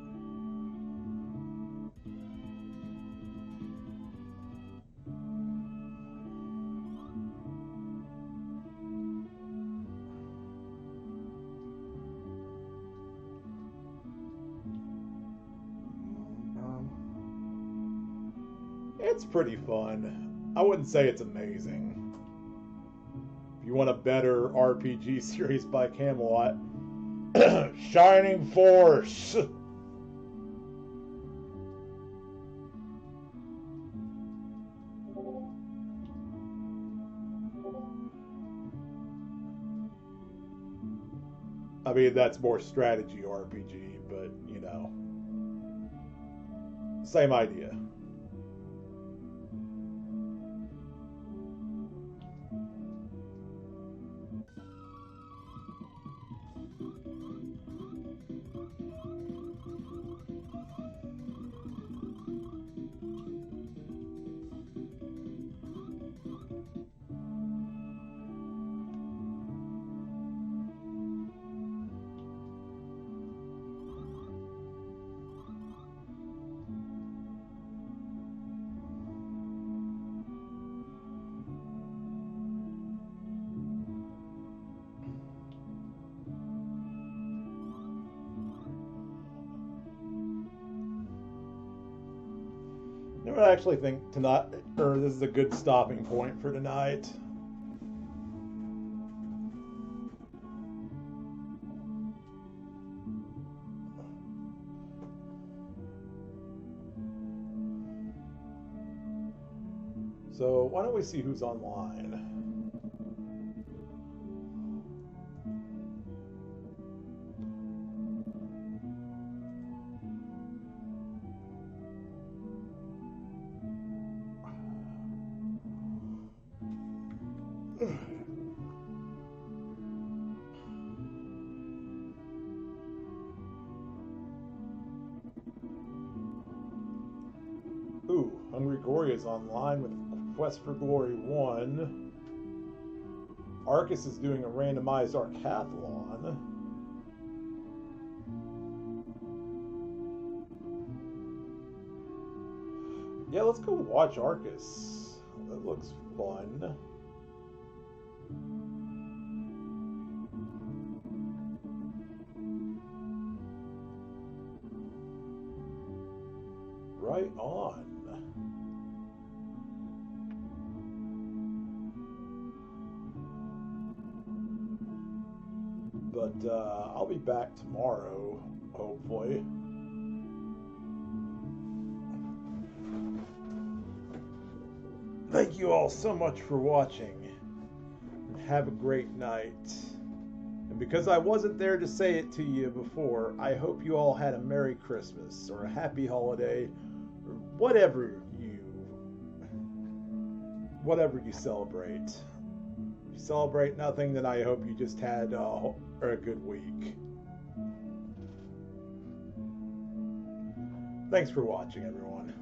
It's pretty fun. I wouldn't say it's amazing. If you want a better RPG series by Camelot, Shining Force. I mean, that's more strategy RPG, but, you know, same idea. I actually think tonight, or this is a good stopping point for tonight. So why don't we see who's online? Ooh, Hungry Gory is online with Quest for Glory 1. Arcus is doing a randomized Arcathlon. Yeah, let's go watch Arcus. That looks fun. right on. But I'll be back tomorrow, hopefully. Thank you all so much for watching. Have a great night. And because I wasn't there to say it to you before, I hope you all had a Merry Christmas or a Happy Holiday or whatever you celebrate. If you celebrate nothing, then I hope you just had a good week. Thanks for watching, everyone.